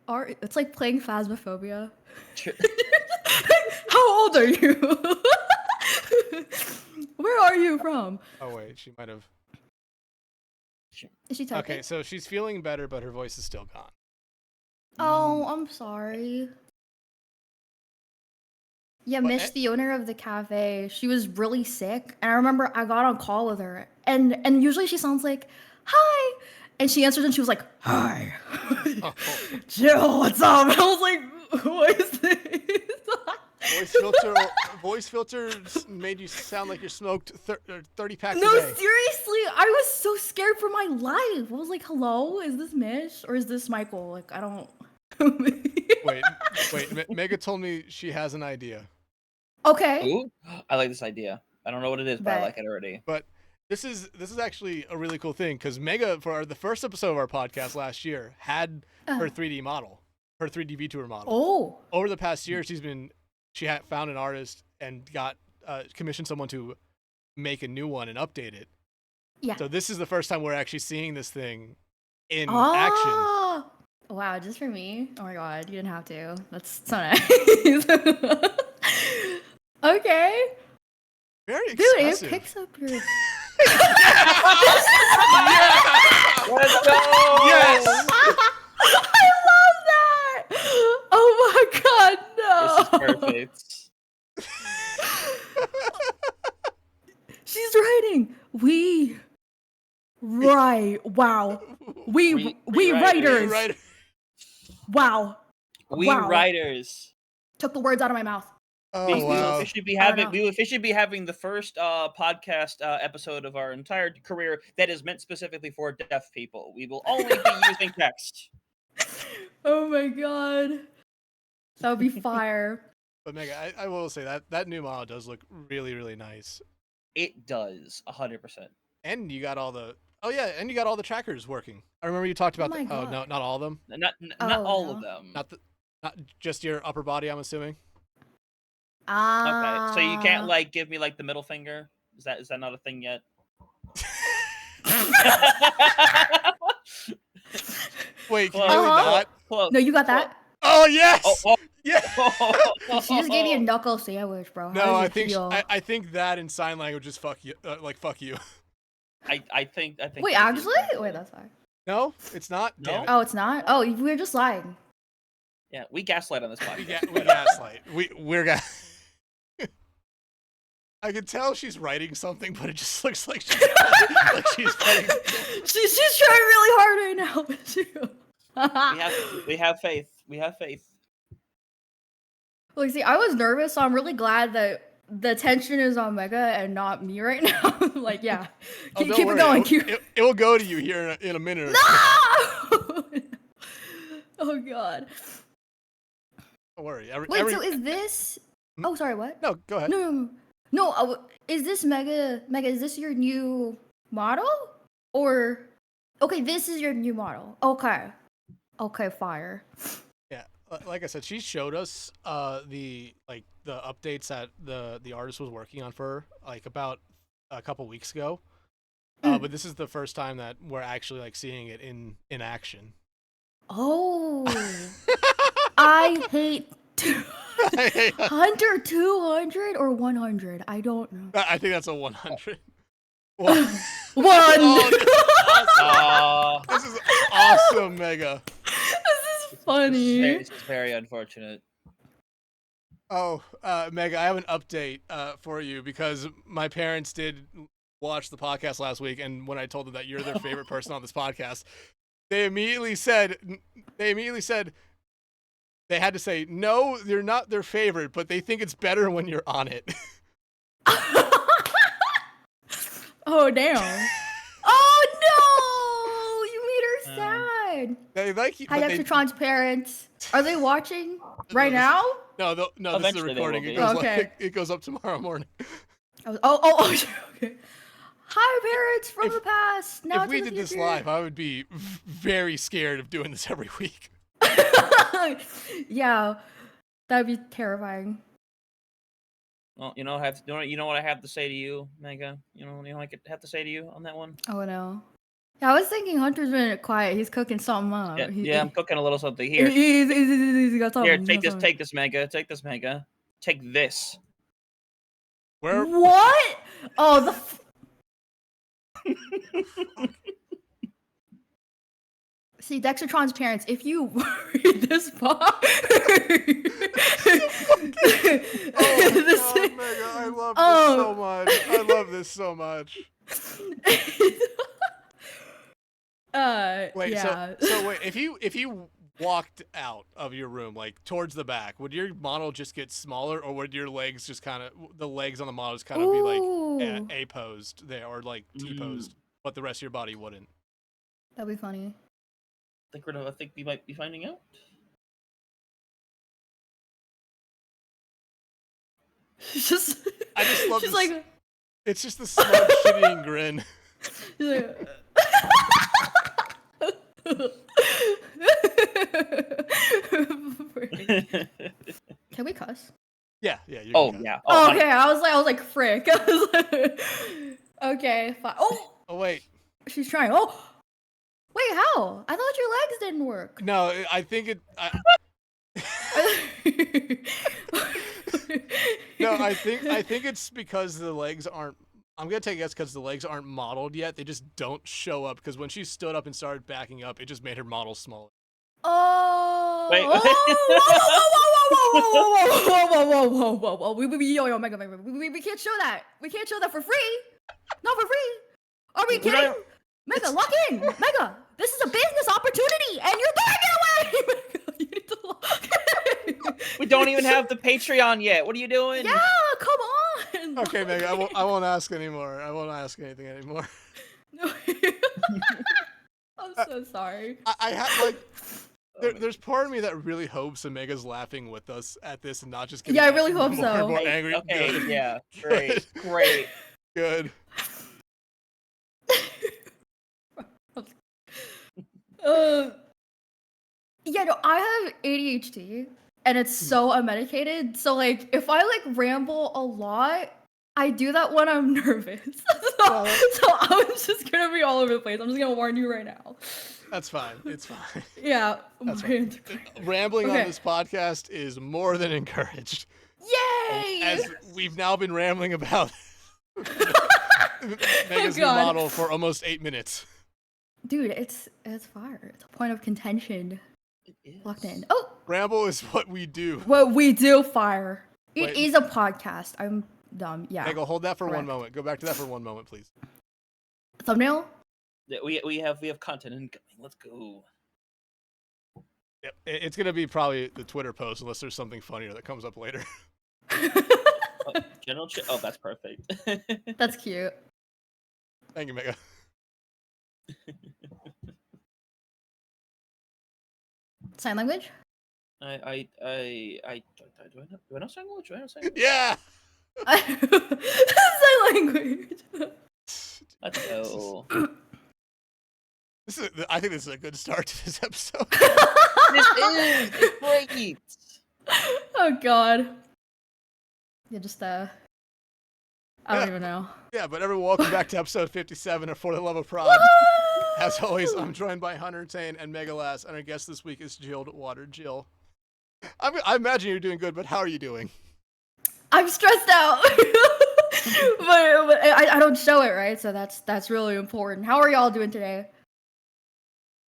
It's like playing Phasmophobia. How old are you? Where are you from? Oh wait, she might have. Is she typing? Okay, so she's feeling better, but her voice is still gone. Oh, I'm sorry. Yeah, Mish, the owner of the cafe, she was really sick, and I remember I got on call with her, and usually she sounds like, "Hi," and she answered and she was like, "Hi, Jill, what's up?" And I was like, "What is this?" Voice filters made you sound like you smoked 30 packs No, a day. seriously, I was so scared for my life. I was like, "Hello, is this Mish or is this Michael?" Like, I don't. Wait. Mega told me she has an idea. Okay. Ooh, I like this idea. I don't know what it is, but I like it already. But this is actually a really cool thing because Mega, for the first episode of our podcast last year, had her 3D model, her 3D VTuber model. Oh. Over the past year, she had found an artist and got commissioned someone to make a new one and update it. Yeah. So this is the first time we're actually seeing this thing in action. Wow, just for me? Oh my god, you didn't have to. That's so nice. Okay. Very Dude, expressive. it picks up your... Let's go! Yes! I love that! Oh my god, no! This is perfect. She's writing. We write. Wow. We writers. Wow. We writers. Took the words out of my mouth. Oh, We wow. will officially be having the first podcast episode of our entire career that is meant specifically for deaf people. We will only be using text. Oh my god. That would be fire. But Mega, I will say that new model does look really, really nice. It does, 100%. And you got all the trackers working. I remember you talked about no, not all of them. Not all of them. Not just your upper body, I'm assuming. Okay, so you can't like give me like the middle finger? Is that not a thing yet? Wait, can you really not? No, you got that? Oh yes! Yeah. She just gave you a knuckle sandwich, bro. No, I think that in sign language is fuck you. Fuck you. I think. Wait, actually? Wait, that's fine. No, it's not. No? Oh, it's not? Oh, we were just lying. Yeah, we gaslight on this podcast. We gaslight. We're I can tell she's writing something, but it just looks like she's writing. She's trying really hard right now. we have faith. We have faith. Look, see, I was nervous, so I'm really glad that the attention is on Mega and not me right now. Like, yeah, keep it going. It will go to you here in a minute. No! Oh god. Don't worry. Wait, so is this? Oh, sorry. What? No, go ahead. No. Is this Mega? Is this your new model? Or okay, this is your new model. Okay, fire. Yeah, like I said, she showed us the updates that the artist was working on for her, like about a couple weeks ago. But this is the first time that we're actually like seeing it in action. Oh, I hate Hunter 200 or 100. I don't know. I think that's a 100. One. Oh, this is awesome, Mega. This is funny. This is very unfortunate. Oh, Mega, I have an update for you because my parents did watch the podcast last week, and when I told them that you're their favorite person on this podcast, they immediately said they had to say, no, you're not their favorite, but they think it's better when you're on it. Oh, damn. Oh, no! You made her sad. They like you. Hi, Dexatron's parents. Are they watching right now? No, this is a recording. It goes up tomorrow morning. Oh, okay. Hi, parents from the past. Now if we did this live, I would be very scared of doing this every week. Yeah, that'd be terrifying. Well, you know what I have to say to you, Mega. You know what I have to say to you on that one. Oh no. Yeah, I was thinking Hunter's been quiet. He's cooking something up. Yeah, I'm cooking a little something here. He's got something. Here, take this, Mega. Take this, Mega. Take this. Where? What? Oh, the. See, Dexatron's parents, if you read this book. Oh God, Mega, I love this so much. I love this so much. Wait, yeah. so wait, if you walked out of your room, like towards the back, would your model just get smaller, or would your legs just kind of, the legs on the model just kind of be like A posed there, or like T posed, but the rest of your body wouldn't? That'd be funny. I think we might be finding out. I just love she's this. like, it's just the smug shitting grin. She's like, can we cuss? Yeah, you Oh can yeah. Oh, okay, I was like, frick. I was like, okay, fine. Oh, wait. She's trying. Oh, wait, how? I thought your legs didn't work. No, I think it. No, I think it's because the legs aren't. I'm gonna take a guess because the legs aren't modeled yet. They just don't show up, because when she stood up and started backing up, it just made her model smaller. Oh. Wait. Whoa. We can't show that. We can't show that for free. Not for free. Are we kidding? Mega, lock in. Mega, this is a business opportunity, and you're throwing it away. You need to lock in. We don't even have the Patreon yet. What are you doing? Yeah, come on. Okay, Mega, I won't ask anymore. I won't ask anything anymore. No. I'm so sorry. I have like. There's part of me that really hopes Omega's laughing with us at this and not just getting I really hope so. more angry. Okay, Good. yeah, great. Good. Yeah, no, I have ADHD, and it's so unmedicated. So like, if I like ramble a lot, I do that when I'm nervous. So I'm just gonna be all over the place. I'm just gonna warn you right now. That's fine. It's fine. Yeah. That's fine. Rambling on this podcast is more than encouraged. Yay! As we've now been rambling about Mega's new God. model for almost 8 minutes. Dude, it's fire. It's a point of contention. It is. Locked in. Oh, Ramble is what we do. what we do, fire. It Wait. is a podcast. I'm dumb. Yeah. Mega, hold that for Correct. one moment. Go back to that for one moment, please. Thumbnail. Yeah, we have content incoming. Let's go. Yep. It's gonna be probably the Twitter post, unless there's something funnier that comes up later. General chat. Oh, that's perfect. That's cute. Thank you, Mega. Sign language. Do I know sign language? Do I know sign language? Yeah. Sign language. Let's go. I think this is a good start to this episode. It's great. Oh God. Yeah, just I don't even know. Yeah, but everyone, welcome back to episode 57 of For the Love of Prod. As always, I'm joined by Huntertain and Megalass, and our guest this week is JilledWater. Jill, I imagine you're doing good, but how are you doing? I'm stressed out. but I don't show it, right? So that's really important. How are y'all doing today?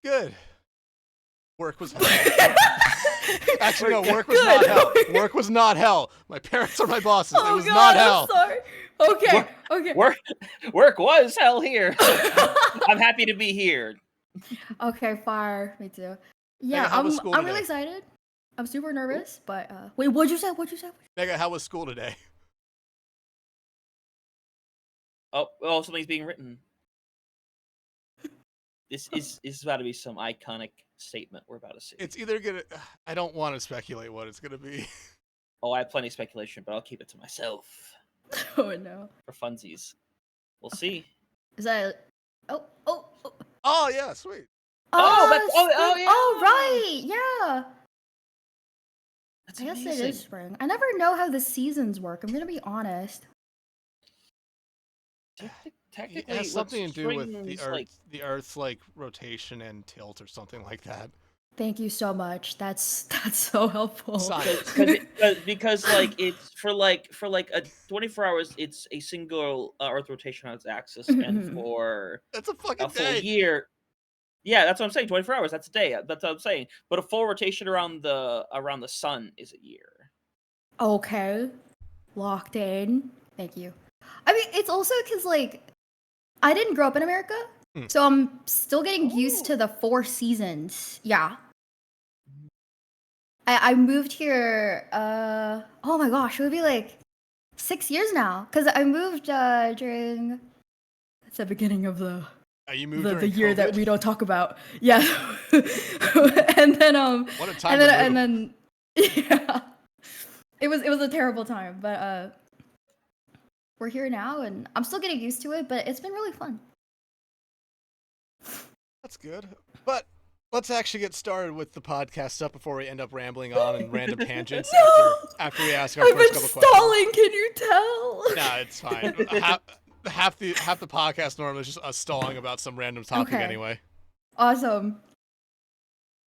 Good. Work was hell. Actually, no, work was not hell. Work was not hell. My parents are my bosses. Oh, it was God, not hell. I'm sorry. Okay. Work was hell here. I'm happy to be here. Okay, fire. Me too. Yeah, Mega, how was school I'm today? really excited. I'm super nervous, but wait, what'd you say? Mega, how was school today? Oh, something's being written. This is about to be some iconic statement we're about to see. It's either gonna. I don't want to speculate what it's gonna be. Oh, I have plenty of speculation, but I'll keep it to myself Oh no. for funsies. We'll see. Is that? Oh. Oh yeah, sweet. Oh, yeah. Oh right, yeah. That's I guess amazing. it is spring. I never know how the seasons work. I'm gonna be honest. technically It has something to do with strings, like the Earth's like rotation and tilt or something like that. Thank you so much. That's so helpful. Science. because like it's for like a 24 hours it's a single Earth rotation on its axis, and for That's a fucking a full day. year, yeah, that's what I'm saying. 24 hours, that's a day. That's what I'm saying. But a full rotation around the sun is a year. Okay, locked in. Thank you. I mean, it's also because like I didn't grow up in America, so I'm still getting used to the 4 seasons. Yeah. I moved here, oh my gosh, it would be like 6 years now. Because I moved during, it's the beginning of You moved the during year that COVID? we don't talk about. Yeah. and then, What a time to move. and then, yeah. It was a terrible time, but we're here now and I'm still getting used to it, but it's been really fun. That's good. But let's actually get started with the podcast stuff before we end up rambling on in random tangents after we ask our I've first been couple questions. stalling, can you tell? Nah, it's fine. Half the podcast normally is just us stalling about some random topic Okay. anyway. Awesome.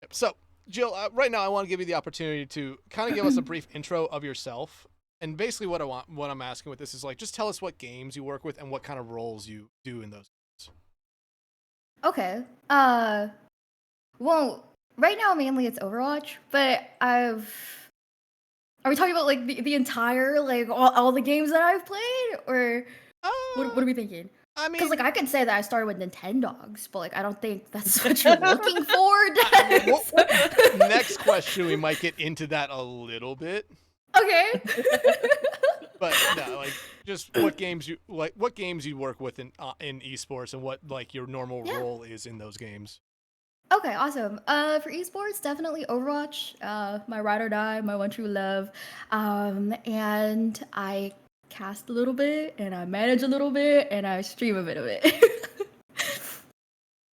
So, Jill, right now I want to give you the opportunity to kind of give us a brief intro of yourself. And basically what I'm asking with this is like, just tell us what games you work with and what kind of roles you do in those games. Okay. Well, right now mainly it's Overwatch, but are we talking about like the entire like all the games that I've played, or what are we thinking? I mean, Because like I could say that I started with Nintendogs, but like I don't think that's what you're looking for. Next question, we might get into that a little bit. Okay. But no, like just what games you work with in esports and what like your normal role is in those games. Okay, awesome. For esports, definitely Overwatch, my ride or die, my one true love. And I cast a little bit, and I manage a little bit, and I stream a bit of it.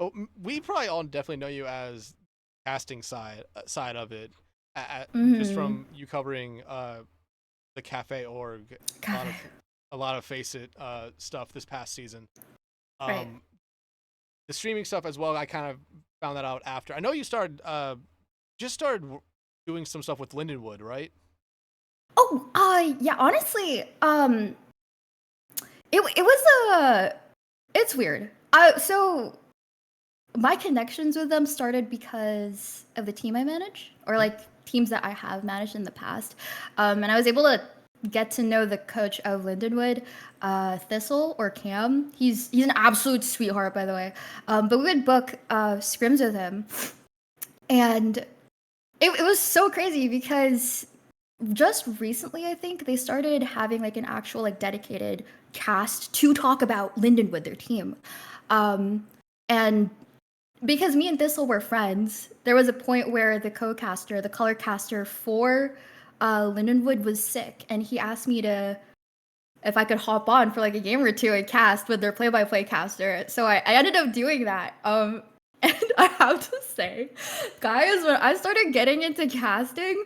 Oh, we probably all definitely know you as casting side of it, just from you covering the Kafe Org, a lot of Face It stuff this past season. Right. The streaming stuff as well, I kind of found that out after. I know you started doing some stuff with Lindenwood, right? Oh, yeah. Honestly, it's weird. So my connections with them started because of the team I manage, or like teams that I have managed in the past. And I was able to get to know the coach of Lindenwood, Thistle or Cam. He's an absolute sweetheart, by the way. But we would book scrims with him, and it was so crazy because just recently, I think they started having like an actual like dedicated cast to talk about Lindenwood, their team, and because me and Thistle were friends, there was a point where the co-caster, the color caster for Lindenwood was sick, and he asked me if I could hop on for like a game or two and cast with their play-by-play caster. So I ended up doing that. And I have to say, guys, when I started getting into casting,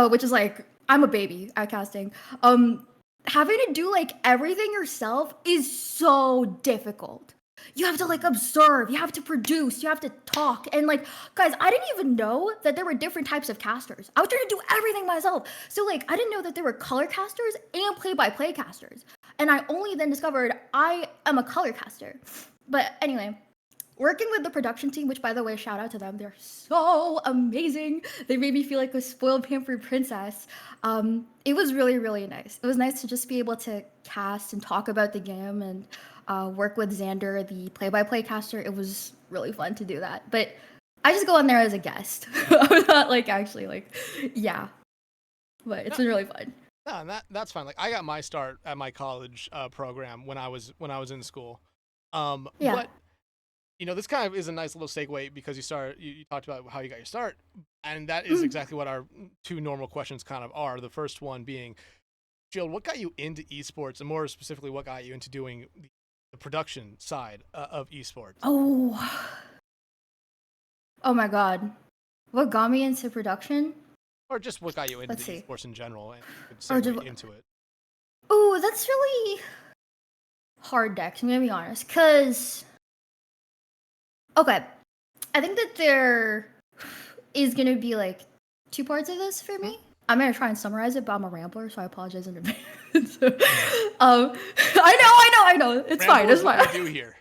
which is like, I'm a baby at casting, having to do like everything yourself is so difficult. You have to like observe, you have to produce, you have to talk. And like, guys, I didn't even know that there were different types of casters. I was trying to do everything myself. So like, I didn't know that there were color casters and play-by-play casters. And I only then discovered I am a color caster. But anyway, working with the production team, which by the way, shout out to them. They're so amazing. They made me feel like a spoiled, pampered princess. It was really, really nice. It was nice to just be able to cast and talk about the game and work with Xander, the play-by-play caster. It was really fun to do that. But I just go on there as a guest. I'm not like actually like, yeah. But it's been really fun. No, that's fine. Like I got my start at my college program when I was in school. Yeah. But you know, this kind of is a nice little segue because you talked about how you got your start, and that is exactly what our two normal questions kind of are. The first one being, Jill, what got you into esports, and more specifically, what got you into doing the production side of esports? Oh my God. What got me into production? Or just what got you into esports in general, and you could segue into it. Oh, that's really... hard decks. I'm gonna be honest, cause okay, I think that there is gonna be like two parts of this for me. I'm gonna try and summarize it, but I'm a rambler, so I apologize in advance. I know. It's fine. It's fine. What we do here.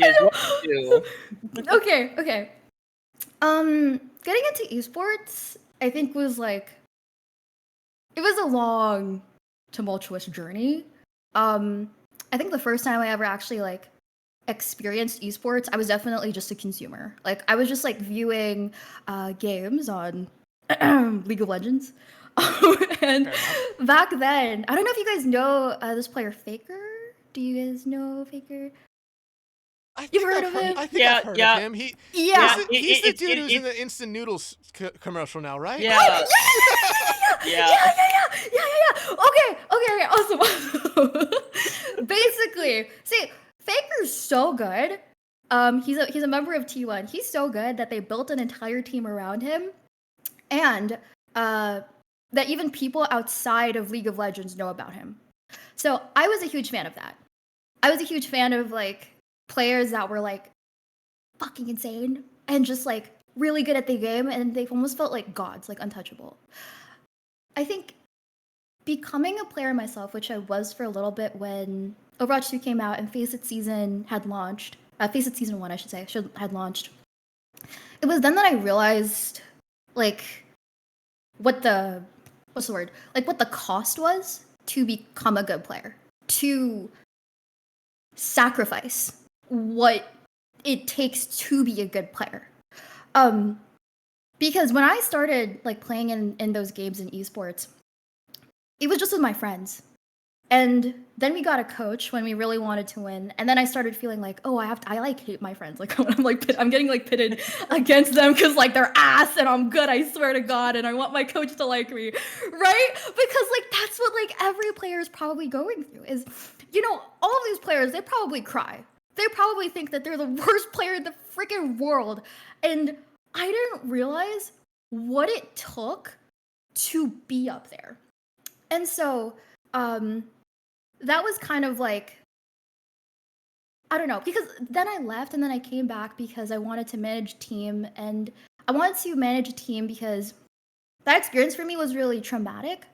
Is what we do. Okay. Getting into esports, I think it was a long, tumultuous journey. I think the first time I ever actually like experienced esports, I was definitely just a consumer. Like I was just like viewing games on League of Legends. And back then, I don't know if you guys know this player Faker. Do you guys know Faker? You've heard of him? I think I've heard of him. He's the dude who's in the instant noodles commercial now, right? Yeah. Yeah. Okay, awesome. Basically, see, Faker's so good. He's a member of T1. He's so good that they built an entire team around him, and that even people outside of League of Legends know about him. So I was a huge fan of that. I was a huge fan of like players that were like fucking insane and just like really good at the game, and they almost felt like gods, like untouchable. I think becoming a player myself, which I was for a little bit when Overwatch 2 came out and Face It Season had launched, Face It Season 1, I should say, had launched. It was then that I realized, like, what the cost was to become a good player, to sacrifice what it takes to be a good player. Because when I started like playing in those games in esports, it was just with my friends. And then we got a coach when we really wanted to win. And then I started feeling like, oh, I like hate my friends. Like I'm getting like pitted against them because like they're ass and I'm good, I swear to God, and I want my coach to like me, right? Because like that's what like every player is probably going through is, you know, all of these players, they probably cry. They probably think that they're the worst player in the freaking world. And I didn't realize what it took to be up there. And so, that was kind of like, I don't know, because then I left and then I came back because I wanted to manage a team, and I wanted to manage a team because that experience for me was really traumatic.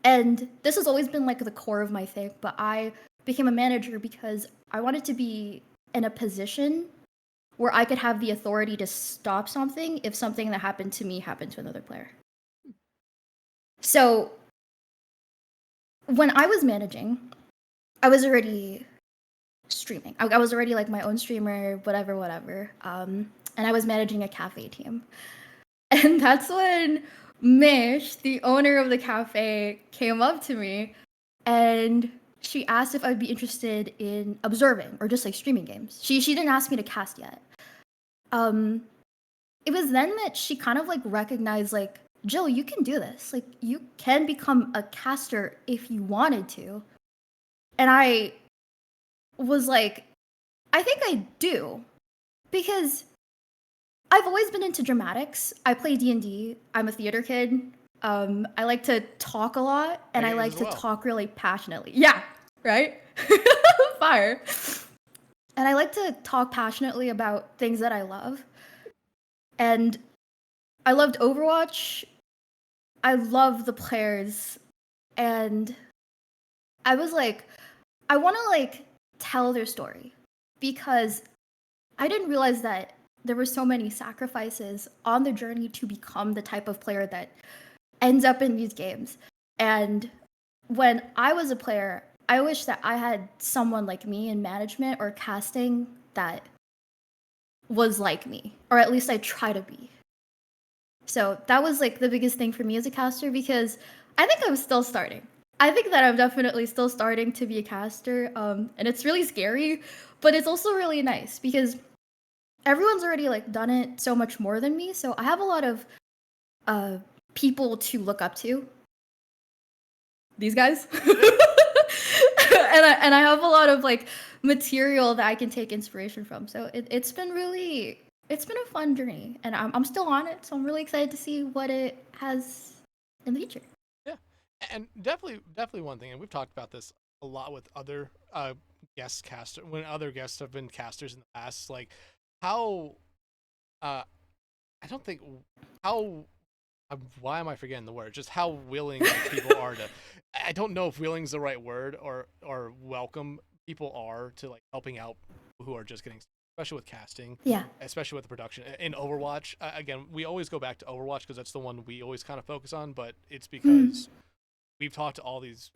And this has always been like the core of my thing, but I became a manager because I wanted to be in a position where I could have the authority to stop something if something that happened to me happened to another player. So when I was managing, I was already streaming. I was already like my own streamer, whatever. And I was managing a cafe team. And that's when Mish, the owner of the cafe, came up to me and she asked if I'd be interested in observing or just like streaming games. She didn't ask me to cast yet. It was then that she kind of like recognized like, Jill, you can do this. Like you can become a caster if you wanted to. And I was like, I think I do, because I've always been into dramatics. I play D&D. I'm a theater kid. I like to talk a lot, and I like to talk really passionately. Yeah, right? Fire. And I like to talk passionately about things that I love. And I loved Overwatch. I love the players. And I was like, I want to like tell their story, because I didn't realize that there were so many sacrifices on the journey to become the type of player that ends up in these games. And when I was a player, I wish that I had someone like me in management or casting that was like me, or at least I try to be. So that was like the biggest thing for me as a caster, because I think I'm still starting. I think that I'm definitely still starting to be a caster, and it's really scary, but it's also really nice because everyone's already like done it so much more than me. So I have a lot of people to look up to. These guys, and I have a lot of like material that I can take inspiration from. So it's been a fun journey, and I'm still on it. So I'm really excited to see what it has in the future. And definitely one thing, and we've talked about this a lot with other when other guests have been casters in the past, like how I don't think how why am I forgetting the word? Just how willing like, people are to. I don't know if willing's the right word or welcome people are to like helping out people who are just getting, especially with casting, Yeah. especially with the production in Overwatch. Again, we always go back to Overwatch because that's the one we always kind of focus on. But it's because we've talked to all these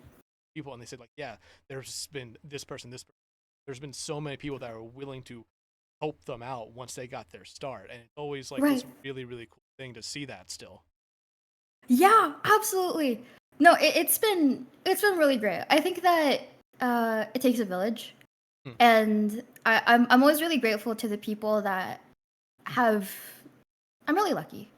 people and they said like, yeah, there's been this person, this person. There's been so many people that are willing to help them out once they got their start, and it's always like this Right. really really cool thing to see that still. Yeah, absolutely. No, it's been really great. I think that it takes a village, Hmm. and I'm always really grateful to the people that have. I'm really lucky.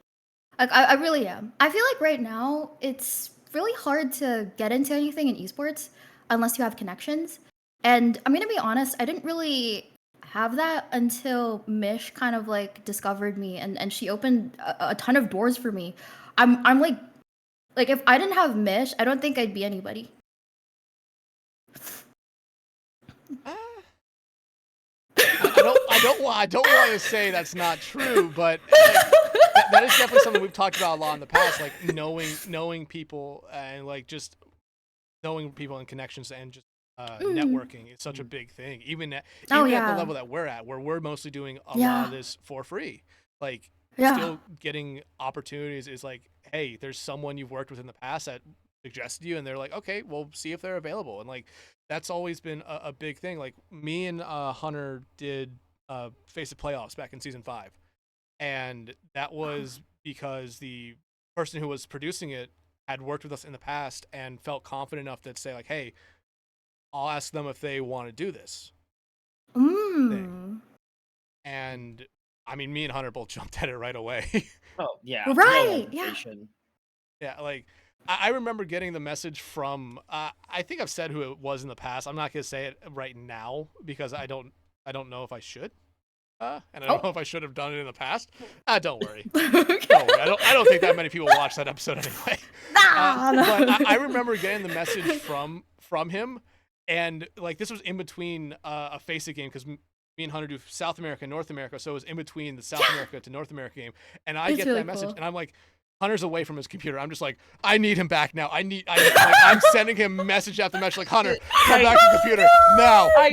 Like I really am. I feel like right now it's really hard to get into anything in esports unless you have connections. And I'm gonna be honest, I didn't really have that until Mish kind of like discovered me, and she opened a ton of doors for me. I'm like if I didn't have Mish, I don't think I'd be anybody. Ah, I don't want to say that's not true, but like that is definitely something we've talked about a lot in the past. Like knowing people and like just knowing people and connections and just networking is such a big thing. Oh Even at the yeah. level that we're at, where we're mostly doing a lot Yeah. of this for free, like Yeah. still getting opportunities is like, hey, there's someone you've worked with in the past that suggested you, and they're like, okay, well, see if they're available, and like that's always been a big thing. Like me and Hunter did Face the Playoffs back in season 5, and that was because the person who was producing it had worked with us in the past and felt confident enough to say like, hey, I'll ask them if they want to do this thing. And I mean, me and Hunter both jumped at it right away. Oh yeah, no Right. Yeah. hesitation. Yeah, like I remember getting the message from I think I've said who it was in the past. I'm not gonna say it right now because I don't know if I should. And I don't know Oh. if I should have done it in the past. Don't worry. Okay. Don't worry. I don't think that many people watched that episode anyway. Nah, no. But I remember getting the message from him, and like this was in between a Face It game because me and Hunter do South America, North America, so it was in between the South America to North America game, and I It's get really that message, cool. and I'm like, Hunter's away from his computer. I'm just like, I need him back now. Like, I'm sending him message after message, like Hunter, come back to the computer now. I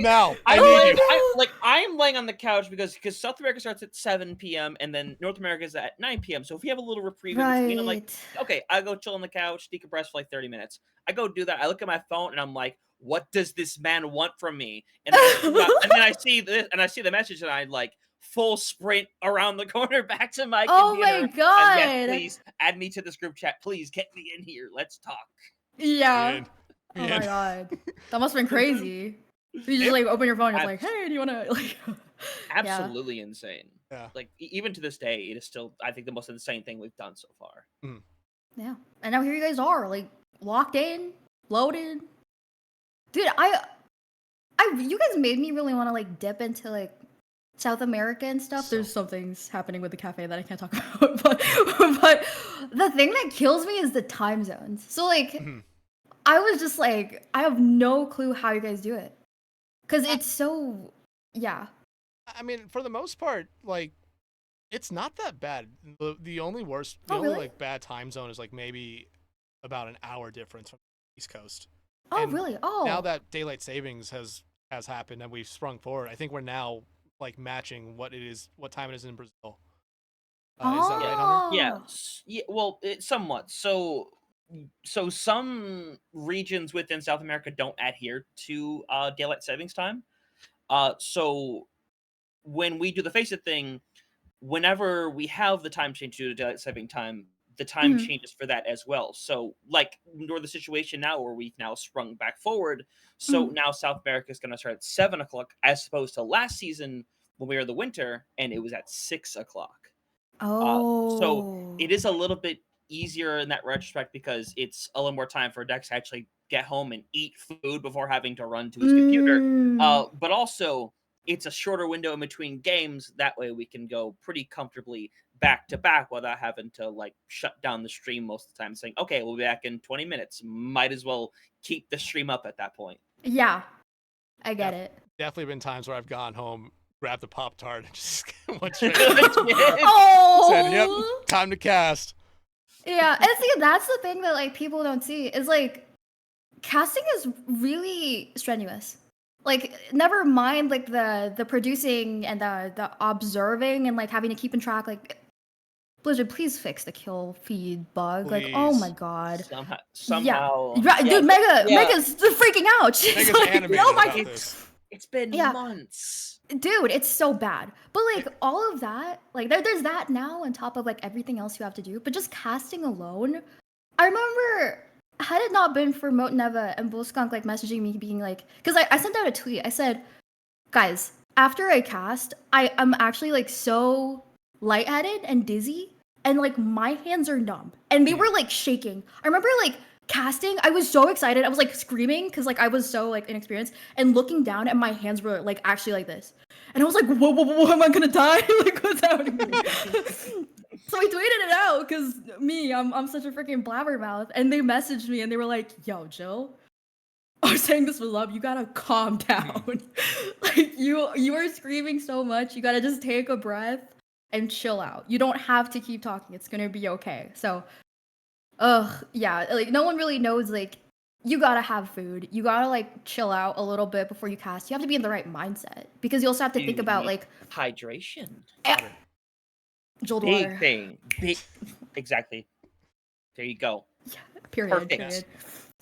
need you. I'm laying on the couch because South America starts at 7 p.m. and then North America is at 9 p.m. So if we have a little reprieve in between, I'm like, Right. okay, I go chill on the couch, decompress for like 30 minutes. I go do that. I look at my phone and I'm like, what does this man want from me? And then I see this and I see the message and I like full sprint around the corner back to my Oh computer. my And god. yes, please add me to this group chat. Please get me in here. Let's talk. Yeah. Man. Oh my god. That must have been crazy. So you just like open your phone and it's like, hey, do you wanna like Absolutely insane. Yeah. Like even to this day, it is still I think the most insane thing we've done so far. Yeah. And now here you guys are, like locked in, loaded. Dude, you guys made me really want to like dip into like South America and stuff. So- There's some things happening with the cafe that I can't talk about, but the thing that kills me is the time zones. So like, I was just like, I have no clue how you guys do it, because it's so, yeah. I mean, for the most part, like it's not that bad. The only Oh, really? like bad time zone is like maybe about an hour difference from the East Coast. Oh, And really? Oh, now that daylight savings has happened and we've sprung forward, I think we're now like matching what time it is in Brazil. Is that right, Hunter? Yeah, well, somewhat. So some regions within South America don't adhere to daylight savings time. So when we do the Face It thing, whenever we have the time change due to daylight saving time, the time Mhm. changes for that as well. So, like, we're the situation now where we've now sprung back forward. So now South America is going to start at 7 o'clock, as opposed to last season when we were in the winter and it was at 6 o'clock. So Oh. it is a little bit easier in that retrospect because it's a little more time for Dex to actually get home and eat food before having to run to his computer. But also, it's a shorter window in between games. That way, we can go pretty comfortably back to back without having to like shut down the stream most of the time. Saying, "Okay, we'll be back in 20 minutes." Might as well keep the stream up at that point. Yeah. I get it. Definitely been times where I've gone home, grabbed the Pop-Tart, and just went straight Oh, said, "Yep, time to cast." yeah. And see, that's the thing that like people don't see is like casting is really strenuous. Like, never mind like the producing and the observing and like having to keep in track. Like, Blizzard, please fix the kill feed bug. Like, oh my Please. god. Somehow. Right, dude, Mega's freaking out. She's Mega's like, animated oh my about god. this. It's been Yeah. months. Dude, it's so bad. But like all of that, like there's that now on top of like everything else you have to do. But just casting alone, I remember had it not been for Moteneva and Bullskunk like messaging me being like, because I sent out a tweet. I said, guys, after I cast, I'm actually like so lightheaded and dizzy, and like my hands are numb, and they were like shaking. I remember like casting, I was so excited. I was like screaming because like I was so like inexperienced, and looking down, and my hands were like actually like this, and I was like, whoa, am I gonna die? Like, what's happening? So I tweeted it out because I'm such a freaking blabbermouth, and they messaged me and they were like, yo, Jill, I was saying this with love. You gotta calm down. Like you are screaming so much. You gotta just take a breath and chill out. You don't have to keep talking. It's gonna be okay. So, yeah. Like no one really knows. Like you gotta have food. You gotta like chill out a little bit before you cast. You have to be in the right mindset because you also have to think about like hydration. Jilled Big water. thing. Exactly. There you go. Yeah, period. Perfect. Period.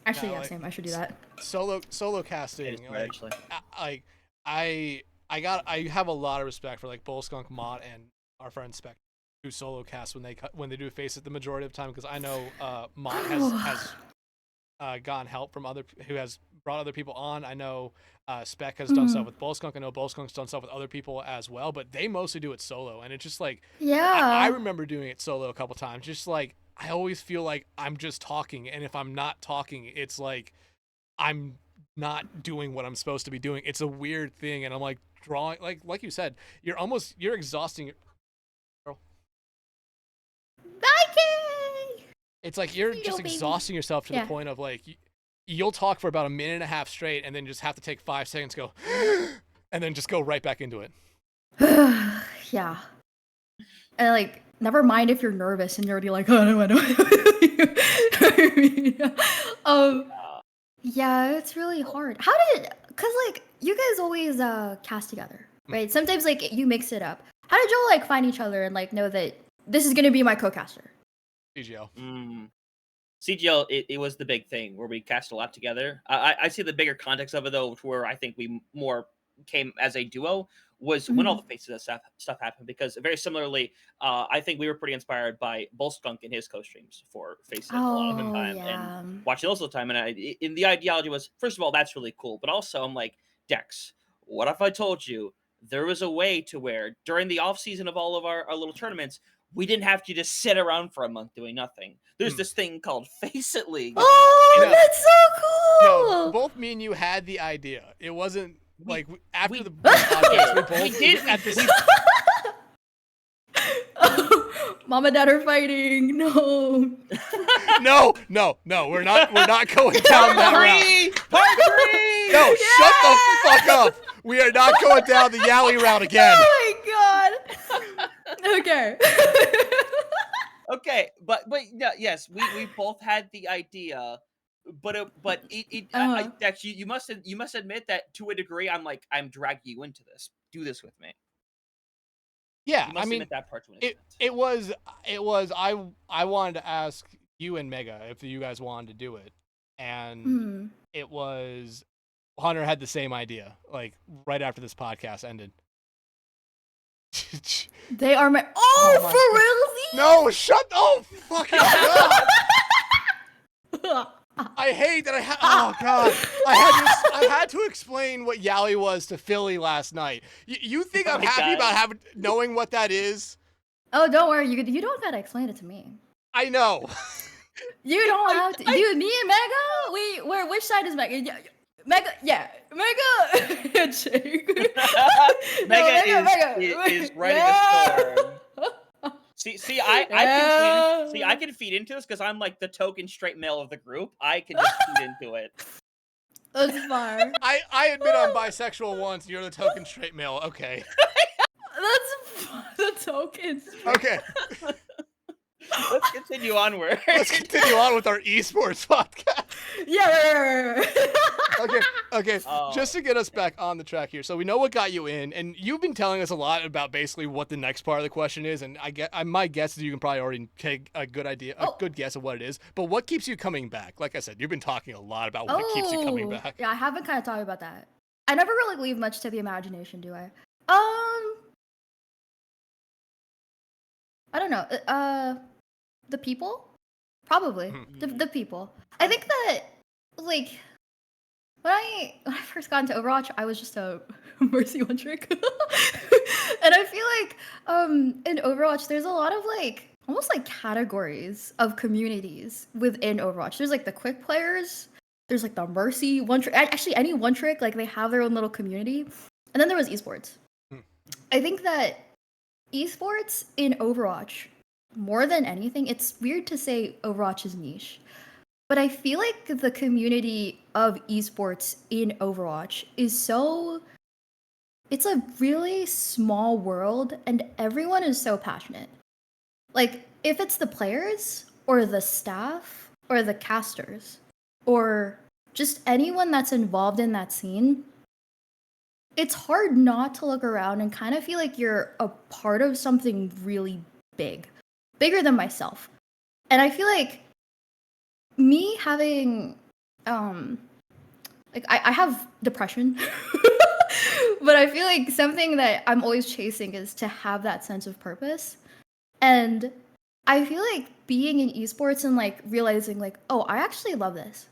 Actually, No, yeah, like, same. I should do that. Solo casting. Like, I have a lot of respect for like Bullskunk, Mott, and our friend Spec who solo cast when they do face it the majority of the time, because I know Mott has gotten help from who has brought other people on. I know Spec has done stuff with Bullskunk. I know Bullskunk's done stuff with other people as well, but they mostly do it solo, and it's just like I remember doing it solo a couple times. Just like I always feel like I'm just talking, and if I'm not talking, it's like I'm not doing what I'm supposed to be doing. It's a weird thing, and I'm like drawing, like you said, you're exhausting. Girl. It's like you're just exhausting yourself to the point of like you'll talk for about a minute and a half straight, and then just have to take 5 seconds, go, and then just go right back into it. Yeah. And like, never mind if you're nervous and you're already like, oh no, I know. Yeah, it's really hard. Cause like you guys always cast together, right? Sometimes like you mix it up. How did y'all like find each other and like know that this is gonna be my co-caster? CGL. CGL, it was the big thing where we cast a lot together. I see the bigger context of it though, where I think we more came as a duo was when all the faces of stuff happened, because very similarly, I think we were pretty inspired by Bullskunk in his co-streams for faces a lot of the time and watching those all the time. And the ideology was, first of all, that's really cool, but also I'm like, Dex, what if I told you there was a way to where during the off season of all of our little tournaments, we didn't have to just sit around for a month doing nothing. There's this thing called Face It League. Oh, that's so cool! No, both me and you had the idea. It wasn't like after the podcast, we both did at this. Mom and Dad are fighting. No. No. We're not going down that route. Part 3. No, shut the fuck up. We are not going down the Yowie route again. Oh my god. Okay. Okay, but yes, we both had the idea, but actually you must admit that to a degree I'm dragging you into this. Do this with me. Yeah, I mean that part to an extent. It was I wanted to ask you and Mega if you guys wanted to do it, and it was Hunter had the same idea like right after this podcast ended. They are my for realsy? No, shut fucking up. I hate that oh god. I had to explain what Yowie was to Philly last night. You think I'm happy about knowing what that is? Oh, don't worry. You don't gotta explain it to me. I know. You don't have to. Dude, me and Mega, which side is Mega? Mega. Mega is ready to storm. See, I can feed into this because I'm like the token straight male of the group. I can just feed into it. That's fire. I admit I'm bisexual once, and you're the token straight male. Okay. The tokens. Okay. Let's continue onward. Let's continue on with our esports podcast. Yeah, right. Okay. Oh, Just to get us back on the track here. So we know what got you in, and you've been telling us a lot about basically what the next part of the question is. And my guess is you can probably already take a good guess of what it is. But what keeps you coming back? Like I said, you've been talking a lot about what keeps you coming back. Yeah, I have been kind of talking about that. I never really leave much to the imagination, do I? I don't know. The people? Probably. The people. I think that, like, when I first got into Overwatch, I was just a Mercy one trick. And I feel like in Overwatch there's a lot of like almost like categories of communities within Overwatch. There's like the quick players, there's like the Mercy one trick. Actually, any one trick, like they have their own little community. And then there was esports. I think that esports in Overwatch, more than anything, it's weird to say Overwatch is niche, but I feel like the community of esports in Overwatch is it's a really small world and everyone is so passionate. Like, if it's the players or the staff or the casters or just anyone that's involved in that scene, it's hard not to look around and kind of feel like you're a part of something really bigger than myself. And I feel like me having like I have depression, but I feel like something that I'm always chasing is to have that sense of purpose. And I feel like being in esports and like realizing like, oh, I actually love this.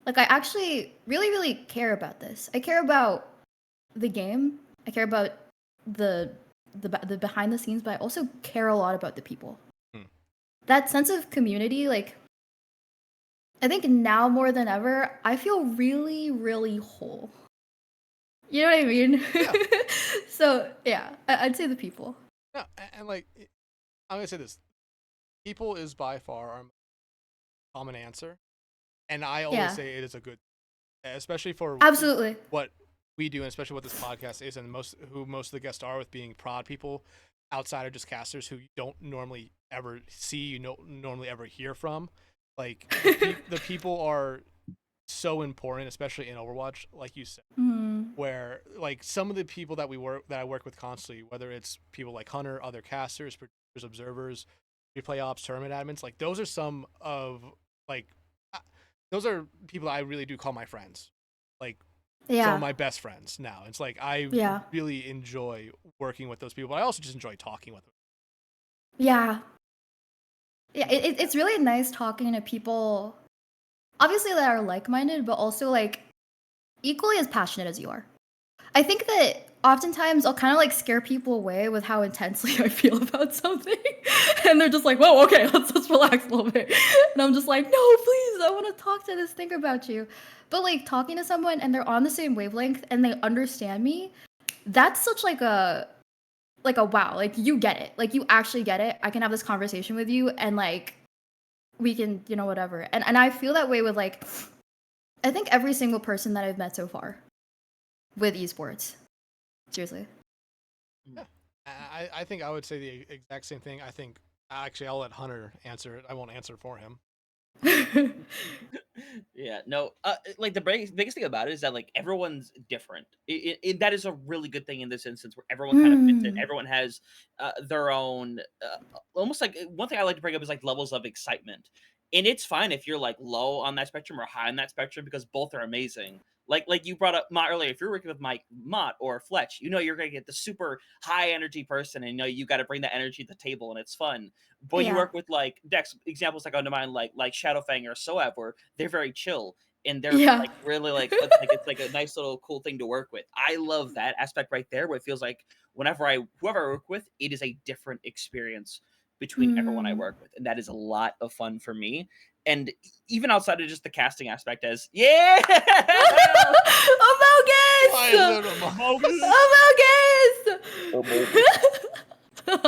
Like, I actually really care about this. I care about the game. I care about the behind the scenes, but I also care a lot about the people. That sense of community, like, I think now more than ever, I feel really whole. You know what I mean? Yeah. So yeah, I'd say the people. Yeah, and like, I'm gonna say this: people is by far our common answer, and I always say it is a good, especially for Absolutely what we do, and especially what this podcast is, and most of the guests are, with being prod people outside of just casters who you don't normally ever see, you don't normally ever hear from. Like, the people are so important, especially in Overwatch, like you said, where like some of the people that I work with constantly, whether it's people like Hunter, other casters, producers, observers, replay ops, tournament admins, like those are some of like those are people that I really do call my friends. Like, some of my best friends now. It's like I really enjoy working with those people, but I also just enjoy talking with them. Yeah, it's really nice talking to people, obviously, that are like-minded, but also like equally as passionate as you are. I think that oftentimes I'll kind of like scare people away with how intensely I feel about something, and they're just like, "Whoa, okay, let's relax a little bit." And I'm just like, "No, please, I want to talk to this thing about you." But like talking to someone and they're on the same wavelength and they understand me, that's such like a wow, like you get it, like you actually get it. I can have this conversation with you and like we can, whatever. And I feel that way with like, I think every single person that I've met so far with esports. Seriously. Yeah. I think I would say the exact same thing. I think actually I'll let Hunter answer it. I won't answer for him. Yeah, no, like the biggest thing about it is that like everyone's different. That is a really good thing in this instance where everyone kind of fits in. Everyone has their own, almost like one thing I like to bring up is like levels of excitement. And it's fine if you're like low on that spectrum or high on that spectrum because both are amazing. Like you brought up Mott earlier, if you're working with Mott or Fletch, you're gonna get the super high energy person, and you got to bring that energy to the table, and it's fun. But when you work with like Dex, examples like on mind, like Shadowfang or Soab, where they're very chill and they're like really like it's like a nice little cool thing to work with. I love that aspect right there, where it feels like whoever I work with, it is a different experience between everyone I work with, and that is a lot of fun for me. And even outside of just the casting aspect, as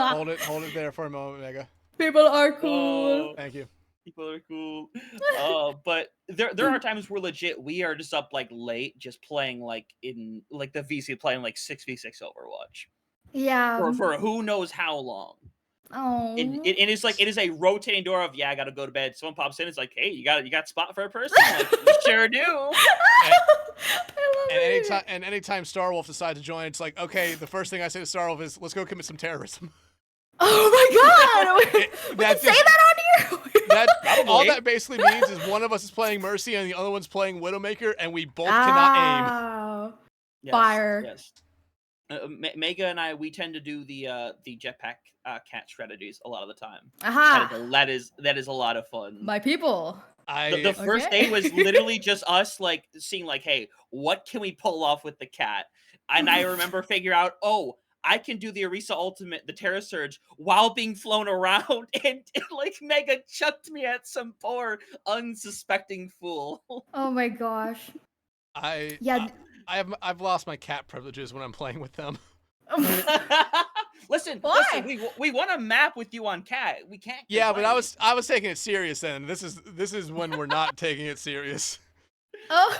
Hold it there for a moment, Mega. People are cool. Thank you. People are cool. But there are times where legit we are just up like late, just playing like in like the VC playing like 6v6 Overwatch Yeah. for who knows how long. And Oh. it is like it is a rotating door of I gotta go to bed. Someone pops in, it's like, hey, you got spot for a person? Like, we sure do. I love it. Anytime Starwolf decides to join, it's like, okay, the first thing I say to Starwolf is, let's go commit some terrorism. Oh my god! We can say that on here. All that basically means is one of us is playing Mercy and the other one's playing Widowmaker, and we both cannot aim. Yes, Fire. Yes. Mega and I, we tend to do the jetpack cat strategies a lot of the time. Aha! That is a lot of fun. My people. The first day was literally just us like seeing like, hey, what can we pull off with the cat? And I remember figuring out, oh, I can do the Orisa Ultimate, the Terra Surge, while being flown around, and like Mega chucked me at some poor unsuspecting fool. Oh my gosh. I've lost my cat privileges when I'm playing with them. Listen, we want to map with you on cat. We can't. Yeah, but I was taking it serious then. This is when we're not taking it serious. Oh.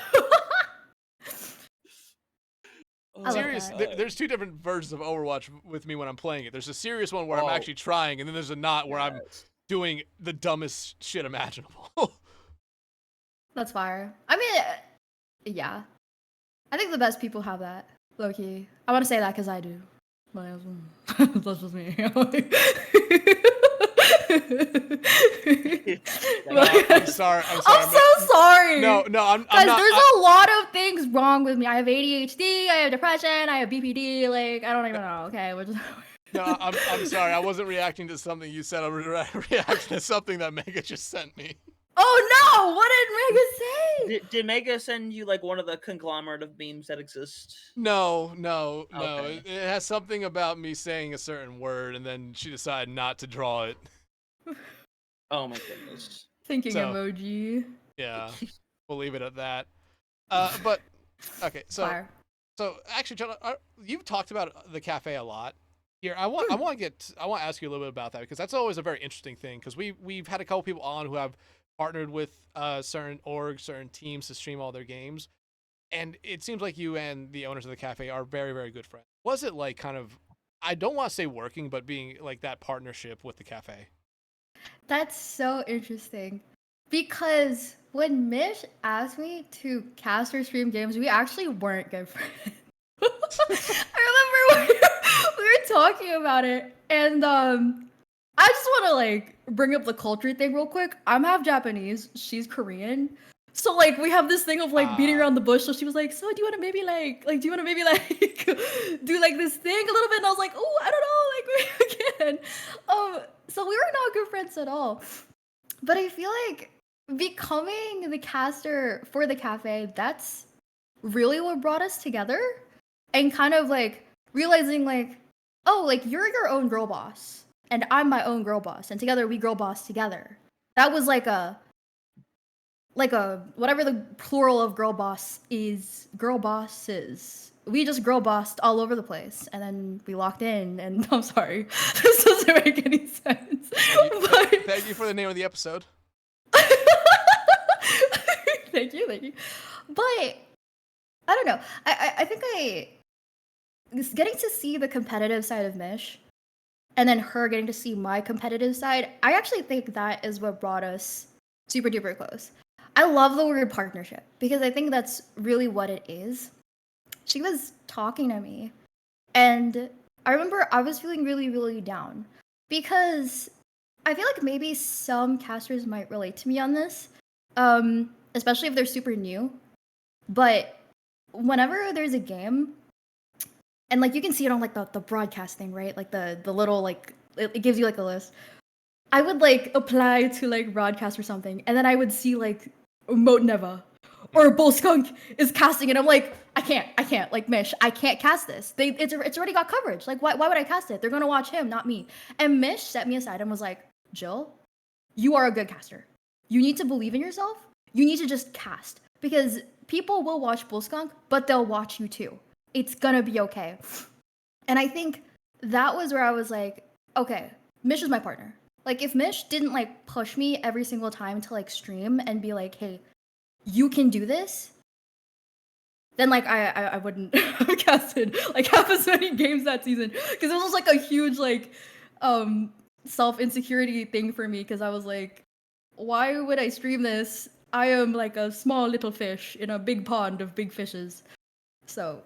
Serious. There's two different versions of Overwatch with me when I'm playing it. There's a serious one where I'm actually trying, and then there's a not where I'm doing the dumbest shit imaginable. That's fire. I mean, yeah. I think the best people have that, low-key. I want to say that because I do. That's just me. I'm sorry. I'm so sorry. No, I'm Guys, not. There's a lot of things wrong with me. I have ADHD, I have depression, I have BPD. Like, I don't even know. Okay, we're just. No, I'm sorry. I wasn't reacting to something you said. I was reacting to something that Mega just sent me. Oh no! What did Mega say? Did Mega send you like one of the conglomerate of memes that exist? No. Okay. It has something about me saying a certain word, and then she decided not to draw it. Oh my goodness. Thinking emoji. Yeah, we'll leave it at that. But okay, so Fire. So actually, John, you've talked about the cafe a lot. Here, I want to ask you a little bit about that because that's always a very interesting thing because we've had a couple people on who have partnered with certain orgs, certain teams to stream all their games, and it seems like you and the owners of the cafe are very, very good friends. Was it like kind of, I don't want to say working, but being like that partnership with the cafe? That's so interesting because when Mish asked me to cast or stream games, we actually weren't good friends. I remember when we were talking about it, and I just want to like bring up the culture thing real quick. I'm half Japanese, she's Korean, so like we have this thing of like beating around the bush. So she was like, "So do you want to maybe like do you want to maybe like do like this thing a little bit?" And I was like, "Oh, I don't know, like we can." So we were not good friends at all. But I feel like becoming the caster for the cafe, that's really what brought us together. And kind of like realizing like, oh, like you're your own girl boss and I'm my own girl boss, and together we girl boss together. That was like a whatever the plural of girl boss is, girl bosses. We just girl bossed all over the place, and then we locked in. And I'm sorry, this doesn't make any sense. Thank you for the name of the episode. Thank you. But I don't know. I think getting to see the competitive side of Mish, and then her getting to see my competitive side, I actually think that is what brought us super duper close. I love the word partnership because I think that's really what it is. She was talking to me, and I remember I was feeling really, really down because I feel like maybe some casters might relate to me on this, especially if they're super new. But whenever there's a game, and like you can see it on like the broadcast thing, right? Like the little like it gives you like a list. I would like apply to like broadcast or something, and then I would see like Moat Neva or Bull Skunk is casting it. I'm like, I can't. Like Mish, I can't cast this. It's already got coverage. Like why would I cast it? They're gonna watch him, not me. And Mish set me aside and was like, Jill, you are a good caster. You need to believe in yourself. You need to just cast because people will watch Bull Skunk, but they'll watch you too. It's gonna be okay. And I think that was where I was like, okay, Mish is my partner. Like if Mish didn't like push me every single time to like stream and be like, hey, you can do this, then like I wouldn't have casted like half as many games that season, because it was just like a huge like self insecurity thing for me, because I was like, why would I stream this? I am like a small little fish in a big pond of big fishes. So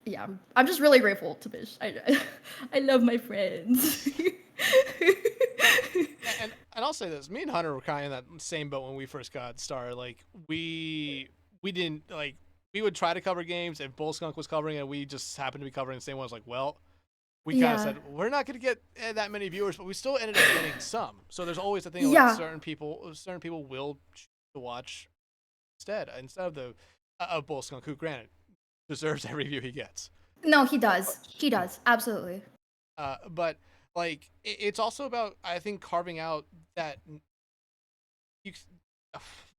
yeah, I'm just really grateful to Mish. I love my friends. And I'll say this: me and Hunter were kind of in that same boat when we first got started. Like we didn't like we would try to cover games if Bull Skunk was covering it. We just happened to be covering the same one. I was like, well, we kind of Yeah. said we're not going to get that many viewers, but we still ended up getting some. So there's always the thing of Yeah. like certain people will choose to watch instead of the of Bull Skunk, who granted deserves every view he gets. No, he does. He does. Absolutely. But like it's also about, I think, carving out that you.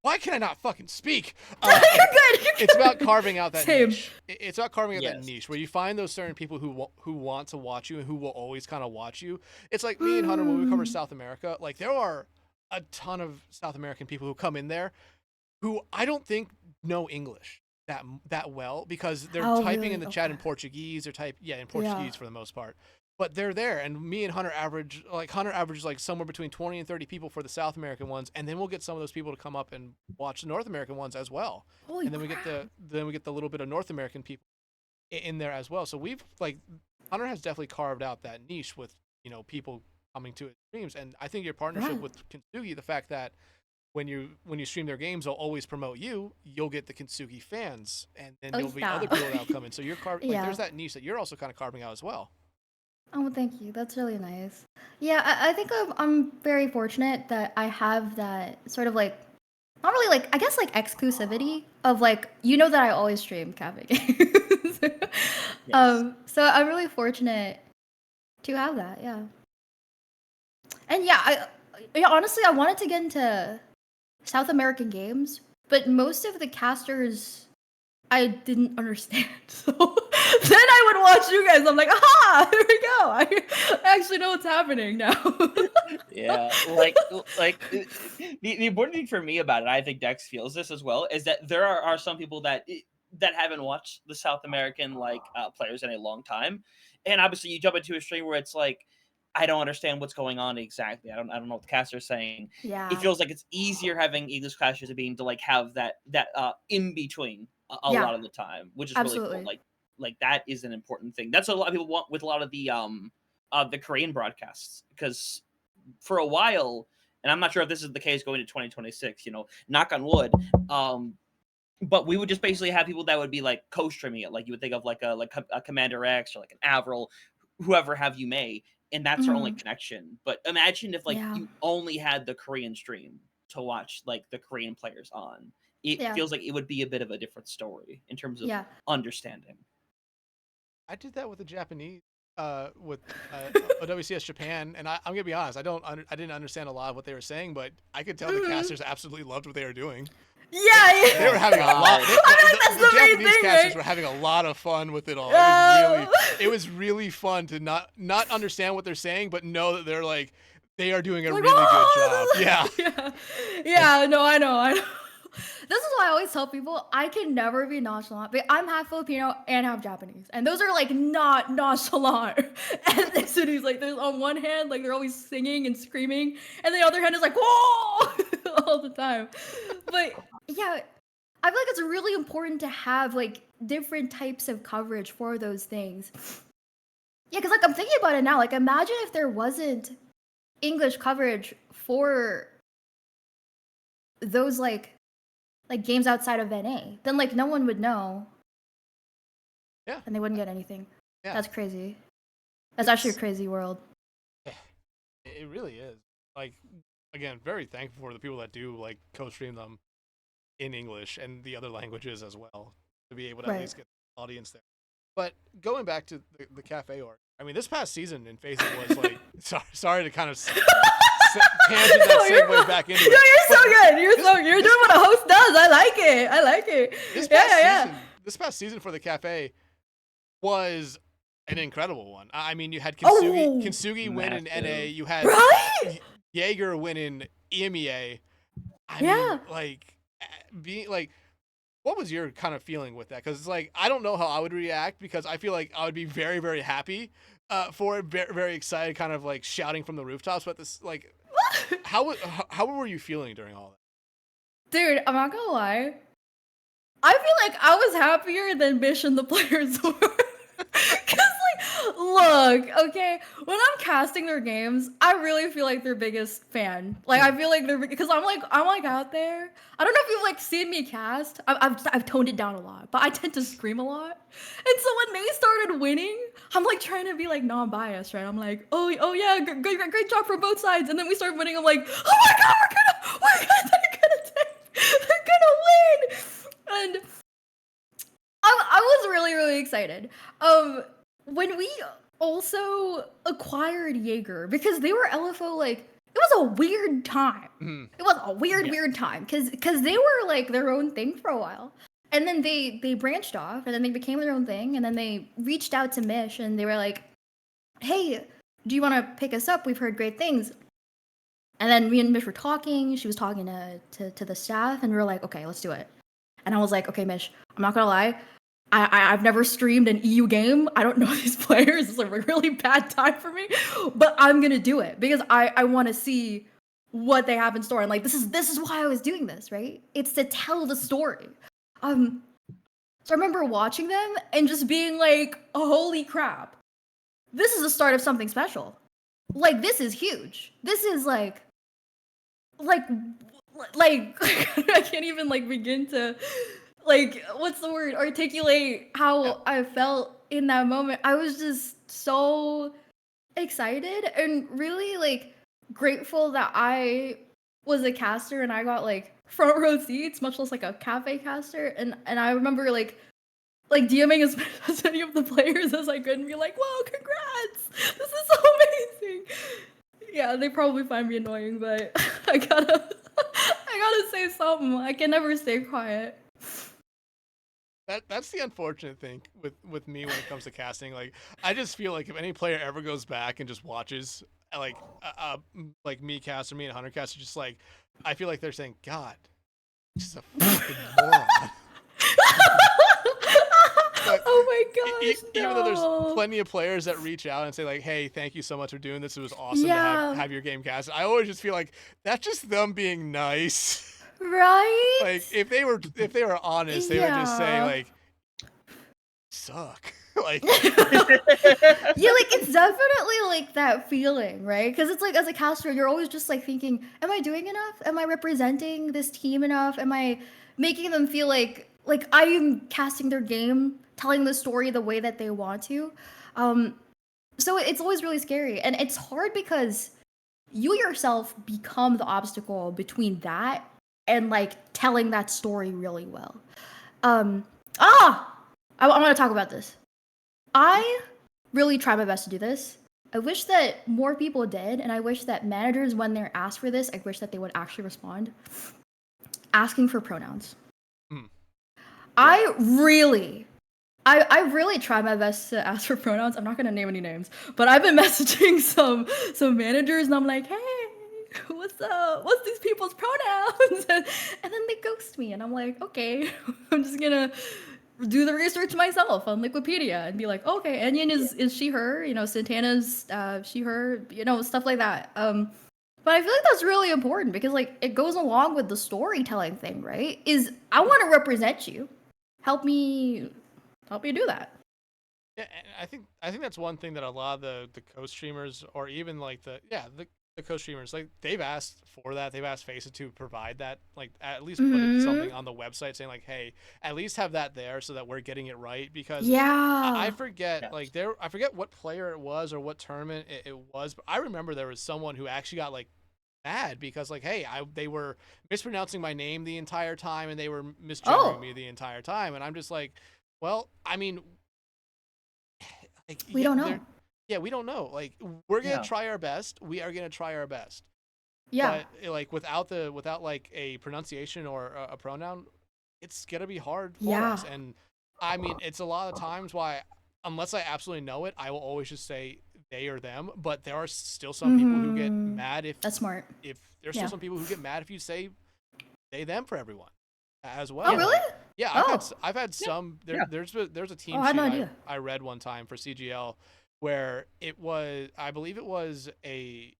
Why can I not fucking speak? You're good. It's about carving out that Same. niche. It's about carving out that Yes. niche where you find those certain people who want to watch you and who will always kind of watch you. It's like me and Hunter when we cover South America. Like there are a ton of South American people who come in there who I don't think know English that well, because they're Oh, typing really? in the chat in Okay. Portuguese or in Portuguese for the most part. But they're there, and me and Hunter averages like somewhere between 20 and 30 people for the South American ones, and then we'll get some of those people to come up and watch the North American ones as well. Holy And then we get the little bit of North American people in there as well. So we've like Hunter has definitely carved out that niche with, you know, people coming to his streams. And I think your partnership Right. with Kintsugi, the fact that when you stream their games, they'll always promote you. You'll get the Kintsugi fans, and then Oh, there'll be yeah. other people that'll come in. So you're carving. Like, Yeah. there's that niche that you're also kind of carving out as well. Oh, thank you. That's really nice. Yeah, I think I'm very fortunate that I have that sort of like, not really like, I guess like exclusivity of like, you know that I always stream Kafe games. Yes. So I'm really fortunate to have that. Yeah. And yeah, honestly, I wanted to get into South American games, but most of the casters I didn't understand. So then I would watch you guys. I'm like, aha, here we go. I actually know what's happening now. Yeah, the important thing for me about it, I think Dex feels this as well, is that there are some people that haven't watched the South American players in a long time, and obviously you jump into a stream where it's like, I don't understand what's going on exactly. I don't know what the caster's saying. Yeah. It feels like it's easier having English casters being to like have that in between a Yeah. lot of the time, which is really Absolutely. cool. Like that is an important thing. That's what a lot of people want with a lot of the Korean broadcasts, because for a while, and I'm not sure if this is the case going to 2026, you know, knock on wood, but we would just basically have people that would be like co-streaming it. Like you would think of like a Commander X or like an Avril, whoever have you may, and that's our only connection. But imagine if like Yeah. you only had the Korean stream to watch like the Korean players on. It Yeah. feels like it would be a bit of a different story in terms of Yeah. understanding. I did that with the Japanese, with WCS Japan, and I'm gonna be honest, I didn't understand a lot of what they were saying, but I could tell the casters absolutely loved what they were doing. Yeah. They were having a lot. I mean, that's The the main Japanese thing, casters right? were having a lot of fun with it all. Oh. It was really fun to not understand what they're saying, but know that they're like they are doing a Like, really good "Oh!" job. Yeah. Yeah. No, I know. This is why I always tell people I can never be nonchalant. But I'm half Filipino and half Japanese, and those are like not nonchalant ethnicities. Like, there's on one hand, like they're always singing and screaming, and the other hand is like whoa all the time. But yeah, I feel like it's really important to have like different types of coverage for those things. Yeah, because like I'm thinking about it now. Like, imagine if there wasn't English coverage for those like games outside of NA, then like no one would know. Yeah. And they wouldn't get anything. Yeah. That's crazy. That's actually a crazy world. It really is. Like, again, very thankful for the people that do like co-stream them in English and the other languages as well, to be able to at Right. least get the audience there. But going back to the Kafe Org, I mean, this past season in Face It was like, sorry to kind of tangent that segue back into No, it. you're so good. You're doing what a host does. I like it. This Yeah, past yeah. season, this past season for the Cafe was an incredible one. I mean, you had Oh, Kintsugi win in NA. You had right? Jaeger win in EMEA. I mean, Yeah. like, being like, what was your kind of feeling with that? Because it's like I don't know how I would react because I feel like I would be very, very happy for it, very, very excited, kind of like shouting from the rooftops. But this, like, how were you feeling during all that? Dude, I'm not gonna lie. I feel like I was happier than Bish and the players were. Cause like, look, okay, when I'm casting their games, I really feel like their biggest fan. Like, I feel like they're because I'm like out there. I don't know if you've like seen me cast. I've toned it down a lot, but I tend to scream a lot. And so when they started winning, I'm like trying to be like non-biased, right? I'm like, oh yeah, great job for both sides. And then we start winning. I'm like, oh my god, they're gonna win. And I was really, really excited. When we also acquired Jaeger, because they were LFO, like, it was a weird time. It was a weird time, because they were, like, their own thing for a while. And then they branched off, and then they became their own thing, and then they reached out to Mish, and they were like, hey, do you want to pick us up? We've heard great things. And then me and Mish were talking. She was talking to the staff, and we were like, okay, let's do it. And I was like, okay, Mish, I'm not gonna lie. I've never streamed an EU game. I don't know these players. It's a really bad time for me. But I'm gonna do it because I want to see what they have in store. And like this is why I was doing this, right? It's to tell the story. So I remember watching them and just being like, oh, holy crap. This is the start of something special. Like this is huge. This is like I can't even like begin to like what's the word articulate how I felt in that moment. I was just so excited and really like grateful that I was a caster and I got like front row seats, much less like a cafe caster. And I remember like DMing as many of the players as I could and be like, whoa, congrats! This is so amazing. Yeah, they probably find me annoying, but I gotta say something. I can never stay quiet. That's the unfortunate thing with me when it comes to casting. Like, I just feel like if any player ever goes back and just watches like me cast or me and Hunter cast, just like I feel like they're saying, God, this is a fucking moron. But oh my gosh! even though there's plenty of players that reach out and say like, "Hey, thank you so much for doing this. It was awesome to have your game cast." I always just feel like that's just them being nice, right? Like if they were honest, they would just say like, "Suck." Like yeah, like it's definitely like that feeling, right? Because it's like as a caster, you're always just like thinking, "Am I doing enough? Am I representing this team enough? Am I making them feel like I am casting their game, telling the story the way that they want to?" So it's always really scary, and it's hard because you yourself become the obstacle between that and like telling that story really well. I want to talk about this. I really try my best to do this. I wish that more people did, and I wish that managers, when they're asked for this, I wish that they would actually respond. Asking for pronouns. I really try my best to ask for pronouns. I'm not gonna name any names, but I've been messaging some managers, and I'm like, hey, what's up? What's these people's pronouns? And then they ghost me, and I'm like, okay, I'm just gonna do the research myself on Wikipedia and be like, okay, Onion is she her, Santana's she her, stuff like that. But I feel like that's really important because like it goes along with the storytelling thing, right? Is I want to represent you. Help me do that. Yeah, and I think that's one thing that a lot of the co-streamers or even like the co-streamers, like they've asked for that. They've asked Faceit to provide that, like at least put something on the website saying like, hey, at least have that there so that we're getting it right. Because I forget I forget what player it was or what tournament it was, but I remember there was someone who actually got like mad because like, hey, they were mispronouncing my name the entire time and they were misgendering me the entire time, and I'm just like, well, I mean, like, we don't know. Yeah, we don't know. Like, we're gonna try our best. We are gonna try our best. Yeah. But like without like a pronunciation or a pronoun, it's gonna be hard for us. And I mean, it's a lot of times why unless I absolutely know it, I will always just say they or them. But there are still some people who get mad That's smart. if there's still some people who get mad if you say they them for everyone as well. Oh, really? Yeah, I've had some. There's a team I had no sheet idea. I read one time for CGL where it was, I believe it was a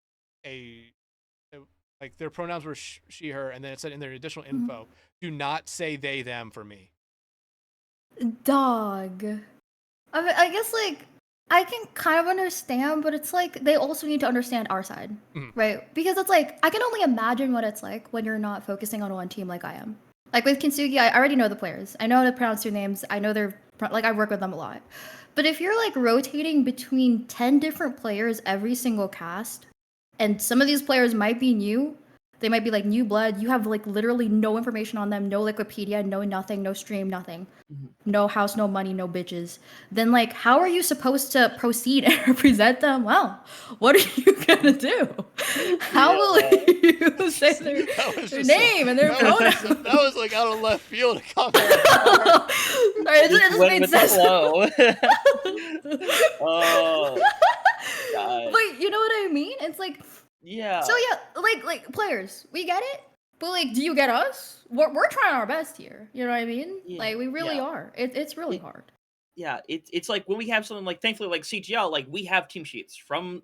like their pronouns were she her, and then it said in their additional info, do not say they them for me. Dog. I guess like I can kind of understand, but it's like they also need to understand our side, right? Because it's like I can only imagine what it's like when you're not focusing on one team like I am. Like with Kintsugi, I already know the players. I know how to pronounce their names. I know they're like I work with them a lot. But if you're like rotating between 10 different players every single cast, and some of these players might be new, they might be like new blood. You have like literally no information on them, no Wikipedia, no nothing, no stream, nothing. No house, no money, no bitches. Then like how are you supposed to proceed and represent them well? What are you gonna do? How will you say their name and their pronouns? That was like out of left field comment. It just made sense. Oh God. But you know what I mean? It's like Yeah. So yeah, like players, we get it. But like, do you get us? We're trying our best here. You know what I mean? Yeah, Like we really are. It's really hard. Yeah, it's like when we have something like, thankfully, like CGL, like we have team sheets from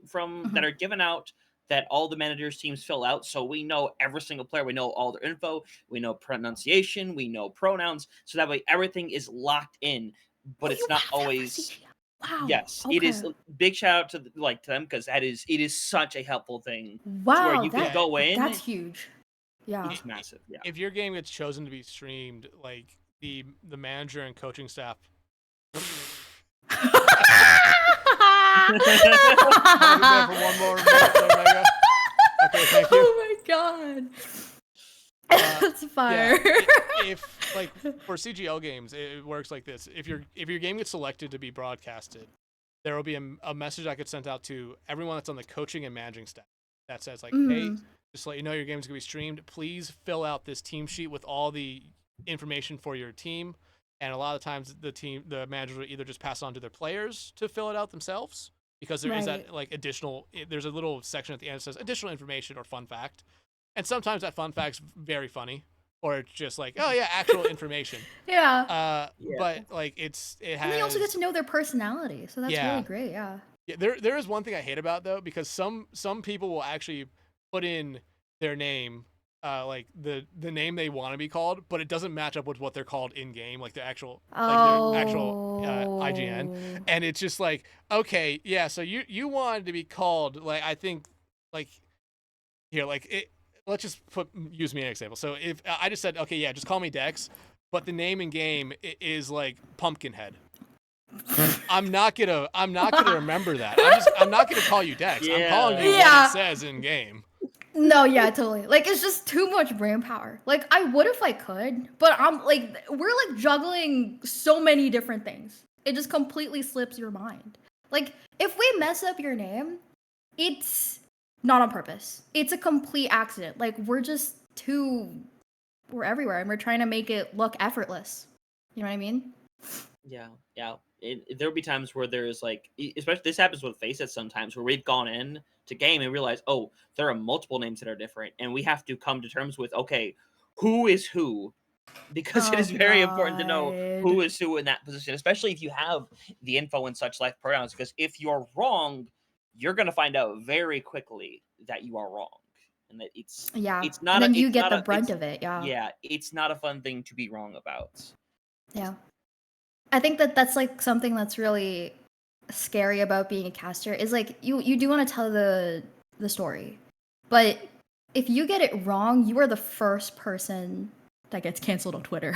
that are given out that all the managers teams fill out, so we know every single player, we know all their info, we know pronunciation, we know pronouns, so that way everything is locked in. But it's not always. Wow. Yes, okay. It is. Big shout out to them because it is such a helpful thing. Wow, where you can go in. That's huge. Yeah. It's massive. Yeah. If your game gets chosen to be streamed, like the manager and coaching staff. For one more minute, okay, thank you. Oh my god. That's fire. Yeah, if like for CGL games, it works like this. If your game gets selected to be broadcasted, there will be a message I could send out to everyone that's on the coaching and managing staff that says like, hey, just to let you know your game's gonna be streamed. Please fill out this team sheet with all the information for your team. And a lot of times the managers will either just pass on to their players to fill it out themselves, because there is that like additional, there's a little section at the end that says additional information or fun fact. And sometimes that fun fact's very funny, or it's just like, oh yeah, actual information. Yeah. But like it has. And you also get to know their personality, so that's really great. Yeah. Yeah. There is one thing I hate about though, because some people will actually put in their name, like the name they want to be called, but it doesn't match up with what they're called in game, like their actual IGN, and it's just like, okay, yeah, so you wanted to be called, like, I think, like, here, like it. Let's just use me an example. So if I just said, okay, yeah, just call me Dex, but the name in game is like Pumpkinhead. I'm not gonna remember that. I'm not gonna call you Dex. I'm calling you what it says in game. No, yeah, totally. Like it's just too much brain power. Like I would if I could, but I'm like we're like juggling so many different things. It just completely slips your mind. Like if we mess up your name, it's not on purpose. It's a complete accident. Like we're everywhere and we're trying to make it look effortless. You know what I mean? Yeah. There'll be times where there's like, especially this happens with Faceit sometimes, where we've gone in to game and realize, oh, there are multiple names that are different, and we have to come to terms with, okay, who is who, because it is very important to know who is who in that position, especially if you have the info and such like pronouns, because if you're wrong, you're going to find out very quickly that you are wrong, and that it's not. And then you get the brunt of it. Yeah, it's not a fun thing to be wrong about. Yeah, I think that's like something that's really scary about being a caster is like you do want to tell the story, but if you get it wrong, you are the first person that gets canceled on Twitter.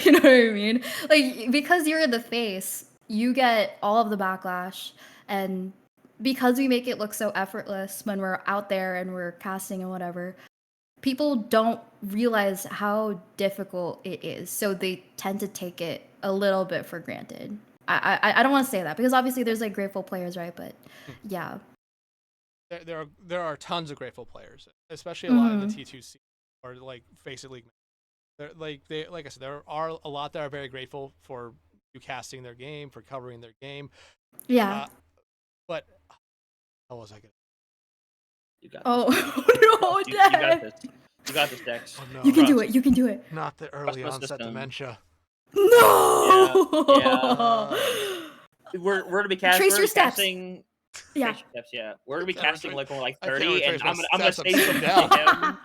You know what I mean? Like because you're the face, you get all of the backlash, and because we make it look so effortless when we're out there and we're casting and whatever, people don't realize how difficult it is. So they tend to take it a little bit for granted. I don't want to say that because obviously there's like grateful players, right? But yeah. There are tons of grateful players, especially a lot in the T2C or like Faceit League. Like I said, there are a lot that are very grateful for casting their game, for covering their game. Yeah. But how was I gonna? You got Oh no, this. You got Dad. this. You got this, Dex. Oh no, You can do it. You can do it. not the early my onset system. dementia. No. We're gonna be casting. Trace your steps. Casting, Yeah. trace your steps, yeah. We're gonna be can't casting retrace- like when we're like I can't 30, and retrace my I'm gonna steps, say I'm something sitting to him.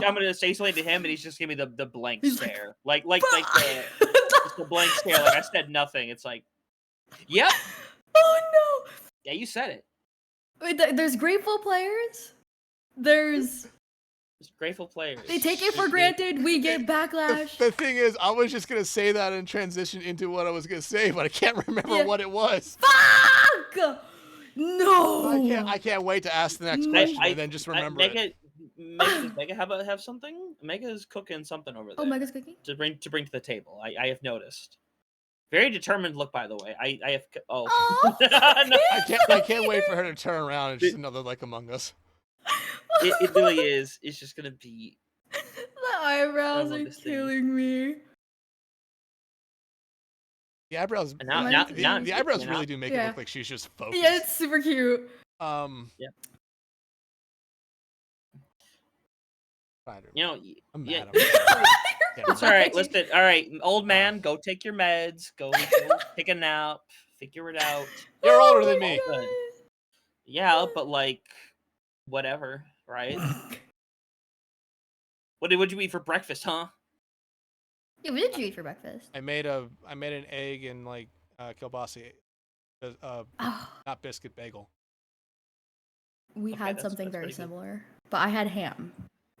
I'm gonna say something to him, and he's just giving me the blank He's like, stare, like just the blank stare. Like I said nothing. It's like, yep, Oh no. yeah, you said it. Wait, there's grateful players. There's It's grateful players. they take it for granted. We get backlash. The thing is, I was just gonna say that and transition into what I was gonna say, but I can't remember Yeah. what it was. Fuck! No. I can't wait to ask the next I- question and then just remember it. Does Mega have something? Mega's cooking something over there. Oh, Mega's cooking. to bring to the table. I have noticed. Very determined look, by the way. I have. Oh. Oh, No, I can't wait for her to turn around and just another like Among Us. it really is. It's just gonna be. The eyebrows love are this thing. killing me. The eyebrows, And now- the eyebrows now- really do make it Yeah. look like she's just focused. Yeah, it's super cute. Yeah. Spider. You know. I'm Yeah. mad. It's all right. Listen. All right, old man, go take your meds. Go take a nap. Figure it out. You're older Oh than my me. God. Yeah, but like, whatever, right? What did you eat for breakfast, huh? Yeah, what did you eat for breakfast? I made an egg and like kielbasa, Oh, not biscuit bagel. we Okay, had that's something very pretty good. similar, but I had ham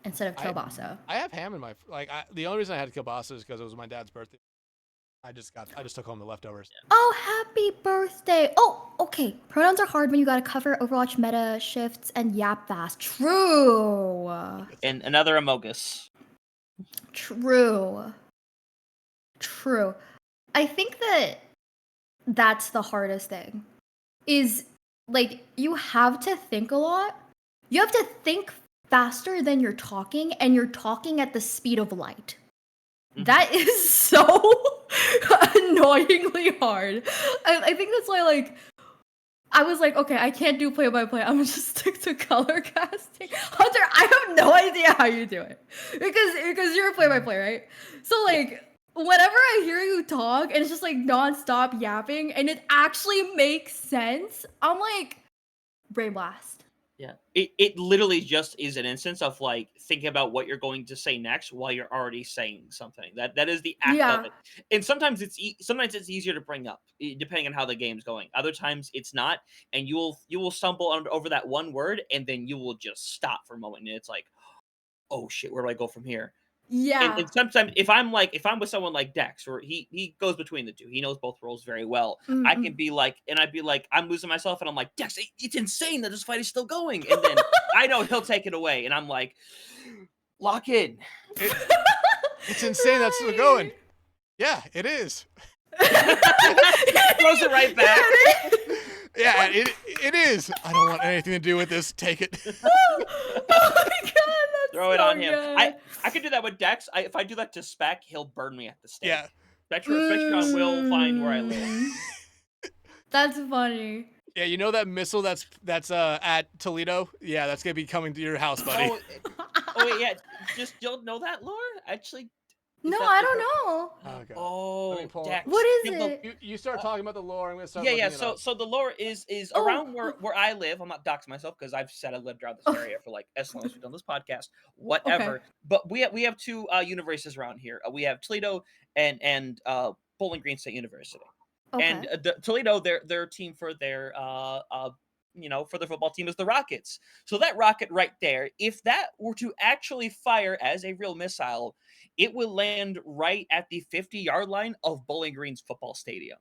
instead of I- kielbasa. I have ham in my the only reason I had kielbasa is because it was my dad's birthday. I just took home the leftovers. Oh, happy birthday! Oh, okay. Pronouns are hard when you gotta cover Overwatch meta shifts and yap fast. True. And another Amogus. True. True. I think that's the hardest thing. Is like you have to think a lot. You have to think faster than you're talking, and you're talking at the speed of light. Mhm. That is so annoyingly hard. I think that's why like I was like, okay, I can't do play by play. I'm gonna just stick to color casting. Hunter, I have no idea how you do it because you're a play by play, right? So like whenever I hear you talk and it's just like nonstop yapping and it actually makes sense, I'm like, brain blast. Yeah. It literally just is an instance of like thinking about what you're going to say next while you're already saying something. That is the act Yeah. of it. And sometimes it's easier to bring up depending on how the game's going. Other times it's not, and you will stumble over that one word and then you will just stop for a moment and it's like, oh shit, where do I go from here? Yeah. And sometimes if I'm with someone like Dex, or he goes between the two, he knows both roles very well. I can be like, and I'd be like, I'm losing myself, and I'm like, Dex, it's insane that this fight is still going, and then I know he'll take it away, and I'm like, lock in. It's insane that's still going. Yeah, it is. Throws it right back. Yeah, it is. I don't want anything to do with this. Take it. Oh my god, that's Throw it so on him. good. I could do that with Dex. If I do that to Spec, he'll burn me at the stake. Yeah. Spectron will find where I live. That's funny. Yeah, you know that missile that's at Toledo? Yeah, that's gonna be coming to your house, buddy. Oh wait, yeah. Just don't know that lore? Actually. No, that I the- don't know. Oh, God. Oh, Let me pull it. Dex. What is Yeah, it? You start talking about the lore. I'm gonna start. Yeah. looking it up. So the lore is Oh. around where I live. I'm not doxing myself because I've said I lived around this Oh. area for like as long as we've done this podcast. Whatever. But we have two universities around here. We have Toledo and Bowling Green State University. Okay. And Toledo, their team for their for their football team is the Rockets. So that rocket right there, if that were to actually fire as a real missile, it would land right at the 50-yard line of Bowling Green's football stadium.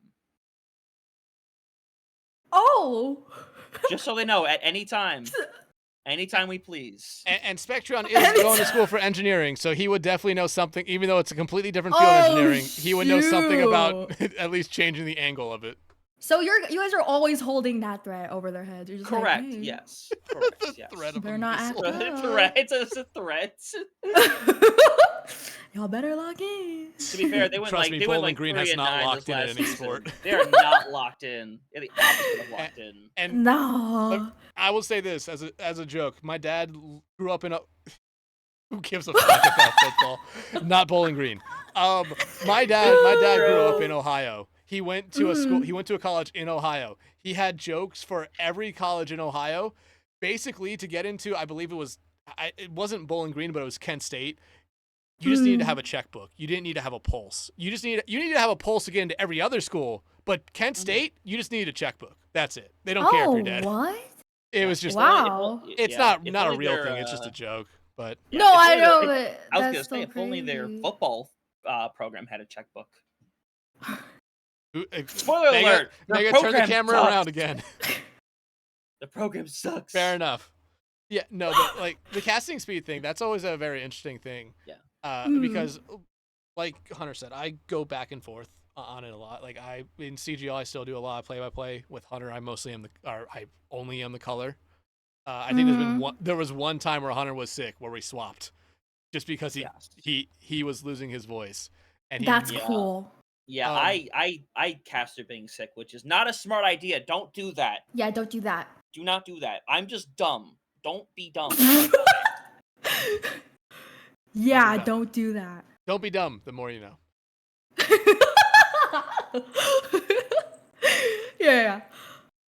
Oh. Just so they know, at any time we please. And Spectron is going to school for engineering, so he would definitely know something. Even though it's a completely different field of Oh, engineering, he would know something about shoot. at least changing the angle of it. So you guys are always holding that threat over their heads. You're just Correct. Like, hey, Yes. Correct. The Yes. threat of better a not missile. act up. Threat. It's a threat. Y'all better lock in. To be fair, they went Trust like me, Bowling Green has 3-9 not locked this in last at any season. sport. They are not locked in. They're the opposite of locked in. And No. I will say this as a joke. My dad grew up in a. Who gives a fuck about football? Not Bowling Green. My dad grew up in Ohio. He went to a school. He went to a college in Ohio. He had jokes for every college in Ohio, basically to get into. I believe it wasn't Bowling Green, but it was Kent State. You just needed to have a checkbook. You didn't need to have a pulse. You need to have a pulse to get into every other school. But Kent State, you just needed a checkbook. That's it. They don't care if you're dead. What? It was just Wow. It's not a real thing. It's just a joke. But Yeah, No, if I only know, their- but I was that's gonna say, so if only their crazy. football program had a checkbook. Spoiler alert, their Mega, turn the program camera sucks. around again. The program sucks. Fair enough. Yeah, no, but like the casting speed thing, that's always a very interesting thing. Yeah. Because, like Hunter said, I go back and forth on it a lot. Like in CGL, I still do a lot of play-by-play. With Hunter, I only am the color. I think there was one time where Hunter was sick, where we swapped, just because he was losing his voice, and That's cool. Yeah, I caster being sick, which is not a smart idea. Don't do that. Yeah, don't do that. Do not do that. I'm just dumb. Don't be dumb. Yeah, don't do that. Don't be dumb. The more you know. Yeah.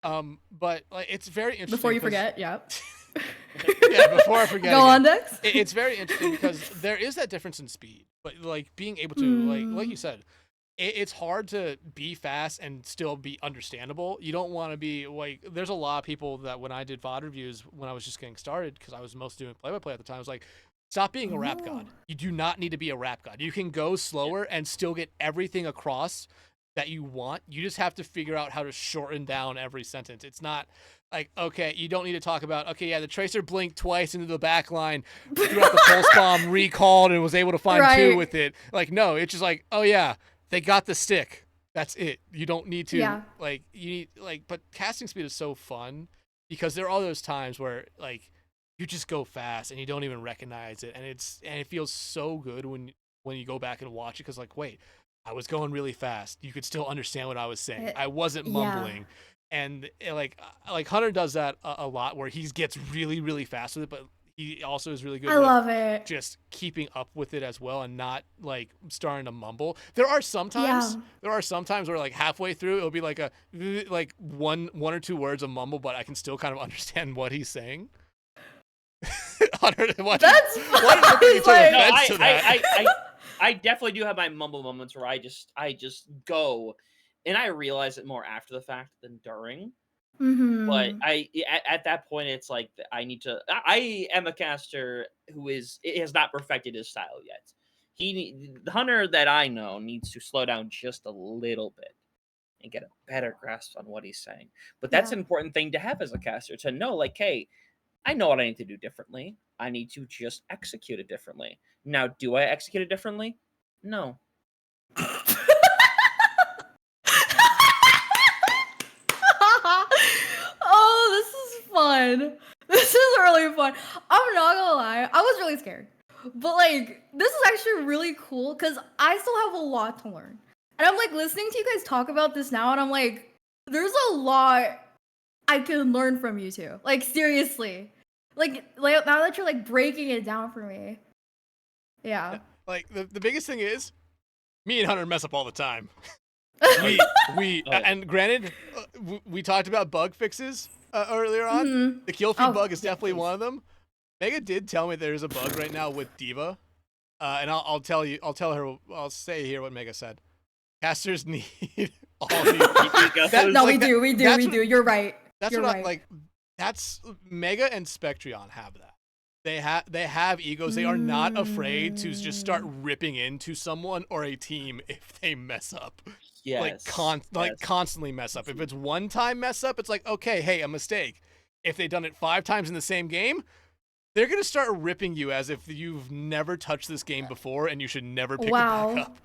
But like it's very interesting. Before you forget, yeah. Yeah, before I forget. Go on, Dex. It's very interesting because there is that difference in speed, but like being able to like you said, it's hard to be fast and still be understandable. You don't want to be like. There's a lot of people that when I did VOD reviews when I was just getting started, because I was mostly doing play-by-play at the time, I was like, stop being a rap god. You do not need to be a rap god. You can go slower and still get everything across that you want. You just have to figure out how to shorten down every sentence. It's not like, okay, you don't need to talk about, okay, yeah, the tracer blinked twice into the back line, threw out the pulse bomb, recalled, and was able to find two with it. Like, no, it's just like, oh yeah, they got the stick. That's it. You don't need to but casting speed is so fun because there are all those times where like you just go fast and you don't even recognize it, and it feels so good when you go back and watch it, because like, wait, I was going really fast. You could still understand what I was saying. I wasn't mumbling. And like Hunter does that a lot, where he gets really, really fast with it, but he also is really good with just keeping up with it as well and not like starting to mumble. There are some times where like halfway through it'll be like one or two words of mumble, but I can still kind of understand what he's saying. Hunter, That's I definitely do have my mumble moments where I just go, and I realize it more after the fact than during. But at that point, it's like I am a caster who has not perfected his style yet. The Hunter that I know needs to slow down just a little bit and get a better grasp on what he's saying. But that's an important thing to have as a caster, to know, like, hey, I know what I need to do differently. I need to just execute it differently. Now, do I execute it differently? No. Oh, this is fun. This is really fun. I'm not gonna lie. I was really scared. But like, this is actually really cool because I still have a lot to learn. And I'm like listening to you guys talk about this now, and I'm like, there's a lot I can learn from you two. Like, seriously. Like now that you're like breaking it down for me. Yeah. Like the biggest thing is, me and Hunter mess up all the time. And granted, we talked about bug fixes earlier on. The kill feed bug is definitely one of them. Mega did tell me there's a bug right now with Diva, and I'll say here what Mega said. Casters need all the No, we do. You're right. That's You're what right. I like. That's Mega and Spectrion have that. They have egos. They are not afraid to just start ripping into someone or a team if they mess up. Yes. Constantly mess up. If it's one time mess up, it's like, okay, hey, a mistake. If they've done it 5 times in the same game, they're gonna start ripping you as if you've never touched this game before and you should never pick it back up.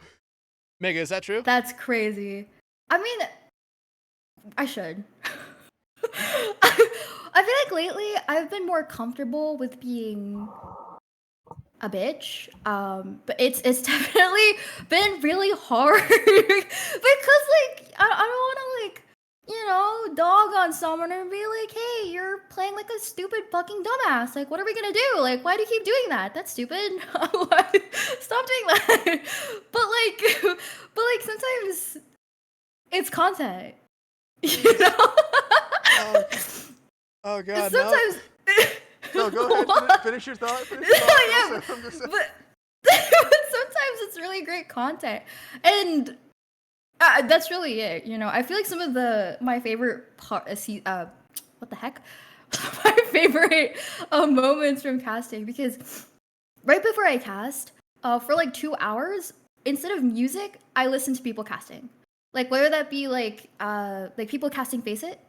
Mega, is that true? That's crazy. I mean, I should. I feel like lately I've been more comfortable with being a bitch. But it's definitely been really hard because like I don't want to like dog on someone and be like, hey, you're playing like a stupid fucking dumbass. Like, what are we gonna do? Like, why do you keep doing that? That's stupid. Stop doing that. But like sometimes it's content. You know? Oh God, Sometimes. No, go ahead. What? Finish your thought. Yeah, but sometimes it's really great content, and that's really it. I feel like some of my favorite what the heck, my favorite moments from casting, because right before I cast, for like 2 hours, instead of music, I listen to people casting, like whether that be like people casting Face It,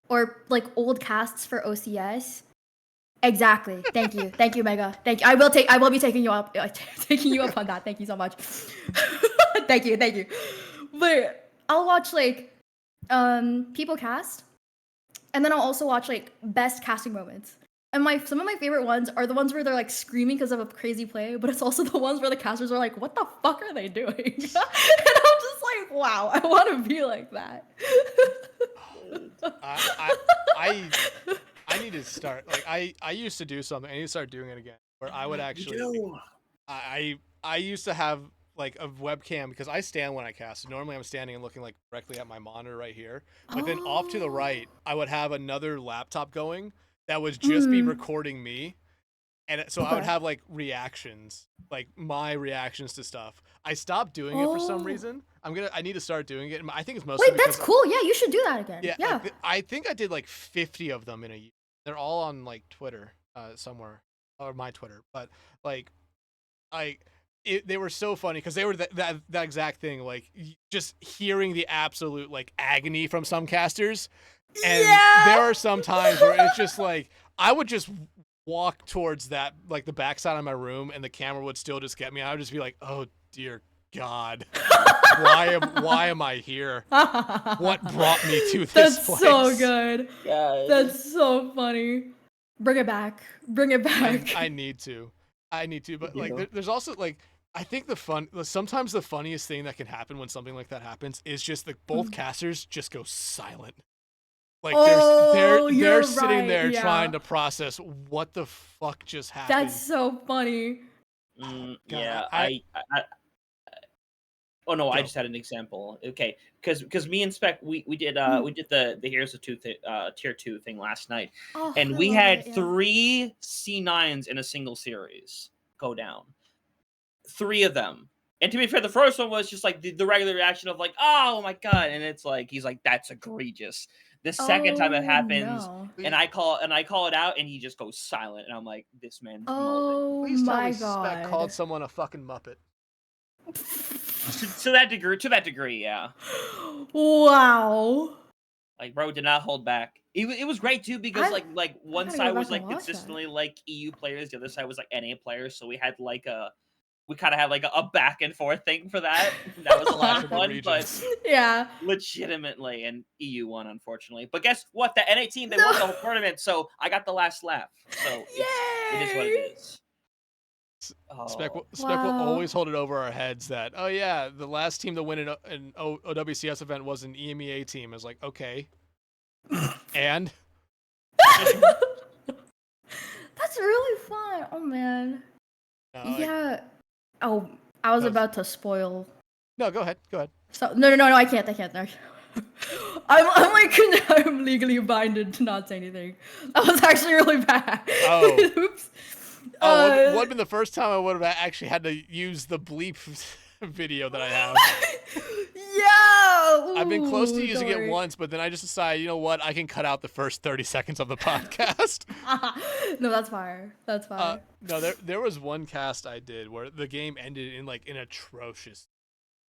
or like old casts for OCS. Exactly. Thank you, Mega. Thank you. I will be taking you up on that. Thank you so much. Thank you. But I'll watch like people cast, and then I'll also watch like best casting moments. And some of my favorite ones are the ones where they're like screaming because of a crazy play, but it's also the ones where the casters are like, "What the fuck are they doing?" And I'm just like, "Wow, I want to be like that." I need to start. Like I used to do something. I need to start doing it again. Where I would actually. I used to have like a webcam because I stand when I cast. Normally I'm standing and looking like directly at my monitor right here. But then off to the right, I would have another laptop going that would just be recording me. And so I would have like reactions, like my reactions to stuff. I stopped doing it for some reason. I need to start doing it. I think it's mostly Wait, that's cool. Yeah, you should do that again. Yeah. Like, I think I did like 50 of them in a year. They're all on like Twitter somewhere, or my Twitter. But like they were so funny because they were that exact thing, like just hearing the absolute like agony from some casters. And there are some times where it's just like I would just walk towards that, like the backside of my room, and the camera would still just get me. I would just be like, oh dear God, why am I here? What brought me to this place? That's so good. God. That's so funny. Bring it back. I need to, but like there's also like I think sometimes the funniest thing that can happen when something like that happens is just that both casters just go silent. Like they're sitting there trying to process what the fuck just happened. That's so funny. Yeah, oh no, I just had an example. Okay, because me and Spec we did the Heroes of tier 2 thing last night, and we had 3 C9s in a single series go down. 3 of them. And to be fair, the first one was just like the regular reaction of like, oh my God, and it's like he's like, that's egregious. The second time it happens, and I call it out, and he just goes silent, and I'm like, this man's oh Please tell my me God. Spec called someone a fucking Muppet. to that degree, yeah. Wow. Like, bro did not hold back. It was great too because like one side was like consistently like EU players, the other side was like NA players, so we kind of had like a back and forth thing for that. That was a lot of fun, but yeah, legitimately, and EU won, unfortunately. But guess what? The NA team, they won the whole tournament, so I got the last laugh. So it is what it is. Spec will always hold it over our heads that, oh yeah, the last team to win an OWCS event was an EMEA team. It's like, okay. And? That's really fun. Oh man. Yeah. Oh, I was about to spoil. No, go ahead. So no, I can't. No. I'm like I'm legally binded to not say anything. That was actually really bad. Oh. Oops. Would have been the first time I would have actually had to use the bleep video that I have. Yeah. Ooh, I've been close to using it once, but then I just decided, you know what? I can cut out the first 30 seconds of the podcast. No, that's fire. No, there was one cast I did where the game ended in like an atrocious,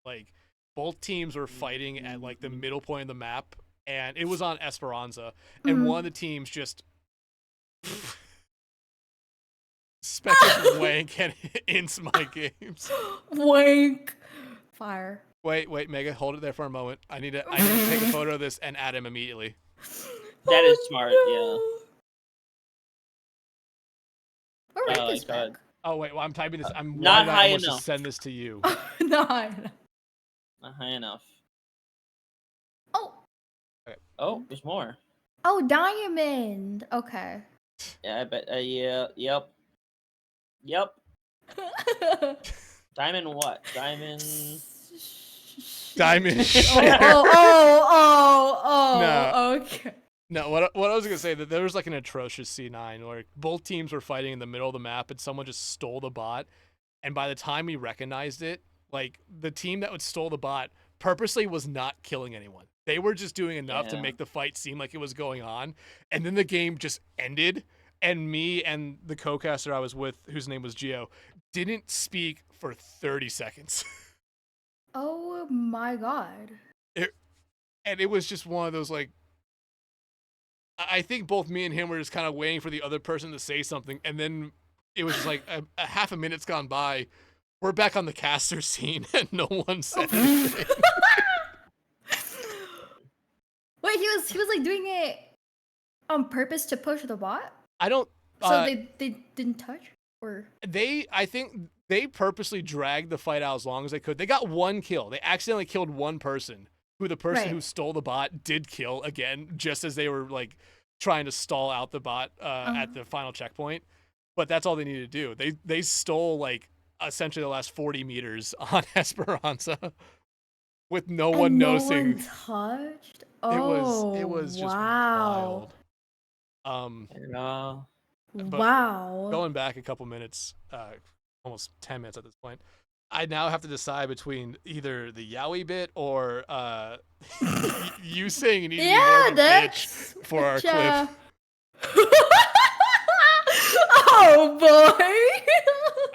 like both teams were fighting at like the middle point of the map, and it was on Esperanza, and one of the teams just wank and ins my games. Wank. Fire. Wait, Mega, hold it there for a moment. I need to take a photo of this and add him immediately. That is smart, yeah. What rank is God. Meg? Oh wait, well I'm typing this. Why Not did I high almost enough. just send this to you? No. Not high enough. Oh. Oh, there's more. Oh, diamond. Okay. Yeah, I bet. Yeah. Yep. Diamond what? Diamond. Diamond. Oh, okay. No, what I was gonna say, that there was like an atrocious C9 where both teams were fighting in the middle of the map and someone just stole the bot, and by the time we recognized it, like the team that would stole the bot purposely was not killing anyone. They were just doing enough to make the fight seem like it was going on, and then the game just ended, and me and the co-caster I was with, whose name was Gio, didn't speak for 30 seconds. Oh my god. And it was just one of those, like, I think both me and him were just kind of waiting for the other person to say something, and then it was just like a half a minute's gone by. We're back on the caster scene, and no one said anything. Wait, he was like doing it on purpose to push the bot? I don't. So they didn't touch, or I think they purposely dragged the fight out as long as they could. They got one kill. They accidentally killed one person, who the person who stole the bot did kill again, just as they were like trying to stall out the bot at the final checkpoint. But that's all they needed to do. They stole like essentially the last 40 meters on Esperanza with no one noticing. No one touched. Oh, it was just wow. wild. Wow. Going back a couple minutes, almost 10 minutes at this point, I now have to decide between either the Yowie bit or you saying you need to be more of a bitch for our clip. Oh boy!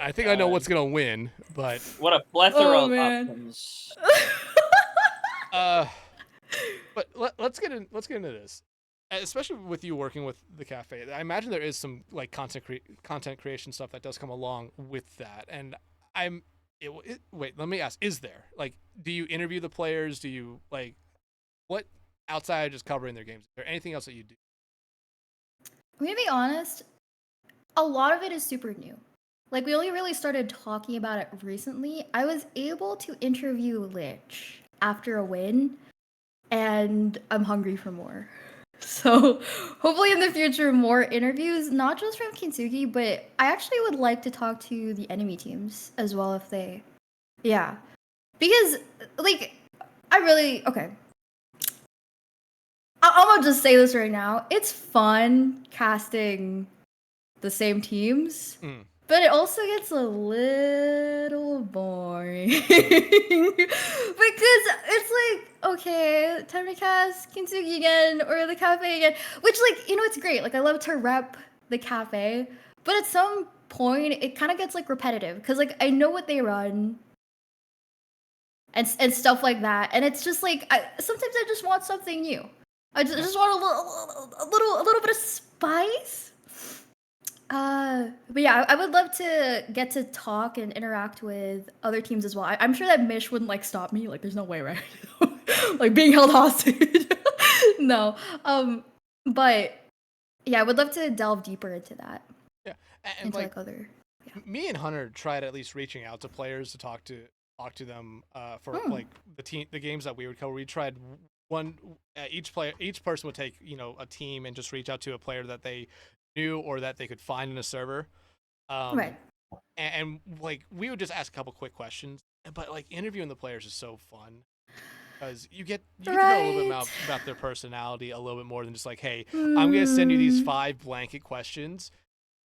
I think I know what's gonna win, but what a plethora of options. But let's get into this, especially with you working with the cafe. I imagine there is some like content creation stuff that does come along with that, and wait, let me ask: is there, like, do you interview the players? Do you, like, what outside of just covering their games? Is there anything else that you do? I'm gonna be honest. A lot of it is super new. Like, we only really started talking about it recently. I was able to interview Lich after a win, and I'm hungry for more. So hopefully in the future, more interviews, not just from Kintsugi, but I actually would like to talk to the enemy teams as well if they, because like, okay. I'm gonna just say this right now. It's fun casting the same teams, but it also gets a little boring because it's like, okay, time to cast Kintsugi again or the cafe again, which, like, it's great. Like, I love to rep the cafe, but at some point it kind of gets like repetitive because, like, I know what they run and stuff like that, and it's just like sometimes I just want something new. I just want a little bit of spice. But yeah, I would love to get to talk and interact with other teams as well. I'm sure that Mish wouldn't like stop me. Like, there's no way, right? Like being held hostage. No. But yeah, I would love to delve deeper into that. Yeah, and into like other. Yeah. Me and Hunter tried at least reaching out to players to talk to them for like the games that we would cover. We tried each person would take a team and just reach out to a player that they knew or that they could find in a server, Right. And like we would just ask a couple quick questions, but like interviewing the players is so fun because you get to know a little bit about their personality a little bit more than just like, hey, I'm gonna send you these 5 blanket questions,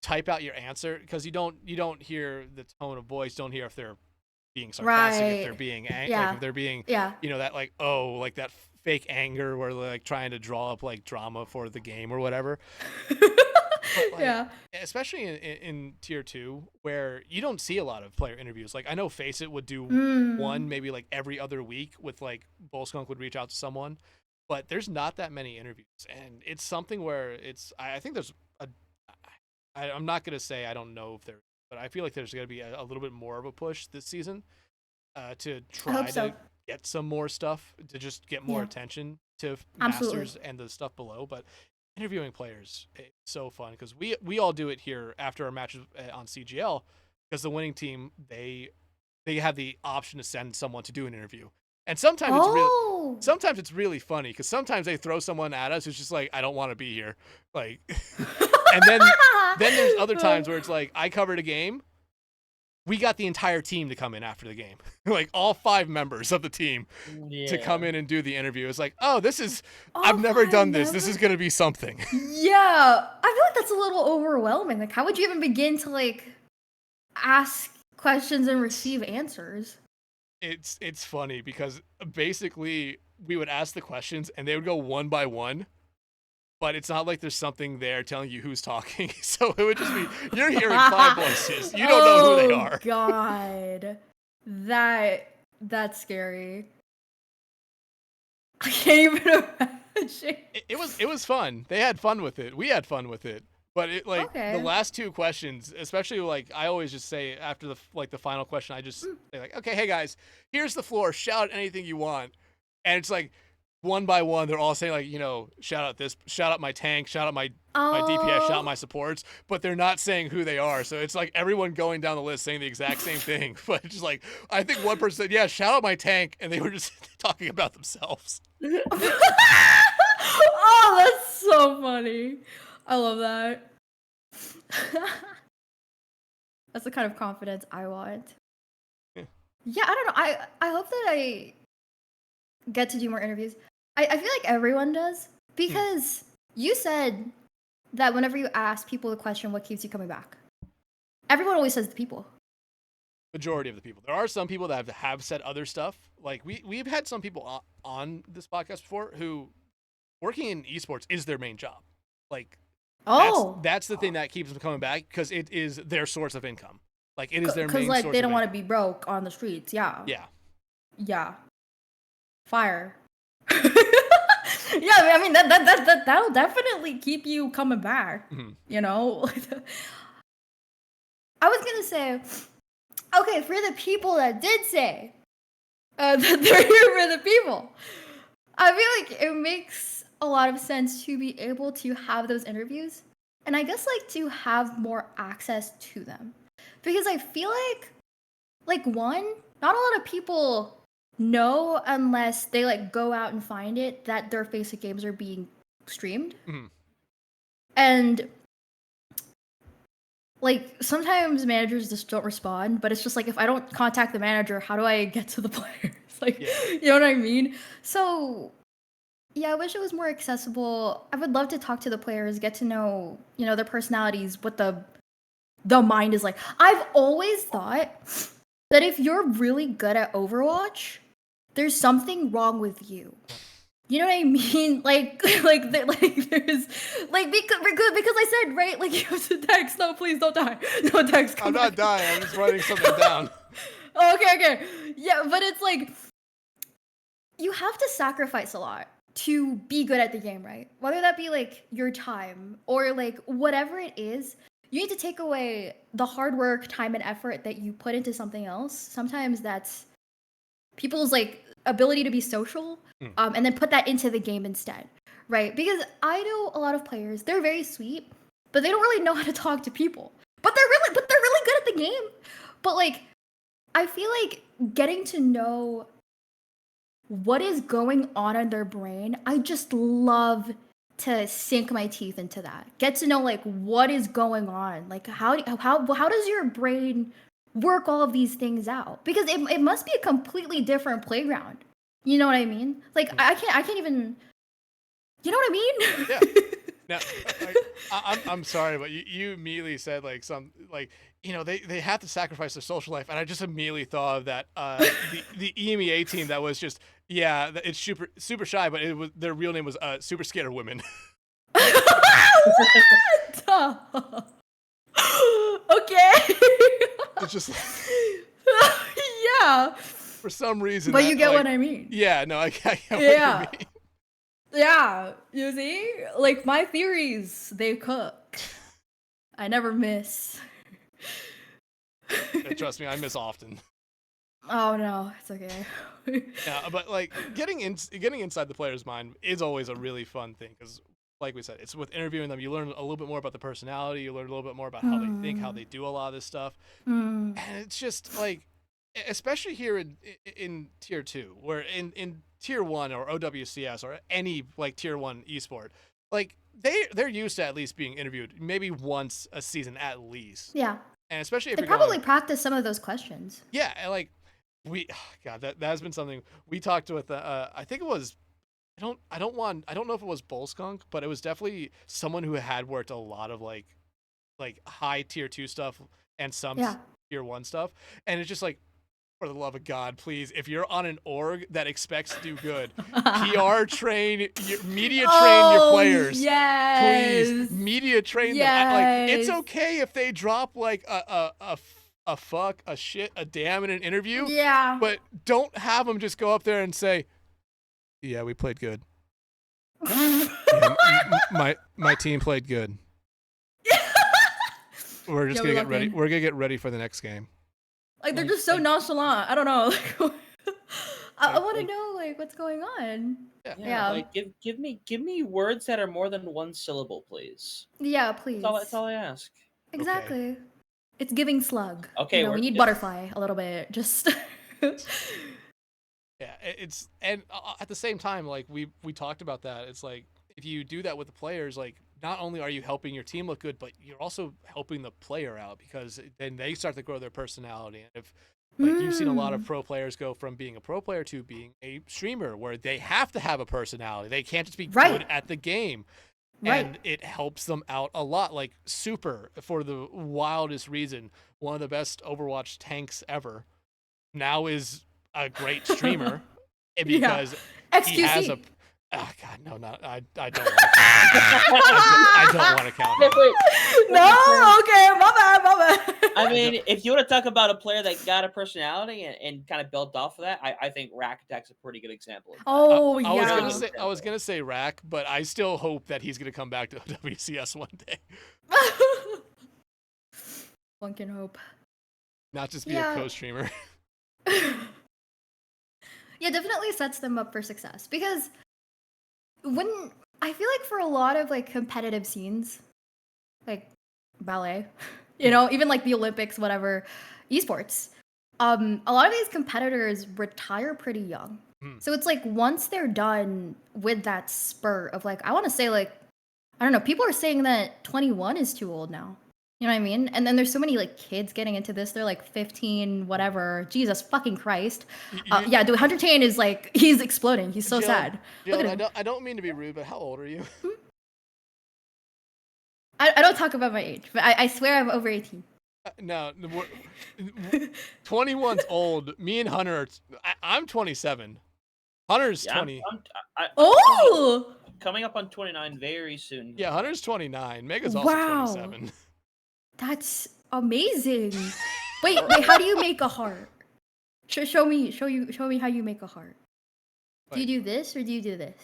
type out your answer, because you don't hear the tone of voice, don't hear if they're being sarcastic, if they're being like if they're being that like like that fake anger where they're like trying to draw up like drama for the game or whatever. Like, especially in tier 2 where you don't see a lot of player interviews. Like, I know Face It would do one maybe like every other week with like Bullskunk would reach out to someone, but there's not that many interviews, and it's something where I think there's I'm not gonna say I don't know if there, but I feel like there's gonna be a little bit more of a push this season to try get some more stuff to just get more Yeah. attention to Absolutely. masters and the stuff below. But interviewing players, it's so fun because we all do it here after our matches on CGL because the winning team they have the option to send someone to do an interview, and Oh. sometimes it's really funny because sometimes they throw someone at us who's just like, I don't want to be here, like, and then there's other times where it's like, I covered a game, we got the entire team to come in after the game, like all 5 members of the team to come in and do the interview. It's like, oh, this is I've never done this. This is gonna be something. Yeah, I feel like that's a little overwhelming. Like, how would you even begin to like ask questions and receive answers? It's funny because basically we would ask the questions and they would go one by one, but it's not like there's something there telling you who's talking. So it would just be, you're hearing 5 voices. You don't know who they are. Oh God, that's scary. I can't even imagine. It was fun. They had fun with it. We had fun with it. But it like the last 2 questions, especially like I always just say after the final question, I just say like, okay, hey guys, here's the floor. Shout anything you want. And it's like one by one, they're all saying like, you know, shout out this, shout out my tank, shout out my DPS, shout out my supports, but they're not saying who they are. So it's like everyone going down the list saying the exact same thing. But it's just like, I think one person said, yeah, shout out my tank, and they were just talking about themselves. Oh, that's so funny. I love that. That's the kind of confidence I want. Yeah, I don't know. I hope that I get to do more interviews. I feel like everyone does because you said that whenever you ask people the question, what keeps you coming back? Everyone always says the people. Majority of the people. There are some people that have said other stuff. Like we've had some people on this podcast before who working in esports is their main job. Like that's the thing that keeps them coming back because it is their source of income. Like it is their main source. Because like they don't want to be broke on the streets. Yeah. Yeah. Fire. Yeah, I mean that'll definitely keep you coming back. You know. I was gonna say, okay, for the people that did say that they're here for the people, I feel like it makes a lot of sense to be able to have those interviews, and I guess like to have more access to them, because I feel like one, not a lot of people know unless they like go out and find it that their FACEIT games are being streamed, and like sometimes managers just don't respond, but it's just like if I don't contact the manager, how do I get to the players? Like, you know what I mean? So yeah, I wish it was more accessible. I would love to talk to the players, get to know, you know, their personalities, what the mind is like. I've always thought that if you're really good at Overwatch, there's something wrong with you. You know what I mean? Like there's like because I said, right, like you have to text, no, please don't die. No, text. I'm not dying. I'm just writing something down. Okay. Yeah, but it's like you have to sacrifice a lot to be good at the game, right? Whether that be like your time or like whatever it is, you need to take away the hard work, time, and effort that you put into something else. Sometimes that's people's like ability to be social, and then put that into the game instead, right? Because I know a lot of players, they're very sweet, but they don't really know how to talk to people. But they're really good at the game. But like, I feel like getting to know what is going on in their brain, I just love to sink my teeth into that. Get to know like what is going on. Like how does your brain work all of these things out? Because it must be a completely different playground. You know what I mean? Like I can't even. You know what I mean? Yeah. Now, I'm sorry, but you immediately said like some like, you know, they have to sacrifice their social life, and I just immediately thought of that the EMEA team that was just it's super shy, but it was their real name was Super Scared of Women. Okay. It's just yeah. For some reason. But you get what I mean. Yeah, no, I get what you mean. Yeah, you see? Like, my theories, they cook. I never miss. Trust me, I miss often. Oh no, it's okay. Yeah, but like getting inside the player's mind is always a really fun thing because, like we said, it's with interviewing them. You learn a little bit more about the personality. You learn a little bit more about how they think, how they do a lot of this stuff, Mm. and it's just like, especially here in tier 2, where in tier 1 or OWCS or any like tier 1 esport, like they're used to at least being interviewed maybe once a season at least, Yeah. and especially if They you're probably going, practice some of those questions. yeah, and like we, God, that has been something we talked with. I think it was. I don't know if it was Bull Skunk, but it was definitely someone who had worked a lot of like high tier 2 stuff and some Yeah. tier 1 stuff, and it's just like, for the love of God, please, if you're on an org that expects to do good, PR train, media train your players. Yes. Please, media train them. Like, it's okay if they drop like a fuck, a shit, a damn in an interview, Yeah. but don't have them just go up there and say, "Yeah, we played good. Yeah, my team played good. We're just gonna get ready. We're gonna get ready for the next game." Like they're just so nonchalant. I don't know. I want to know like what's going on. Yeah. Like give me words that are more than one syllable, please. Yeah, please. That's all I ask. Exactly. Okay. It's giving slug. Okay, we need butterfly a little bit. Just. Yeah, it's, and at the same time, like we talked about that. It's like if you do that with the players, like not only are you helping your team look good, but you're also helping the player out because then they start to grow their personality. And if like you've seen a lot of pro players go from being a pro player to being a streamer, where they have to have a personality. They can't just be good at the game. Right. And it helps them out a lot. Like Super, for the wildest reason, one of the best Overwatch tanks ever, now is a great streamer because he has a. Oh God, no, not I don't want to count. I don't want to count. No, okay, my bad. I mean, if you want to talk about a player that got a personality and kind of built off of that, I think Rack Attack's a pretty good example. Oh, I was gonna say Rack, but I still hope that he's gonna come back to WCS one day. One can hope. Not just be a co-streamer. Yeah, definitely sets them up for success because when I feel like for a lot of like competitive scenes, like ballet, even like the Olympics, whatever, esports, a lot of these competitors retire pretty young. So it's like once they're done with that spur of like, I want to say like, I don't know, people are saying that 21 is too old now. You know what I mean? And then there's so many like kids getting into this. They're like 15, whatever. Jesus fucking Christ. Yeah, dude, Huntertain is like, he's exploding. He's so sad. Look at him. I don't mean to be rude, but how old are you? I don't talk about my age, but I swear I'm over 18. No, 21's old. Me and Hunter, I'm 27. Hunter's 20. Oh! Coming up on 29 very soon. Yeah, Hunter's 29. Mega's also 27. That's amazing. Wait, how do you make a heart? Show me how you make a heart. Do you do this or do you do this?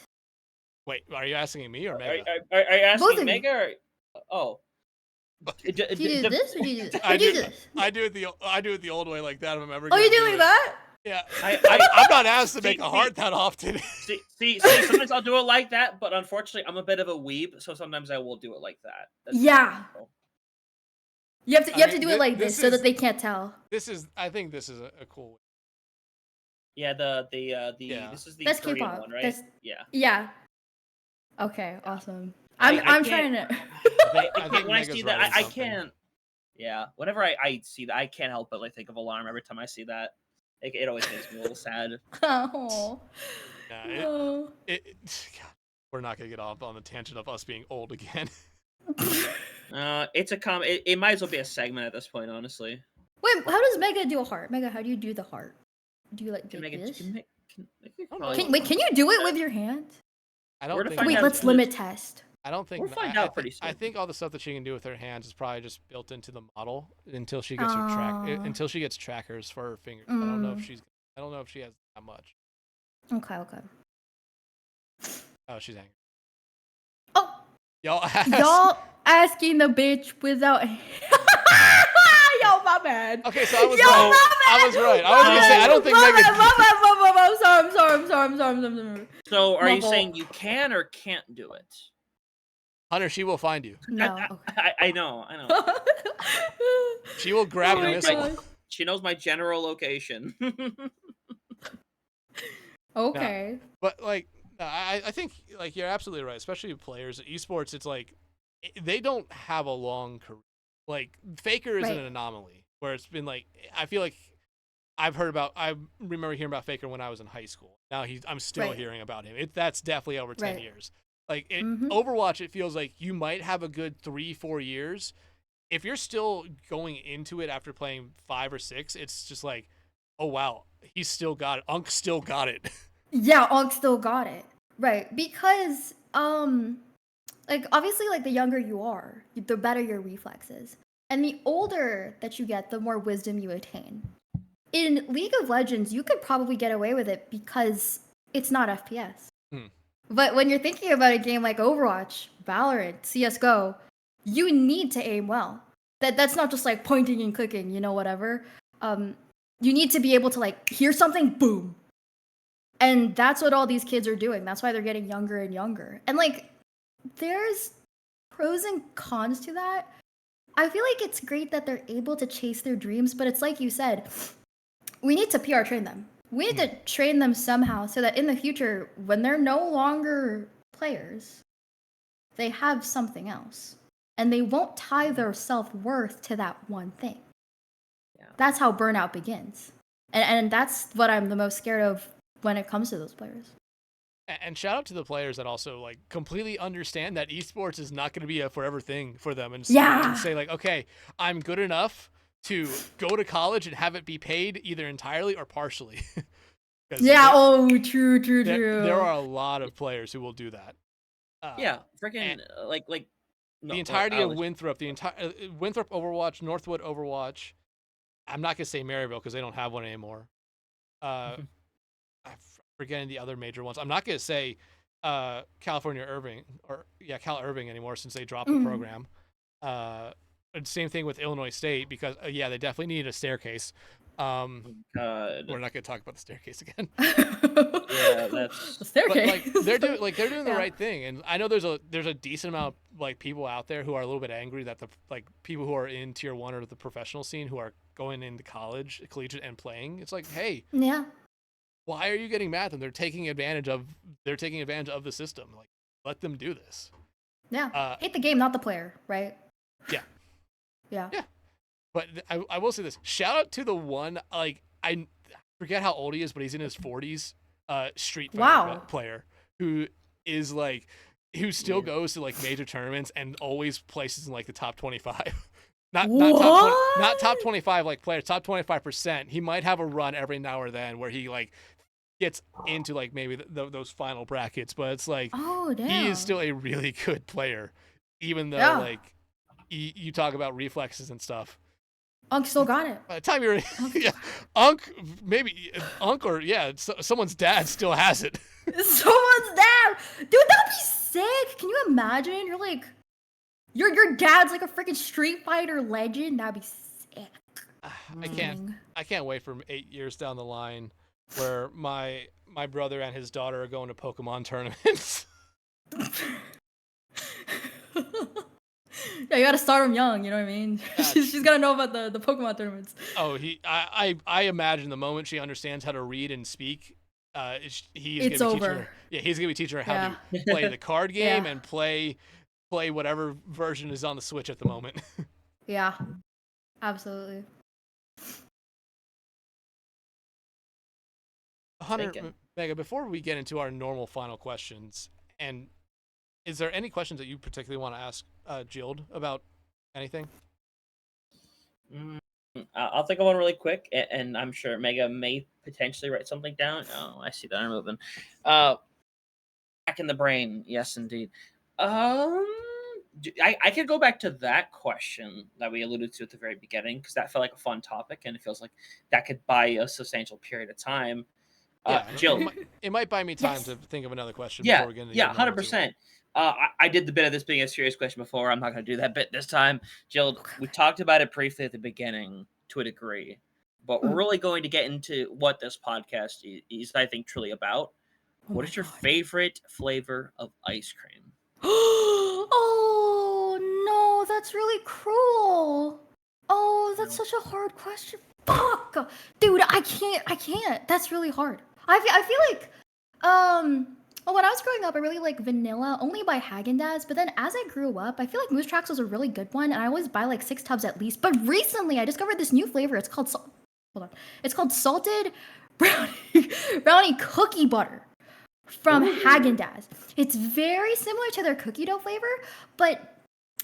Wait, are you asking me or Mega? Are you asking Mega or do you do this or do you do this? I do this. I do it the old way like that if I'm ever. Oh, you do like that? Yeah. I'm not asked to make a heart that often. See, sometimes I'll do it like that, but unfortunately I'm a bit of a weeb, so sometimes I will do it like that. Yeah. You have to do it like this so that they can't tell. I think this is a cool way. Yeah, this is the That's Korean K-pop. one, right? Yeah. Okay, awesome. I'm trying to. When I see that, I can't. Yeah, whenever I see that, I can't help but like think of Alarm every time I see that. It always makes me a little sad. Oh. God, we're not gonna get off on the tangent of us being old again. It's a it might as well be a segment at this point, honestly. Wait, how does Mega do a heart? Mega, how do you do the heart? Do you like do this? Wait, can you do it with your hand? I don't think. Wait, let's limit test. I don't think. We'll find out pretty soon. I think all the stuff that she can do with her hands is probably just built into the model until she gets until she gets trackers for her fingers. I don't know if she has that much. Okay. Oh, she's angry. Oh. Y'all asking the bitch without. Yo, my bad. Okay, so I was Yo, right. my bad. I was right. I was gonna say I don't think My Megan. bad, my bad, my bad. I'm sorry. So are My you fault. saying you can or can't do it? Hunter, she will find you. No. I know. She will grab Oh your my missile. gosh. She knows my general location. Okay. But like, I think like you're absolutely right. Especially players, esports. It's like they don't have a long career. Like Faker is Right. an anomaly where it's been like I feel like I remember hearing about Faker when I was in high school. Now I'm still Right. hearing about him. That's definitely over 10 Right. years. Like Mhm. Overwatch, it feels like you might have a good 3-4 years. If you're still going into it after playing 5 or 6, it's just like, oh wow, he's still got it. Unk still got it. Yeah, Og still got it. Right. Because like obviously like the younger you are, the better your reflexes. And the older that you get, the more wisdom you attain. In League of Legends, you could probably get away with it because it's not FPS. But when you're thinking about a game like Overwatch, Valorant, CS:GO, you need to aim well. That's not just like pointing and clicking, whatever. You need to be able to like hear something, boom. And that's what all these kids are doing. That's why they're getting younger and younger. And like there's pros and cons to that. I feel like it's great that they're able to chase their dreams, but it's like you said, we need to PR train them. We need to train them somehow so that in the future, when they're no longer players, they have something else. And they won't tie their self-worth to that one thing. Yeah. That's how burnout begins. And that's what I'm the most scared of when it comes to those players. And shout out to the players that also like completely understand that esports is not going to be a forever thing for them, and say like, okay, I'm good enough to go to college and have it be paid either entirely or partially. Yeah. True. There are a lot of players who will do that. Yeah, freaking like the entirety of Winthrop, Winthrop Overwatch, Northwood Overwatch. I'm not gonna say Maryville because they don't have one anymore. I'm forgetting the other major ones. I'm not gonna say California Irving Cal Irving anymore since they dropped the program. And same thing with Illinois State because they definitely need a staircase. God. We're not gonna talk about the staircase again. Yeah, that's the staircase. But they're doing the right thing, and I know there's a decent amount of like people out there who are a little bit angry that the like people who are in tier 1 or the professional scene who are going into college, collegiate, and playing. It's like, hey, yeah. Why are you getting mad at them? They're taking advantage of the system. Like, let them do this. Yeah. Hate the game, not the player, right? Yeah. Yeah. But I will say this. Shout out to the one, like, I forget how old he is, but he's in his 40s, Street Fighter player who is like, who still goes to like major tournaments and always places in like the top 25. Not top 25 like players, top 25%. He might have a run every now or then where he like gets into like maybe those final brackets, but it's like, he is still a really good player, even though like you talk about reflexes and stuff. Unk still got it. By the time you're Unk, or someone's dad still has it. Someone's dad, dude, that'd be sick. Can you imagine? You're like, your dad's like a freaking Street Fighter legend. That'd be sick. I can't wait for 8 years down the line where my brother and his daughter are going to Pokemon tournaments. Yeah, you gotta start him young, you know what I mean? She's gotta know about the Pokemon tournaments. Oh, I imagine the moment she understands how to read and speak, he's gonna be teaching her how to play the card game and play whatever version is on the Switch at the moment. Yeah, absolutely. Hunter, Mega, before we get into our normal final questions, and is there any questions that you particularly want to ask Jilled about anything? I'll think of one really quick, and I'm sure Mega may potentially write something down. Oh, I see that I'm moving. Back in the brain, yes, indeed. I could go back to that question that we alluded to at the very beginning because that felt like a fun topic, and it feels like that could buy a substantial period of time. Jill, it might buy me time to think of another question. Yeah, before we get into 100%. I did the bit of this being a serious question before. I'm not going to do that bit this time. Jill, Okay. we talked about it briefly at the beginning to a degree, but we're really going to get into what this podcast is, I think, truly about. Oh What my is your God. favorite flavor of ice cream? Oh no, that's really cruel. Oh, that's No. such a hard question. Fuck, dude, I can't. That's really hard. I feel like, well, when I was growing up, I really like vanilla, only by Haagen-Dazs. But then as I grew up, I feel like Moose Tracks was a really good one, and I always buy like 6 tubs at least. But recently, I discovered this new flavor. It's called hold on. It's called salted brownie cookie butter from Haagen-Dazs. It's very similar to their cookie dough flavor, but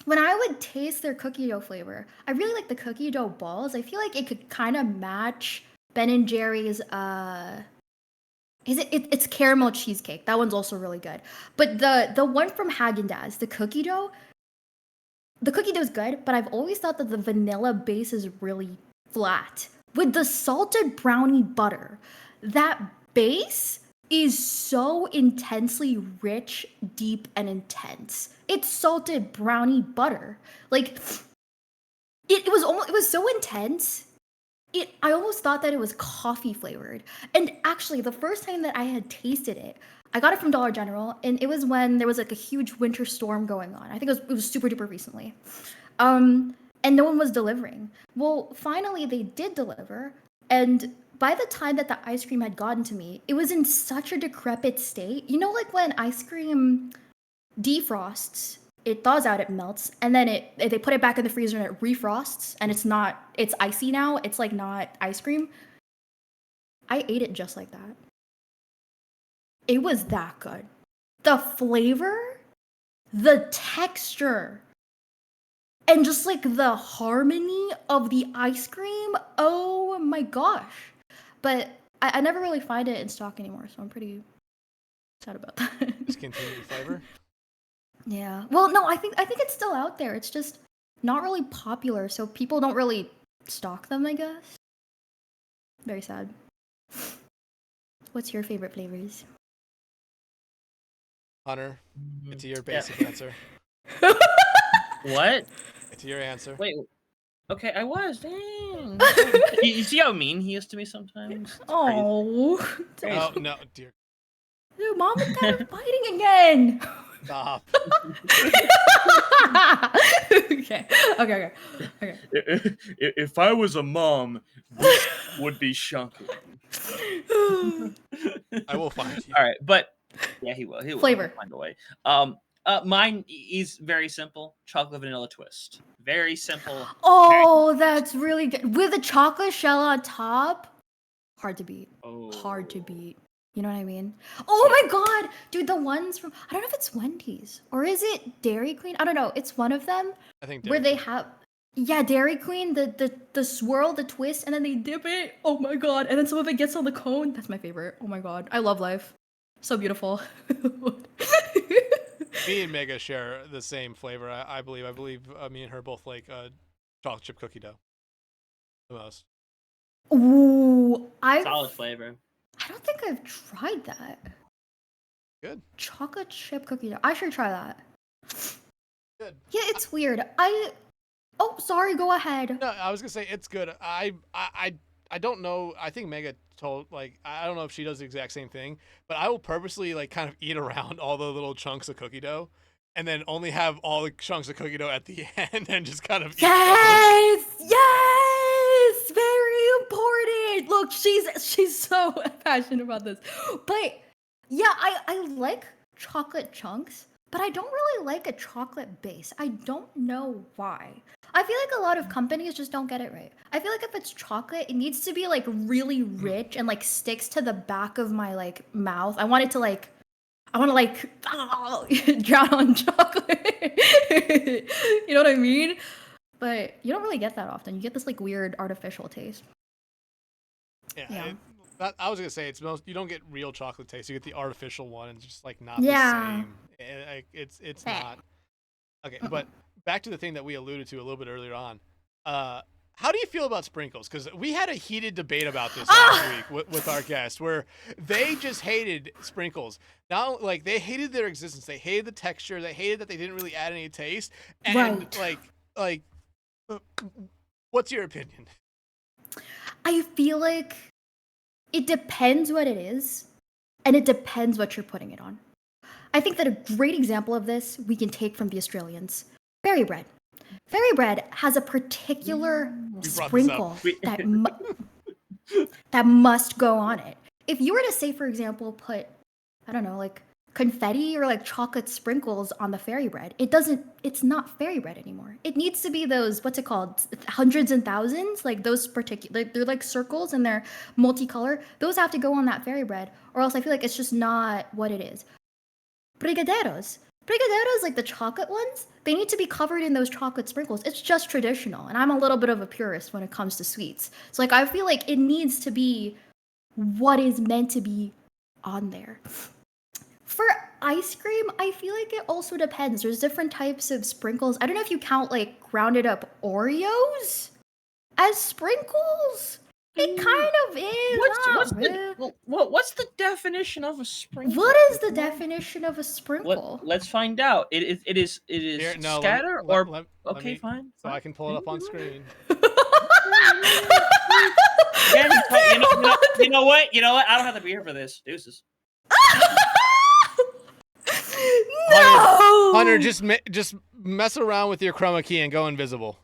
when I would taste their cookie dough flavor, I really like the cookie dough balls. I feel like it could kind of match Ben and Jerry's it's caramel cheesecake. That one's also really good. But the one from Haagen-Dazs, the cookie dough is good, but I've always thought that the vanilla base is really flat. With the salted brownie butter, that base is so intensely rich, deep, and intense. It's salted brownie butter. Like it was so intense. I almost thought that it was coffee flavored. And actually, the first time that I had tasted it, I got it from Dollar General, and it was when there was like a huge winter storm going on. I think it was super duper recently. And no one was delivering. Well, finally they did deliver, and by the time that the ice cream had gotten to me, it was in such a decrepit state. You know, like when ice cream defrosts, it thaws out, it melts, and then they put it back in the freezer and it refrosts, and it's icy now. It's like not ice cream. I ate it just like that. It was that good. The flavor, the texture, and just like the harmony of the ice cream. Oh my gosh. But I never really find it in stock anymore, so I'm pretty sad about that. Discontinued flavor. Yeah. Well, no, I think it's still out there. It's just not really popular, so people don't really stock them, I guess. Very sad. What's your favorite flavors? Hunter, it's your Yeah. basic answer. What? It's your answer. Wait. Okay, I was. Dang. You see how mean he is to me sometimes? It's crazy. Oh. Crazy. Oh no, dear. Dude, mom and dad are fighting again. Stop. Okay. If I was a mom, this would be shocking. I will find you. All right, but yeah, he will. He will. Flavor. He'll find a way. Mine is very simple: chocolate vanilla twist. Very simple. Oh, that's really good. With a chocolate shell on top. Hard to beat. Oh. Hard to beat. You know what I mean? Oh my god! Dude, the ones from I don't know if it's Wendy's or is it Dairy Queen? I don't know. It's one of them I think where they Dairy have Dairy Queen, the swirl, the twist, and then they dip it. Oh my god. And then some of it gets on the cone. That's my favorite. Oh my god. I love life. So beautiful. Me and Mega share the same flavor. I believe. Me and her both like chocolate chip cookie dough the most. Ooh, Solid flavor. I don't think I've tried that. Good. Chocolate chip cookie dough. I should try that. Good. Yeah, it's weird. Oh, sorry, go ahead. No, I was gonna say it's good. I don't know. I think Mega told I don't know if she does the exact same thing, but I will purposely like kind of eat around all the little chunks of cookie dough, and then only have all the chunks of cookie dough at the end, and just kind of Yes! Yes! Very important. Look, she's so passionate about this. But yeah, I like chocolate chunks, but I don't really like a chocolate base. I don't know why. I feel like a lot of companies just don't get it right. I feel like if it's chocolate, it needs to be like really rich and like sticks to the back of my like mouth. I want to drown on chocolate. You know what I mean? But you don't really get that often. You get this like weird artificial taste. Yeah. I was gonna say you don't get real chocolate taste. You get the artificial one, and it's just like not Yeah. the same. It's not. Okay, but back to the thing that we alluded to a little bit earlier on. how do you feel about sprinkles? Because we had a heated debate about this last week with our guest, where they just hated sprinkles. Now, like, they hated their existence. They hated the texture. They hated that they didn't really add any taste. And like, what's your opinion? I feel like it depends what it is, and it depends what you're putting it on. I think that a great example of this we can take from the Australians. Fairy bread. Fairy bread has a particular sprinkle that must go on it. If you were to say, for example, put, I don't know, like confetti or like chocolate sprinkles on the fairy bread, it's not fairy bread anymore. It needs to be those, what's it called? Hundreds and thousands, like those particular, they're like circles and they're multicolor. Those have to go on that fairy bread, or else I feel like it's just not what it is. Brigadeiros, like the chocolate ones, they need to be covered in those chocolate sprinkles. It's just traditional, and I'm a little bit of a purist when it comes to sweets. So like I feel like it needs to be what is meant to be on there. For ice cream, I feel like it also depends. There's different types of sprinkles. I don't know if you count like grounded up Oreos as sprinkles. It kind of is. What's the definition of a sprinkle? What is the definition of a sprinkle? Let's find out. It is Here, no, scatter let fine. So I can pull it up on screen. Again, you know what? I don't have to be here for this. Deuces. No! Hunter, just mess around with your chroma key and go invisible.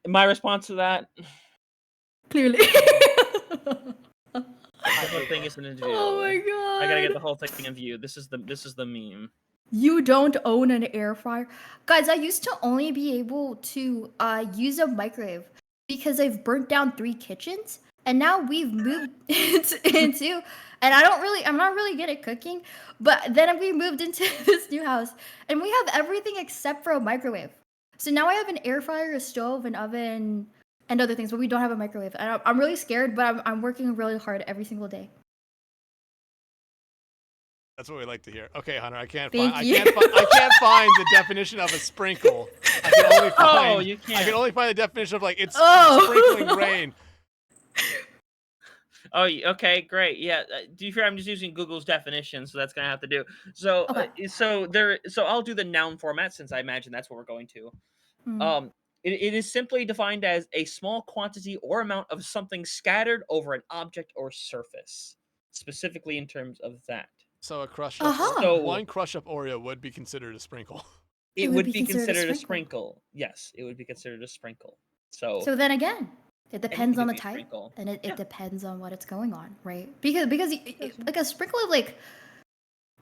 My response to that? Clearly. The whole thing is an interview. Oh my god. I gotta get the whole thing in view. This is the meme. You don't own an air fryer? Guys, I used to only be able to use a microwave because I've burnt down 3 kitchens, and now we've moved into and I'm not really good at cooking, but then we moved into this new house and we have everything except for a microwave. So now I have an air fryer, a stove, an oven, and other things, but we don't have a microwave. And I'm really scared, but I'm working really hard every single day. That's what we like to hear. Okay, Hunter, I can't Thank find you. I can't find the definition of a sprinkle. I can only find you can't. I can only find the definition of like it's Oh. sprinkling rain. Oh, okay, great. Yeah, do you fear I'm just using Google's definition, so that's gonna have to do. So, Okay. so I'll do the noun format since I imagine that's what we're going to. It is simply defined as a small quantity or amount of something scattered over an object or surface, specifically in terms of that. So a crush Uh-huh. up, one crush up Oreo would be considered a sprinkle. It would be considered a sprinkle. Yes, it would be considered a sprinkle. So then again, it depends on the could be a type, sprinkle. and it depends on what it's going on, right? Because like a sprinkle of like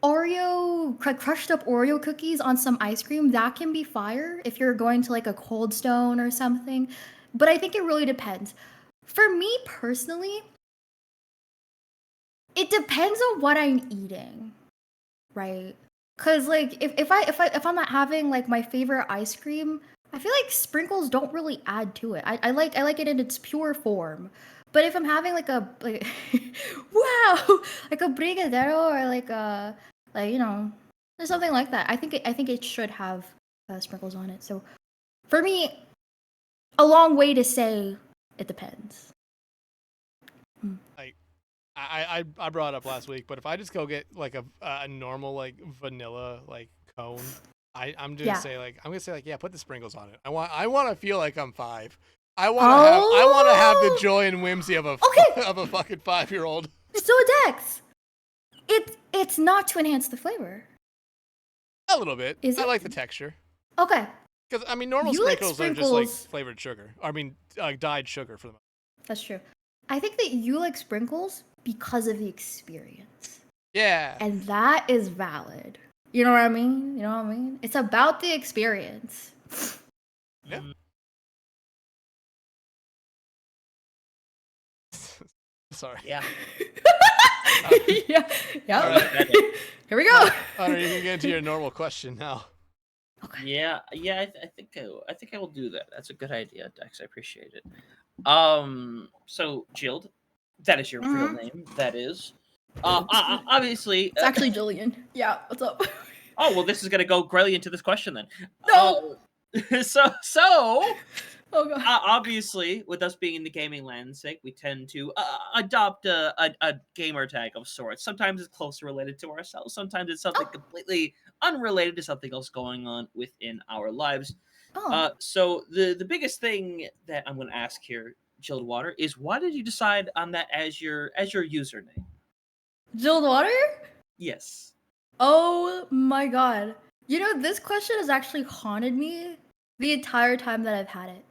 Oreo, crushed up Oreo cookies on some ice cream, that can be fire if you're going to like a Cold Stone or something. But I think it really depends. For me personally, it depends on what I'm eating, right? Cause like if I'm not having like my favorite ice cream, I feel like sprinkles don't really add to it. I like it in its pure form. But if I'm having like wow, like a brigadeiro or like a there's something like that, I think it should have sprinkles on it. So for me, a long way to say it depends. Like I brought it up last week, but if I just go get like a normal like vanilla like cone, I'm gonna say like yeah, put the sprinkles on it. I want to feel like I'm 5. I want to have the joy and whimsy of a fucking 5-year-old. So Dex, it's not to enhance the flavor. A little bit. Is I it? like the texture. Okay. Because I mean, normal You like sprinkles are just like sprinkles. flavored sugar. I mean, dyed sugar for them. That's true. I think that you like sprinkles because of the experience. Yeah. And that is valid. You know what I mean? It's about the experience. Yeah. Sorry. Yeah. Yeah. All right. Here we go. Hunter, you can get into your normal question now. Okay. Yeah. I think I will do that. That's a good idea, Dex. I appreciate it. So Jilled, that is your real name. That is. Obviously. It's actually Jillian. Yeah. What's up? Oh well, this is gonna go greatly into this question then. No. so Oh god. obviously, with us being in the gaming landscape, we tend to adopt a gamer tag of sorts. Sometimes it's closely related to ourselves. Sometimes it's something Oh. completely unrelated to something else going on within our lives. Oh. So the biggest thing that I'm going to ask here, JilledWater, is why did you decide on that as your username? JilledWater? Yes. Oh my god. You know, this question has actually haunted me the entire time that I've had it.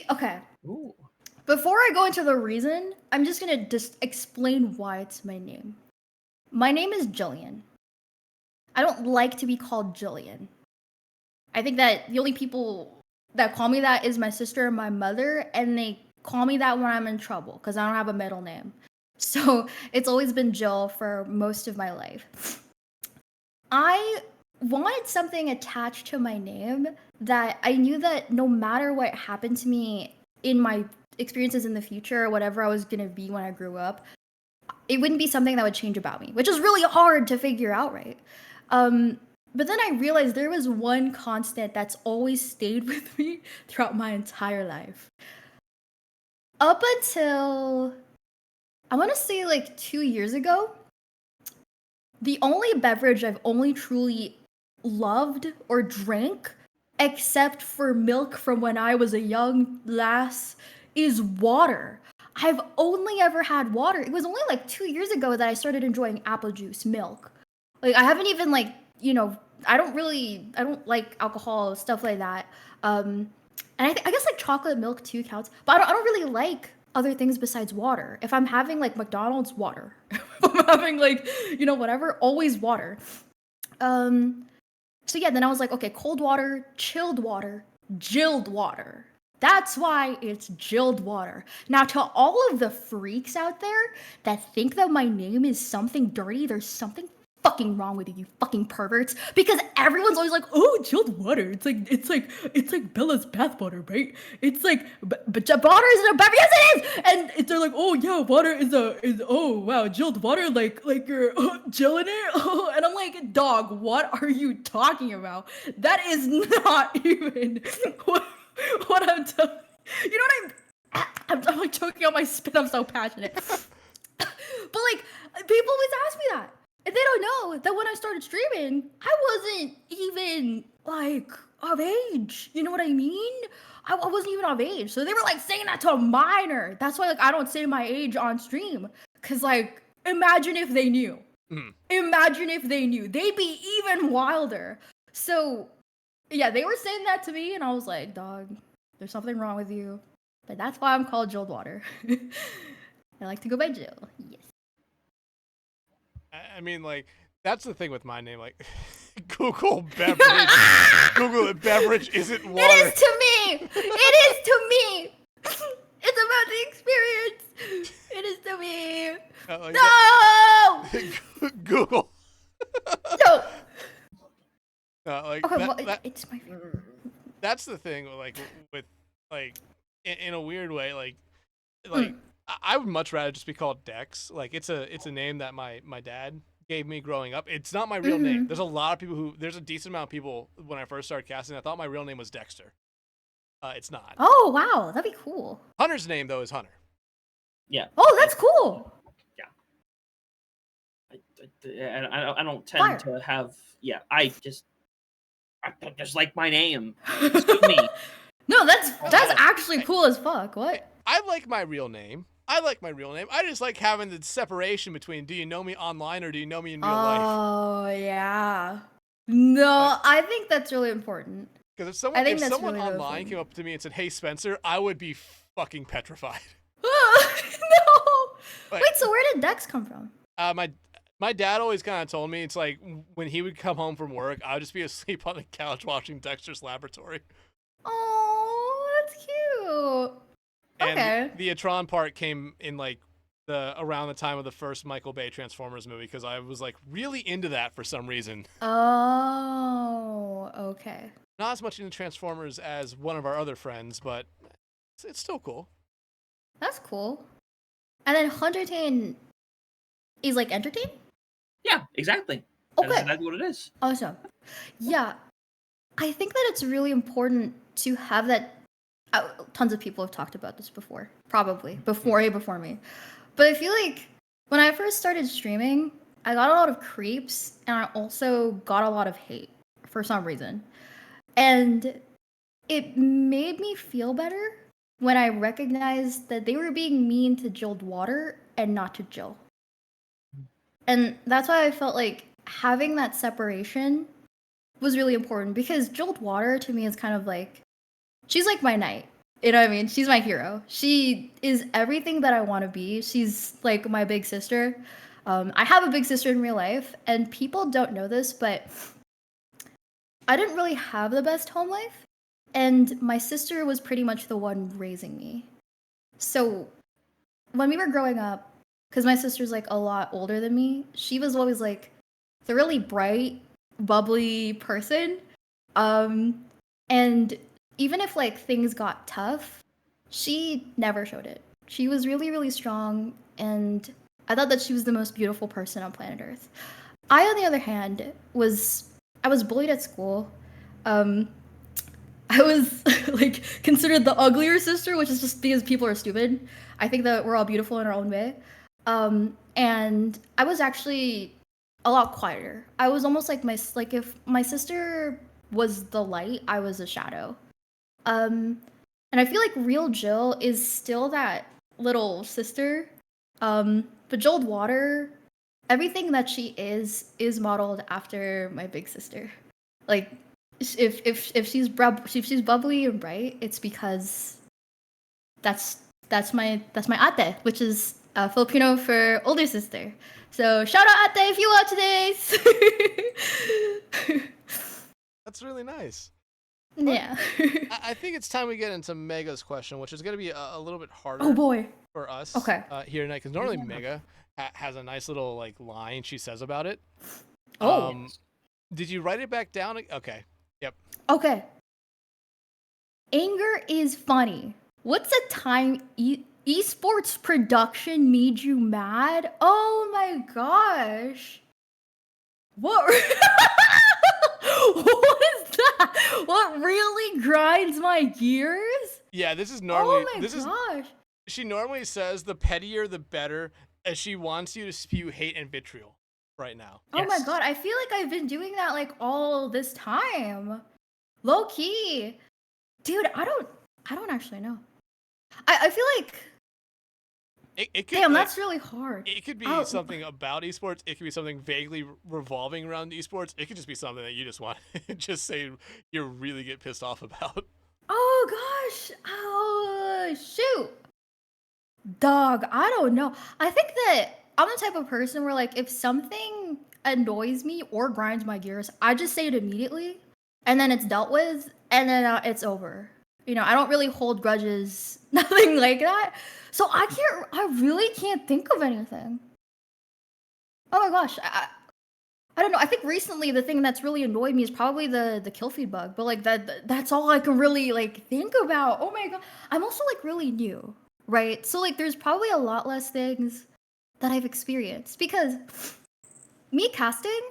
Okay. Ooh. Before I go into the reason, I'm just gonna just explain why it's my name. My name is Jillian. I don't like to be called Jillian. I think that the only people that call me that is my sister and my mother, and they call me that when I'm in trouble because I don't have a middle name. So it's always been Jill for most of my life. I wanted something attached to my name that I knew that no matter what happened to me in my experiences in the future or whatever I was going to be when I grew up, it wouldn't be something that would change about me, which is really hard to figure out, right? But then I realized there was one constant that's always stayed with me throughout my entire life. Up until, I want to say like 2 years ago, the only beverage I've only truly loved or drank, except for milk from when I was a young lass, is water. I've only ever had water. It was only like 2 years ago that I started enjoying apple juice, milk. Like, I haven't even like, I don't like alcohol, stuff like that. And I guess like chocolate milk too counts, but I don't really like other things besides water. If I'm having like McDonald's, water. If I'm having like, whatever, always water. So yeah, then I was like, okay, cold water, chilled water, jilled water. That's why it's JilledWater. Now, to all of the freaks out there that think that my name is something dirty, there's something fucking wrong with you fucking perverts. Because everyone's always like, oh, JilledWater. It's like Bella's bathwater, right? It's like, but water isn't a beverage. Yes, it is. And they're like, oh yeah, water is oh wow, JilledWater, like you're Jill in it. Oh, and I'm like, dog, what are you talking about? That is not even what I'm telling. You know what I'm like choking on my spit. I'm so passionate. But like, people always ask me that. And they don't know that when I started streaming, I wasn't even like of age. You know what I mean? I wasn't even of age. So they were like saying that to a minor. That's why like I don't say my age on stream. Cause like, imagine if they knew. Imagine if they knew. They'd be even wilder. So yeah, they were saying that to me, and I was like, dog, there's something wrong with you. But that's why I'm called JilledWater. I like to go by Jill. Yes. I mean, like, that's the thing with my name. Like, Google beverage. Google it. Beverage isn't water. It is to me. It is to me. It's about the experience. It is to me. Like No. Google. No. Like Okay, well, it's my favorite. That's the thing. Like with like in a weird way. Like I would much rather just be called Dex. Like it's a name that my dad gave me growing up. It's not my real name. There's a lot of people there's a decent amount of people when I first started casting, I thought my real name was Dexter. It's not. Oh wow, that'd be cool. Hunter's name though is Hunter. Yeah. Oh, that's cool. Yeah. I don't tend to have. Yeah. I just like my name. Sue me. No, that's actually cool as fuck. What? I like my real name. I just like having the separation between do you know me online or do you know me in real life? Oh yeah. No, I think that's really important. Because if someone really online came up to me and said, "Hey Spencer," I would be fucking petrified. No. Like, wait, so where did Dex come from? My dad always kind of told me it's like when he would come home from work, I would just be asleep on the couch watching Dexter's Laboratory. Oh, that's cute. And Okay. the Atron part came in like around the time of the first Michael Bay Transformers movie because I was like really into that for some reason. Oh, okay. Not as much into Transformers as one of our other friends, but it's still cool. That's cool. And then Huntertain is like entertain? Yeah, exactly. Okay. That's exactly what it is. Awesome. Yeah. I think that it's really important to have that. Tons of people have talked about this before, probably before me. But I feel like when I first started streaming, I got a lot of creeps, and I also got a lot of hate for some reason. And it made me feel better when I recognized that they were being mean to JilledWater and not to Jill. And that's why I felt like having that separation was really important, because JilledWater to me is kind of like, she's like my knight. You know what I mean? She's my hero. She is everything that I want to be. She's like my big sister. I have a big sister in real life, and people don't know this, but I didn't really have the best home life, and my sister was pretty much the one raising me. So when we were growing up, because my sister's like a lot older than me, she was always like the really bright, bubbly person. And even if like things got tough, she never showed it. She was really, really strong, and I thought that she was the most beautiful person on planet Earth. I, on the other hand, I was bullied at school. I was like considered the uglier sister, which is just because people are stupid. I think that we're all beautiful in our own way. And I was actually a lot quieter. I was almost like if my sister was the light, I was a shadow. And I feel like real Jill is still that little sister. But JilledWater, everything that she is modeled after my big sister. Like if she's bubbly and bright, it's because that's my ate, which is Filipino for older sister. So shout out ate if you watch this. That's really nice. Yeah. I think it's time we get into Mega's question, which is going to be a little bit harder. Oh boy. For us. Okay. Here tonight, because normally Mega has a nice little like line she says about it. Oh. Did you write it back down? Okay. Yep. Okay. Anger is funny. What's a time esports production made you mad? Oh my gosh. What? What is that? What really grinds my gears? Yeah, this is normally. Oh my gosh. She normally says the pettier the better, as she wants you to spew hate and vitriol right now. Oh my god, I feel like I've been doing that like all this time. Low key. Dude, I don't actually know. I feel like it could, damn, like, that's really hard. It could be something about esports. It could be something vaguely revolving around esports. It could just be something that you just want to just say you really get pissed off about. Oh gosh. Oh shoot. Dog, I don't know. I think that I'm the type of person where like if something annoys me or grinds my gears, I just say it immediately, and then it's dealt with, and then it's over. You know, I don't really hold grudges, nothing like that. So I really can't think of anything. Oh my gosh, I don't know. I think recently the thing that's really annoyed me is probably the kill feed bug, but like that's all I can really like think about. Oh my god, I'm also like really new, right? So like there's probably a lot less things that I've experienced, because me casting,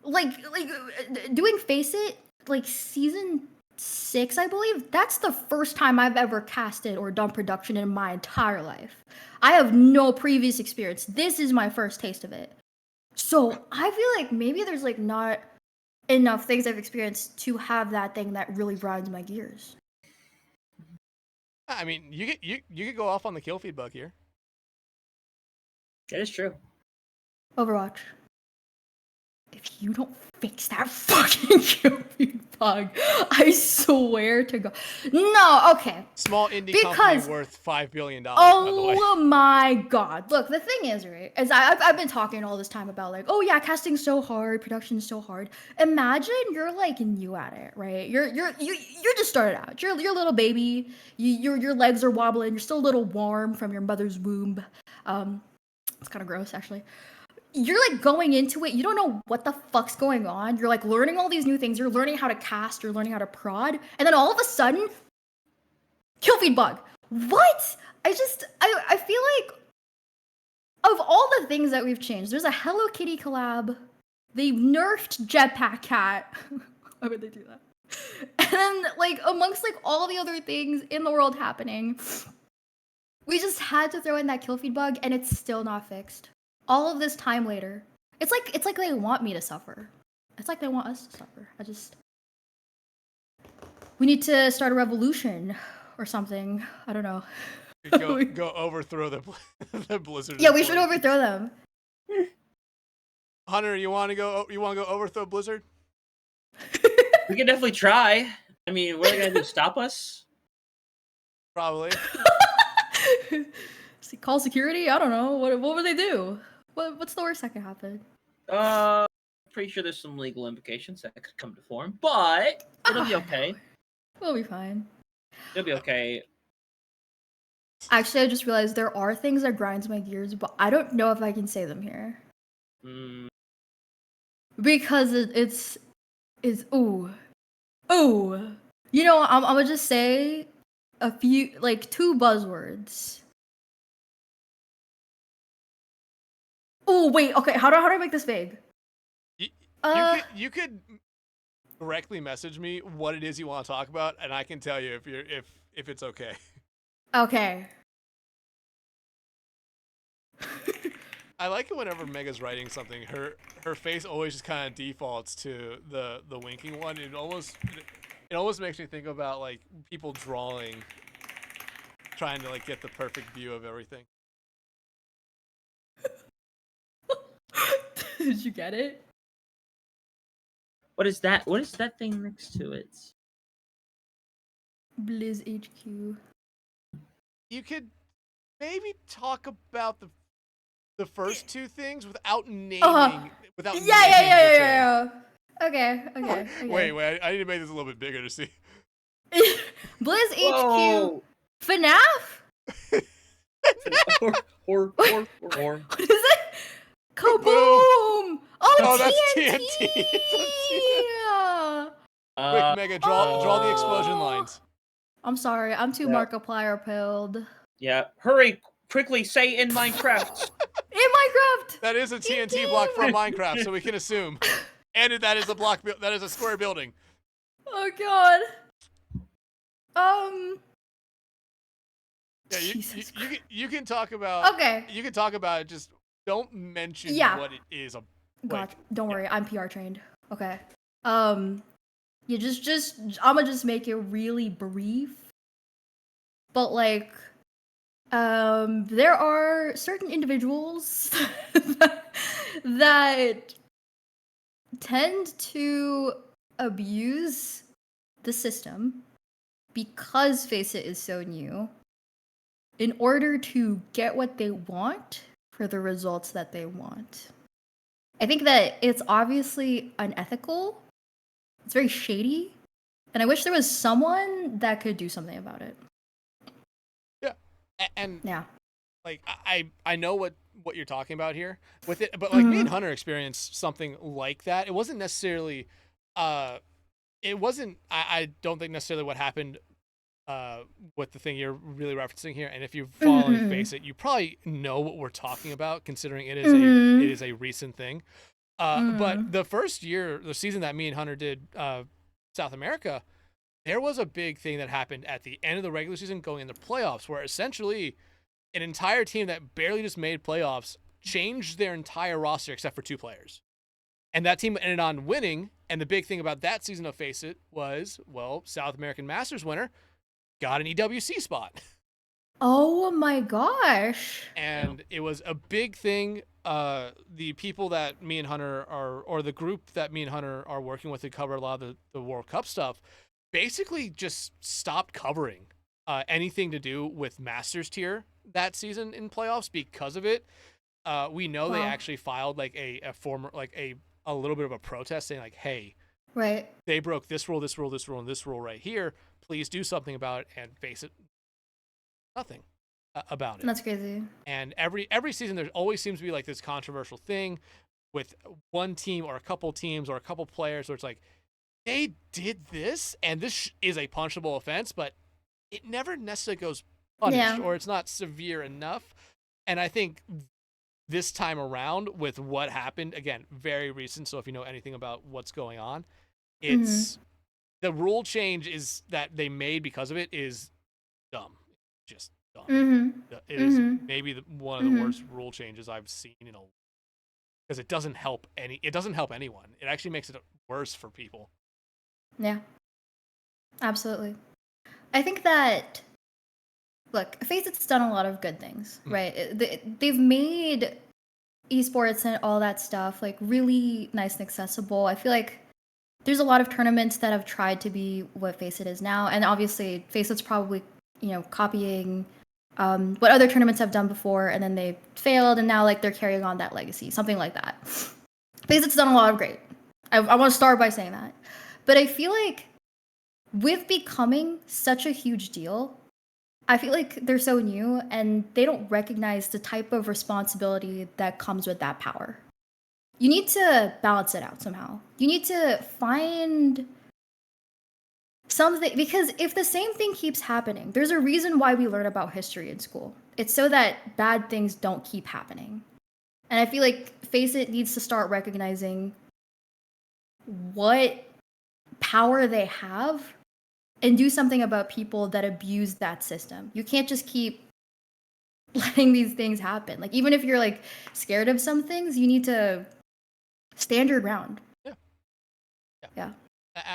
like doing Face It, like season 6, I believe, that's the first time I've ever casted or done production in my entire life. I have no previous experience. This is my first taste of it. So I feel like maybe there's like not enough things I've experienced to have that thing that really grinds my gears. I mean, you could go off on the kill feed bug here. That is true. Overwatch. If you don't fix that fucking kill feed bug, I swear to God. No, okay. Small indie company worth $5 billion. Oh my God! Look, the thing is, right? Is I've been talking all this time about like, oh yeah, casting's so hard, production's so hard. Imagine you're like new at it, right? You're just started out. You're a little baby. Your legs are wobbling. You're still a little warm from your mother's womb. It's kind of gross, actually. You're like going into it, you don't know what the fuck's going on. You're like learning all these new things. You're learning how to cast, you're learning how to prod, and then all of a sudden, kill feed bug. What? I feel like of all the things that we've changed, there's a Hello Kitty collab. They've nerfed Jetpack Cat. Why would they do that? And then, like, amongst like all the other things in the world happening, we just had to throw in that kill feed bug, and it's still not fixed. All of this time later, it's like they want me to suffer. It's like they want us to suffer. We need to start a revolution or something. I don't know. Go overthrow the Blizzard. Yeah, we should overthrow them. Hunter, you want to go overthrow Blizzard? We can definitely try. I mean, what are they gonna do? Stop us? Probably. Call security? I don't know. What would they do? What's the worst that could happen? Pretty sure there's some legal implications that could come to form, but it'll be okay. We'll be fine. It'll be okay. Actually, I just realized there are things that grinds my gears, but I don't know if I can say them here. Because it's ooh. You know, I'm gonna just say a few, like, 2 buzzwords. Oh wait, okay. How do I make this vague? You could directly message me what it is you want to talk about, and I can tell you if it's okay. Okay. I like it whenever Mega's writing something. Her face always just kind of defaults to the winking one. It almost makes me think about like people drawing, trying to like get the perfect view of everything. Did you get it? What is that? What is that thing next to it? Blizz HQ. You could maybe talk about the first 2 things without naming Yeah. Okay. Wait, I need to make this a little bit bigger to see. Blizz Whoa. HQ. FNAF? Or. What is it? Kaboom! Oh, that's TNT! Quick, Mega, draw the explosion lines. I'm sorry, I'm too Markiplier pilled. Yeah, hurry, quickly say in Minecraft. In Minecraft! That is a TNT block from Minecraft, so we can assume. And that is a block. That is a square building. Oh god. Yeah, Jesus you can talk about. Okay. You can talk about it. Just don't mention what it is. God, don't worry. I'm PR trained. Okay. Yeah, just I'm gonna just make it really brief. But like, there are certain individuals that tend to abuse the system because Face It is so new in order to get what they want for the results that they want. I think that it's obviously unethical. It's very shady. And I wish there was someone that could do something about it. Yeah. And yeah. Like I know what you're talking about here with it, but like me and Hunter experienced something like that. It wasn't necessarily I don't think necessarily what happened with the thing you're really referencing here. And if you're following Face It, you probably know what we're talking about, considering it is a recent thing. But the first year, the season that me and Hunter did South America, there was a big thing that happened at the end of the regular season going into playoffs, where essentially an entire team that barely just made playoffs changed their entire roster except for 2 players. And that team ended on winning. And the big thing about that season of Face It was, well, South American Masters winner got an EWC spot. Oh my gosh. And it was a big thing. The people that me and Hunter or the group that me and Hunter are working with to cover a lot of the World Cup stuff, basically just stopped covering anything to do with Masters tier that season in playoffs because of it. We know they actually filed like a little bit of a protest saying like, hey, right, they broke this rule, and this rule right here. Please do something about it. And Face It, nothing about it. That's crazy. And every season there always seems to be like this controversial thing with one team or a couple teams or a couple players where it's like, they did this and this is a punishable offense, but it never necessarily goes punished or it's not severe enough. And I think this time around with what happened, again, very recent, so if you know anything about what's going on, it's the rule change is that they made because of it is dumb, just dumb. It is maybe one of the worst rule changes I've seen in a, because it doesn't help anyone. It actually makes it worse for people. Yeah, absolutely. I think that, look, FACEIT's done a lot of good things, right? They've made esports and all that stuff like really nice and accessible. I feel like there's a lot of tournaments that have tried to be what FACEIT is now, and obviously FACEIT's probably, you know, copying what other tournaments have done before, and then they failed, and now like they're carrying on that legacy, something like that. FACEIT's done a lot of great. I want to start by saying that, but I feel like with becoming such a huge deal, I feel like they're so new and they don't recognize the type of responsibility that comes with that power. You need to balance it out somehow. You need to find something, because if the same thing keeps happening, there's a reason why we learn about history in school. It's so that bad things don't keep happening. And I feel like FACEIT needs to start recognizing what power they have and do something about people that abuse that system. You can't just keep letting these things happen. Like, even if you're like scared of some things, you need to stand your ground. Yeah.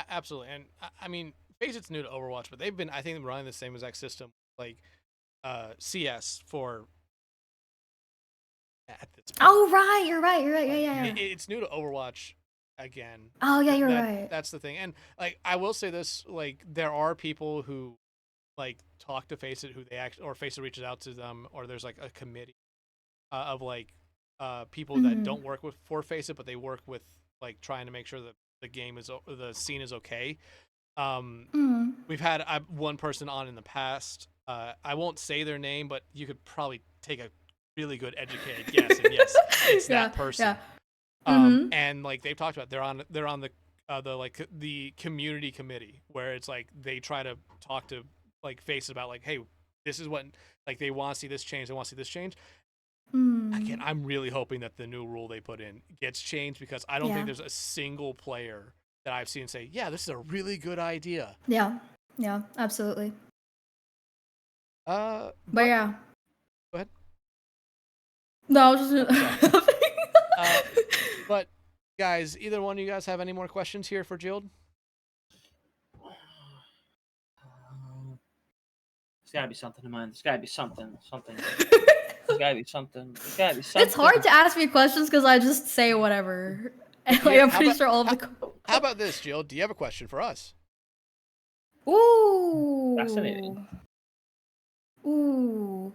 Absolutely. And I mean, FACEIT's new to Overwatch, but they've been, I think, running the same exact system, like CS for at this point. Oh, right. You're right. Yeah. It's new to Overwatch again. Oh, yeah, you're right. That's the thing. And like, I will say this, like, there are people who like talk to FACEIT, who they actually, or FACEIT reaches out to them, or there's like a committee of like people that don't work with for FACEIT, but they work with like trying to make sure that the scene is okay. We've had one person on in the past. I won't say their name, but you could probably take a really good educated guess, and yes, it's that person. And like they've talked about, they're on the like the community committee, where it's like they try to talk to like FACEIT about like, hey, this is what, like, they want to see this change. Again, I'm really hoping that the new rule they put in gets changed, because I don't think there's a single player that I've seen say, yeah, this is a really good idea. Yeah, absolutely. But yeah. Go ahead. No, I was just... But guys, either one of you guys have any more questions here for Jilled? There's gotta be something in mind. There's gotta be something. There's gotta be something. It's hard to ask me questions because I just say whatever. And like, I'm pretty sure all of the... How about this, Jill? Do you have a question for us? Ooh. Fascinating. Ooh.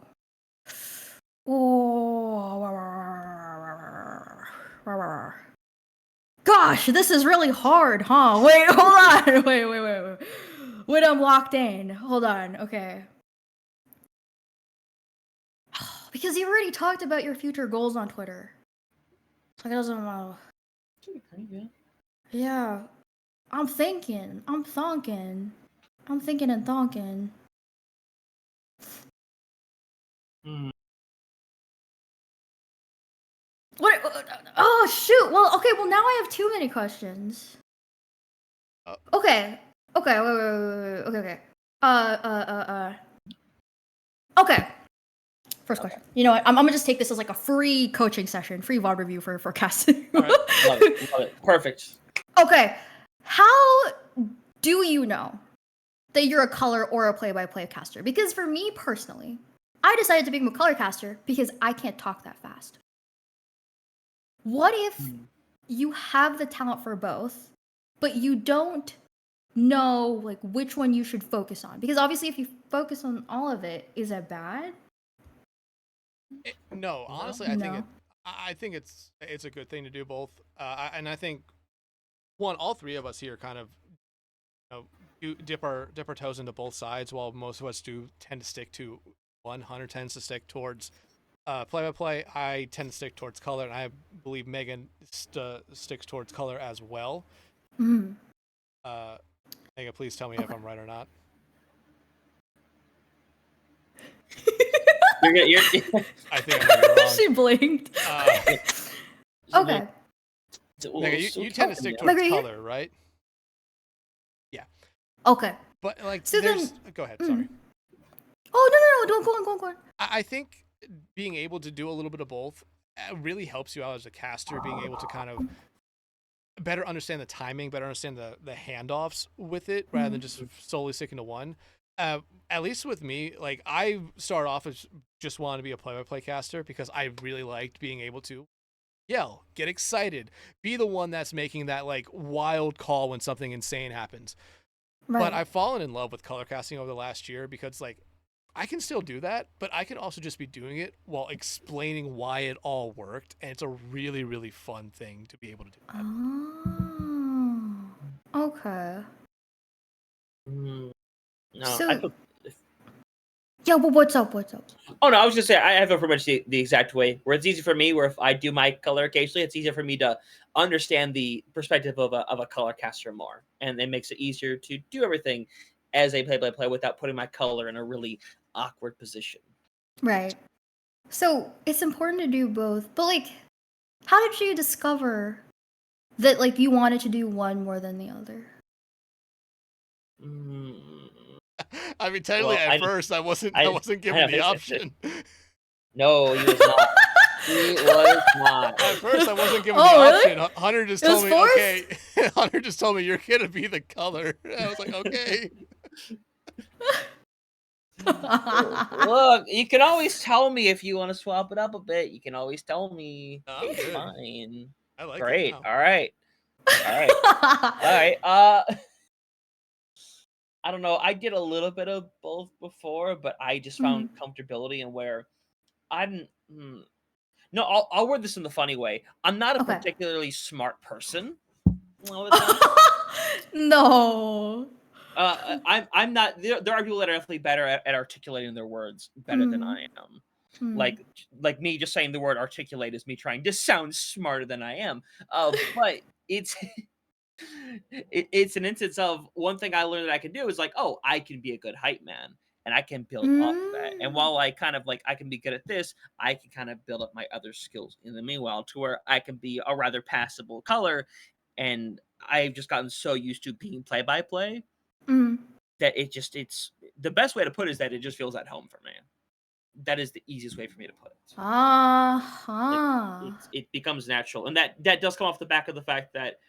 Gosh, this is really hard, huh? Wait, hold on. Wait. Wait, I'm locked in. Hold on. Okay. Because you already talked about your future goals on Twitter. So I doesn't know. Yeah. I'm thinking and thonking. What? Oh, shoot. Well, okay. Well, now I have too many questions. Okay. Wait. Okay. Okay. First question. You know what? I'm gonna just take this as like a free coaching session, free VOD review for casting. All right. Love it. Perfect. Okay. How do you know that you're a color or a play-by-play caster? Because for me personally, I decided to become a color caster because I can't talk that fast. What if you have the talent for both, but you don't know like which one you should focus on? Because obviously, if you focus on all of it, is that bad? No, honestly, I think it's a good thing to do both. And I think all three of us here kind of, you know, dip our toes into both sides, while most of us do tend to stick to one. Hunter tends to stick towards play-by-play. I tend to stick towards color, and I believe Megan sticks towards color as well. Megan, please tell me if I'm right or not. You're I think I'm wrong. She blinked. Okay. Megan, you tend to stick towards color, right? Okay. But like, So there's. then, Go ahead. Sorry. Oh no! Don't go on. I think being able to do a little bit of both really helps you out as a caster, being able to kind of better understand the timing, better understand the handoffs with it, rather than just solely sticking to one. At least with me, like I started off as just wanting to be a play-by-play caster because I really liked being able to yell, get excited, be the one that's making that like wild call when something insane happens. Right. But I've fallen in love with color casting over the last year because like I can still do that, but I can also just be doing it while explaining why it all worked, and it's a really, really fun thing to be able to do that. Oh. Okay. No, So. Yeah, but what's up? Oh no, I was just saying I have it pretty much the exact way where it's easy for me. Where if I do my color occasionally, it's easier for me to understand the perspective of a color caster more, and it makes it easier to do everything as a play-by-play without putting my color in a really awkward position. Right. So it's important to do both, but like, how did you discover that like you wanted to do one more than the other? I mean, technically, Well, at first, I wasn't given the option. No, he was not. He was not. At first, I wasn't given Oh, the really? option. Hunter just It was told me, forced? okay. Hunter just told me you're gonna be the color. I was like, okay. Look, you can always tell me if you want to swap it up a bit. You can always tell me. No, I'm It's good. fine. I like Great. it now. All right. I don't know. I did a little bit of both before, but I just found comfortability in where I didn't. No, I'll word this in the funny way. I'm not a Okay. particularly smart person. No. I'm not. There are people that are definitely better at articulating their words better than I am. Like me just saying the word articulate is me trying to sound smarter than I am. But it's it's an instance of one thing I learned that I can do is like, oh, I can be a good hype man and I can build off that. And while I kind of like I can be good at this, I can kind of build up my other skills in the meanwhile to where I can be a rather passable color. And I've just gotten so used to being play by play that it's the best way to put it is that it just feels at home for me. That is the easiest way for me to put it. It becomes natural, and that does come off the back of the fact that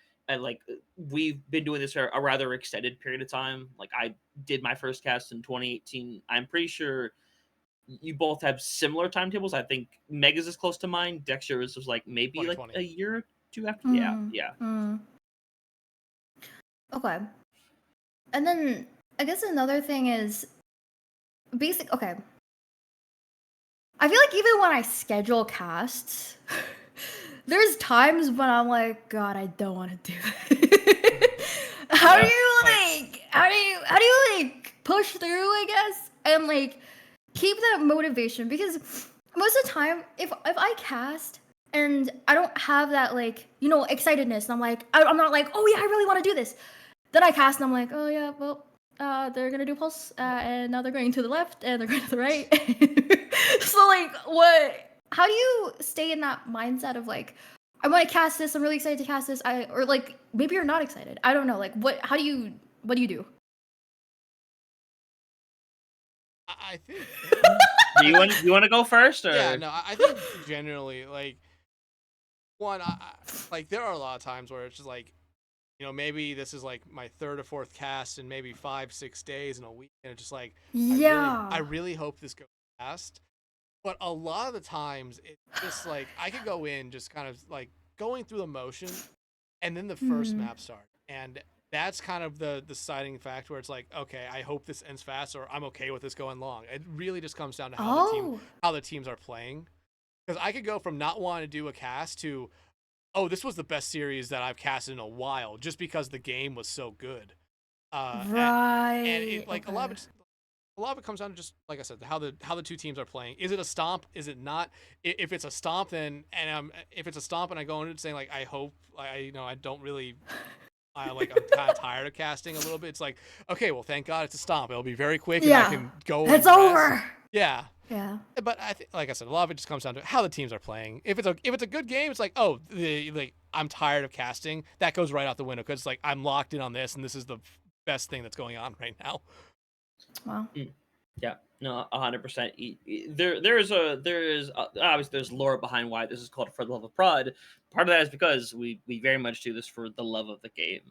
we've been doing this for a rather extended period of time. Like I did my first cast in 2018. I'm pretty sure you both have similar timetables. I think Mega's is close to mine. Dexter's was like maybe like a year or two after. Yeah. Okay. And then I guess another thing is okay. I feel like even when I schedule casts, there's times when I'm like, God, I don't want to do that. How do you push through, I guess, and like keep that motivation? Because most of the time, if I cast and I don't have that like excitedness, and I'm like I'm not like, oh yeah, I really want to do this. Then I cast and I'm like, oh yeah, well, they're gonna do pulse, and now they're going to the left and they're going to the right. So like, how do you stay in that mindset of like, I want to cast this, I'm really excited to cast this, or like maybe you're not excited, I don't know, like what do you do? I think. Do you want to go first? Or? Yeah, no, I think generally like one, like there are a lot of times where it's just like, maybe this is like my third or fourth cast in maybe 5-6 days in a week, and it's just like, I really hope this goes fast. But a lot of the times, it's just like I could go in just kind of like going through the motion, and then the first map start, and that's kind of the deciding factor where it's like, okay, I hope this ends fast, or I'm okay with this going long. It really just comes down to how the teams are playing, because I could go from not wanting to do a cast to, oh, this was the best series that I've casted in a while, just because the game was so good. Right. And it, like a lot of it comes down to just like I said, how the two teams are playing. Is it a stomp? Is it not? If it's a stomp, then if it's a stomp and I go in and saying like I hope I don't really. I'm kind of tired of casting a little bit. It's like, okay, well, thank God it's a stomp. It'll be very quick, and I can go. It's over. Yeah. Yeah. But I think, like I said, a lot of it just comes down to how the teams are playing. If it's a good game, it's like, oh, I'm tired of casting. That goes right out the window because it's like I'm locked in on this, and this is the best thing that's going on right now. Wow. Yeah, no, 100%. There is obviously there's lore behind why this is called For the Love of Prod. Part of that is because we very much do this for the love of the game.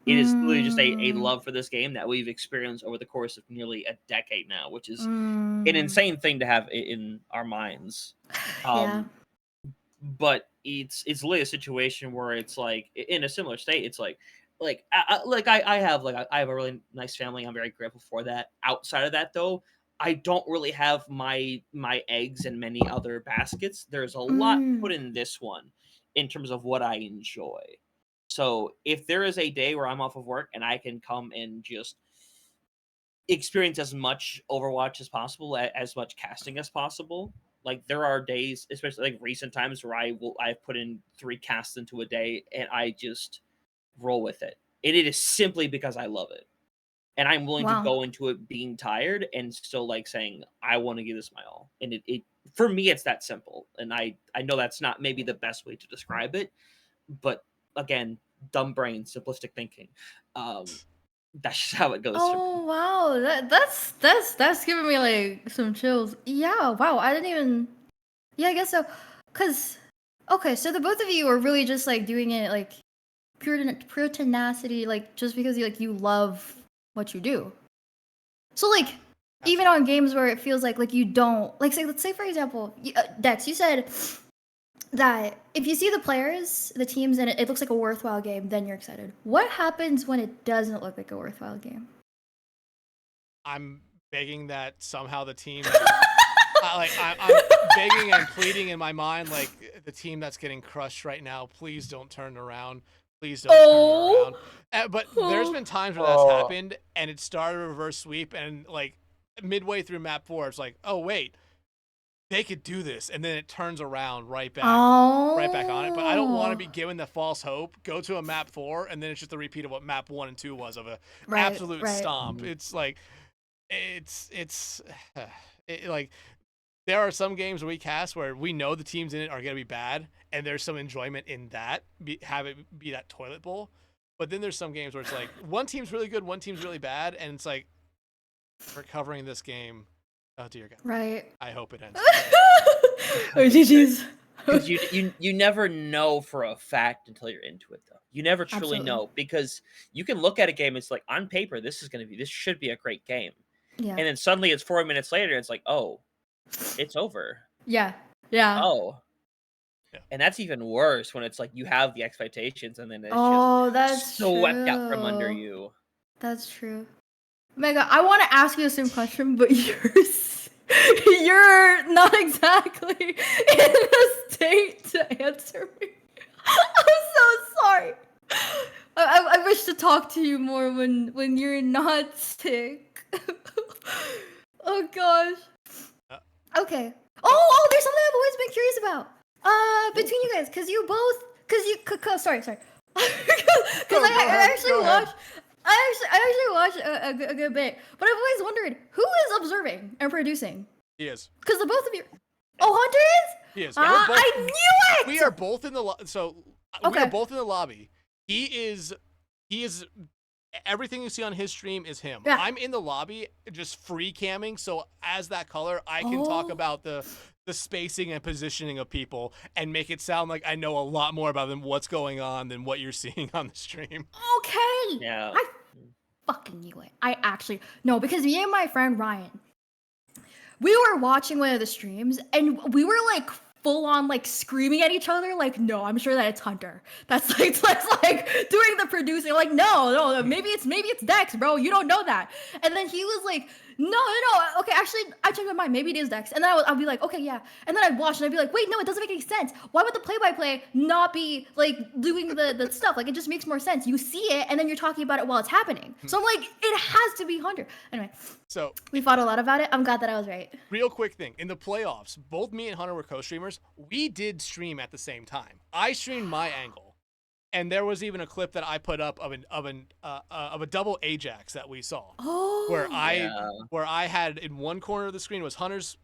It is literally just a love for this game that we've experienced over the course of nearly a decade now, which is an insane thing to have in our minds. Yeah. But it's literally a situation where it's like in a similar state. It's like I have a really nice family. I'm very grateful for that. Outside of that, though, I don't really have my eggs in many other baskets. There's a lot put in this one in terms of what I enjoy. So if there is a day where I'm off of work and I can come and just experience as much Overwatch as possible, as much casting as possible. Like there are days, especially like recent times, where I've put in 3 casts into a day and I just roll with it. And it is simply because I love it. And I'm willing to go into it being tired and still like saying, I want to give this my all. And it for me, it's that simple. And I know that's not maybe the best way to describe it, but again, dumb brain, simplistic thinking. That's just how it goes. Oh wow, that's giving me like some chills. Yeah, wow, I didn't even. Yeah, I guess so. Cause okay, so the both of you are really just like doing it like pure tenacity, like just because you love what you do. So like even on games where it feels like you don't like say let's say for example Dex, you said that if you see the players, the teams, and it looks like a worthwhile game, then you're excited. What happens when it doesn't look like a worthwhile game? I'm begging that somehow the team, I'm begging and pleading in my mind, like the team that's getting crushed right now, please don't turn around. Please don't turn around. But there's been times where that's happened, and it started a reverse sweep, and like midway through map 4, it's like, oh wait, they could do this, and then it turns around right back on it. But I don't want to be given the false hope. Go to a map 4, and then it's just a repeat of what map 1 and 2 was of a absolute stomp. It's like, it's like there are some games where we cast where we know the teams in it are gonna be bad, and there's some enjoyment in that. Have it be that toilet bowl. But then there's some games where it's like one team's really good, one team's really bad, and it's like we're covering this game. Oh dear God. Right. I hope it ends. Oh, GG's. Because you never know for a fact until you're into it, though. You never truly know, because you can look at a game. It's like on paper, this should be a great game. Yeah. And then suddenly it's 4 minutes later. And it's like, oh, it's over. Yeah. Yeah. Oh. Yeah. And that's even worse when it's like you have the expectations and then it's that's swept out from under you. That's true. Mega, I want to ask you the same question, but you're not exactly in a state to answer me. I'm so sorry. I wish to talk to you more when you're not sick. Oh gosh. Okay. Oh, there's something I've always been curious about. Between you guys, sorry. Because I actually watched a good bit, but I've always wondered who is observing and producing. He is. Because the both of you. Oh, Hunter is. He is. I knew it. We are both in the we are both in the lobby. He is. Everything you see on his stream is him. Yeah. I'm in the lobby just free camming, so as that color, I can talk about the spacing and positioning of people and make it sound like I know a lot more about them, what's going on, than what you're seeing on the stream. Okay. Yeah. I fucking knew it. I actually no, because me and my friend Ryan, we were watching one of the streams and we were like full on like screaming at each other, like, no, I'm sure that it's Hunter. That's like doing the producing. Like, no, maybe it's Dex, bro. You don't know that. And then he was like, no. Okay, actually, I changed my mind. Maybe it is Dex. And then I'll be like, okay, yeah. And then I'd watch and I'd be like, wait, no, it doesn't make any sense. Why would the play-by-play not be like doing the stuff? Like, it just makes more sense. You see it and then you're talking about it while it's happening. So I'm like, it has to be Hunter. Anyway, so we fought a lot about it. I'm glad that I was right. Real quick thing. In the playoffs, both me and Hunter were co-streamers. We did stream at the same time. I streamed my angle. And there was even a clip that I put up of a double Ajax that we saw, where I had in one corner of the screen was Hunter's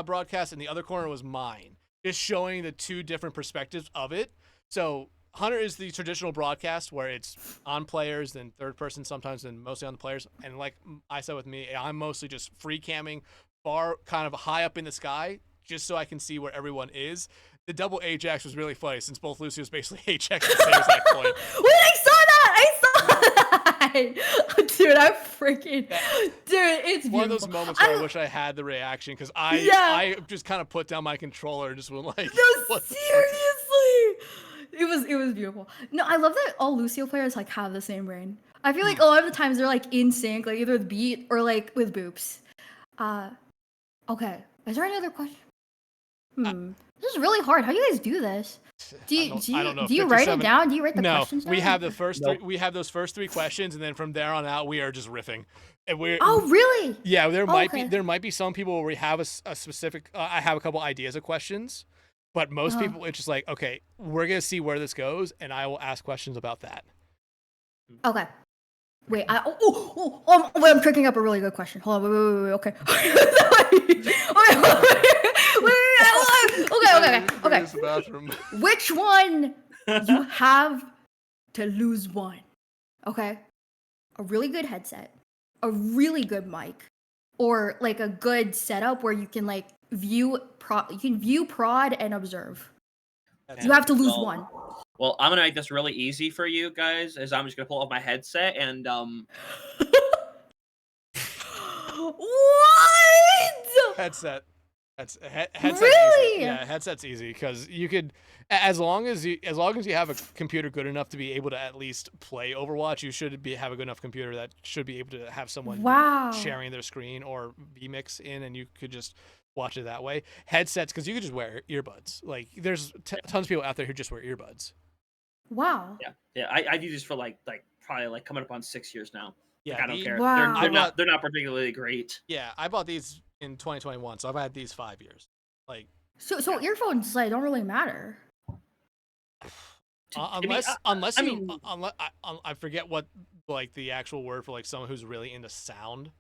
broadcast, and the other corner was mine, just showing the two different perspectives of it. So Hunter is the traditional broadcast where it's on players, then third person sometimes, then mostly on the players. And like I said with me, I'm mostly just free camming far kind of high up in the sky just so I can see where everyone is. The double Ajax was really funny since both Lucios basically Ajax at the same exact point. Wait, I saw that! I saw that! Dude, I'm freaking... Dude, it's beautiful. One of those moments where I wish I had the reaction because I just kind of put down my controller and just went like... No, seriously! It was beautiful. No, I love that all Lucio players like have the same brain. I feel like a lot of the times they're like in sync, like either with beat or like with boops. Okay. Is there any other question? This is really hard. How do you guys do this? Do you write it down? Do you write the questions down? We have the first three. We have those first 3 questions, and then from there on out, we are just riffing. And oh, really? Yeah, there might be some people where we have a specific. I have a couple ideas of questions, but most people it's just like, okay, we're gonna see where this goes, and I will ask questions about that. Okay. Wait, wait, I'm tricking up a really good question. Hold on, wait, okay. Okay. Which one you have to lose one? Okay. A really good headset, a really good mic, or like a good setup where you can like view prod and observe. You have to lose one. Well, I'm gonna make this really easy for you guys, as I'm just gonna pull up my headset and What? Headset. Headset's really? Easy. Yeah, headset's easy because you could, as long as you have a computer good enough to be able to at least play Overwatch, you should have a good enough computer that should be able to have someone sharing their screen or vMix in, and you could just watch it that way. Headsets, because you could just wear earbuds. Like there's tons of people out there who just wear earbuds. Wow. Yeah. I do this for like probably like coming up on 6 years now. Yeah, like, I don't care. Wow. They're not particularly great. Yeah, I bought these in 2021, so I've had these 5 years. Like so earphones like don't really matter. Unless I forget what like the actual word for like someone who's really into sound.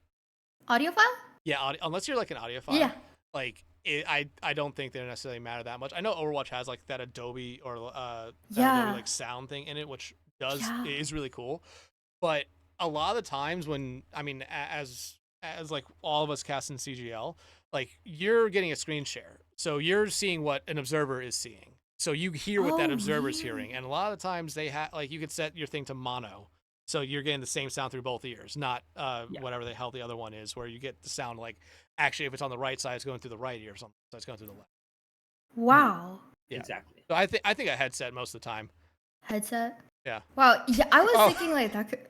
Audiophile? Yeah, unless you're like an audiophile. Yeah. Like I don't think they necessarily matter that much. I know Overwatch has like that Adobe or Adobe like sound thing in it, which is really cool. But a lot of the times when as like all of us cast in CGL, like you're getting a screen share, so you're seeing what an observer is seeing. So you hear what that observer's hearing, and a lot of the times they have like you could set your thing to mono. So you're getting the same sound through both ears, not whatever the hell the other one is, where you get the sound like actually if it's on the right side, it's going through the right ear, or something, so it's going through the left. Wow. Yeah. Exactly. So I think a headset most of the time. Headset? Yeah. Wow. Yeah, I was thinking like that could...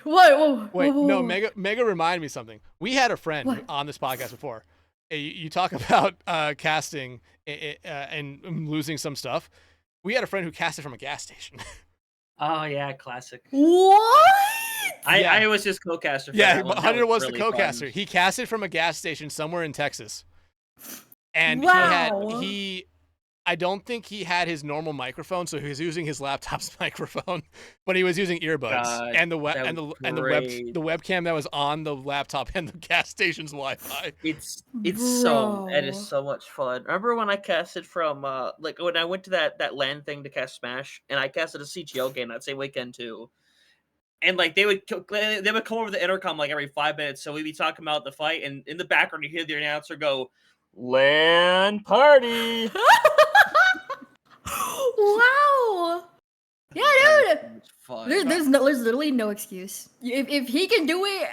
What? Wait, no, Mega reminded me something. We had a friend on this podcast before. You talk about casting and losing some stuff. We had a friend who casted from a gas station. Oh yeah, classic. What? I was just co-caster. Yeah, Hunter was really the co-caster. Fun. He casted from a gas station somewhere in Texas, and I don't think he had his normal microphone, so he was using his laptop's microphone, but he was using earbuds and the webcam that was on the laptop and the gas station's Wi-Fi. It is so much fun. Remember when I casted from like when I went to that LAN thing to cast Smash, and I casted a CGO game that same weekend too. And like they would come over the intercom like every 5 minutes, so we'd be talking about the fight, and in the background you hear the announcer go, "LAN party." Wow. Yeah, dude. Fun. There's literally no excuse. If he can do it,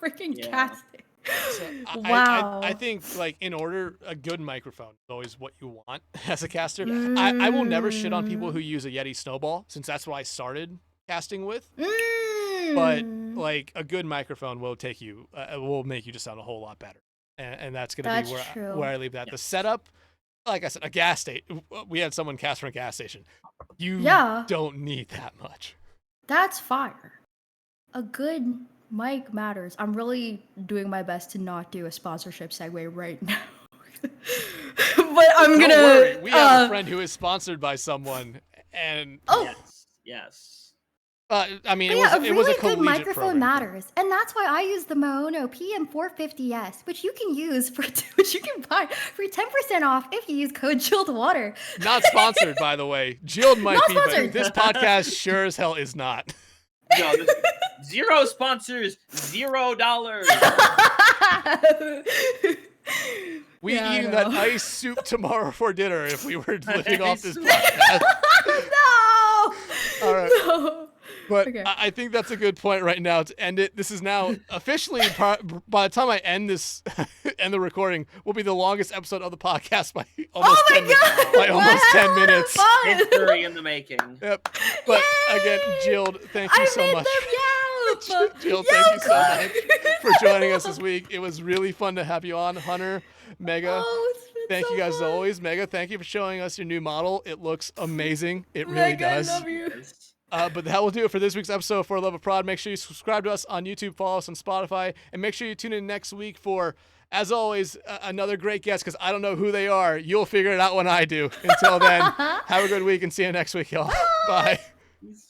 freaking casting. So Wow. I think like in order a good microphone is always what you want as a caster. I will never shit on people who use a Yeti Snowball since that's what I started casting with. But like a good microphone will make you just sound a whole lot better. And that's gonna be where I leave that. The setup, like I said, a gas station. We had someone cast from a gas station. You don't need that much. That's fire. A good mic matters. I'm really doing my best to not do a sponsorship segue right now. But I'm Don't worry. We have a friend who is sponsored by someone, and yes. I mean, But it yeah, was a it was a really good collegiate microphone program. matters, and that's why I use the Maono PM450S, which you can use which you can buy for 10% off if you use code JilledWater. Not sponsored, by the way. Jilled might Not be, but sponsored. this podcast sure as hell is not. No, zero sponsors, $0. We Yeah, I eating that know. ice soup tomorrow for dinner if we were living off this Ice podcast. No. All right. No. But Okay. I think that's a good point right now to end it. This is now officially, by the time I end this, end the recording, will be the longest episode of the podcast by almost, Oh my 10, God! by almost Wow, 10 minutes. fun. History in the making. Yep. But Yay! again, Jill, thank you I so made much. them yelp. Jill, Yo, thank you so much good. for joining us this week. It was really fun to have you on. Hunter, Mega, Oh, it's been thank so you guys as fun. always. Mega, thank you for showing us your new model. It looks amazing. It really Mega, does. I love you. But that will do it for this week's episode of For Love of Prod. Make sure you subscribe to us on YouTube, follow us on Spotify, and make sure you tune in next week for, as always, another great guest, because I don't know who they are. You'll figure it out when I do. Until then, have a good week and see you next week, y'all. Bye. He's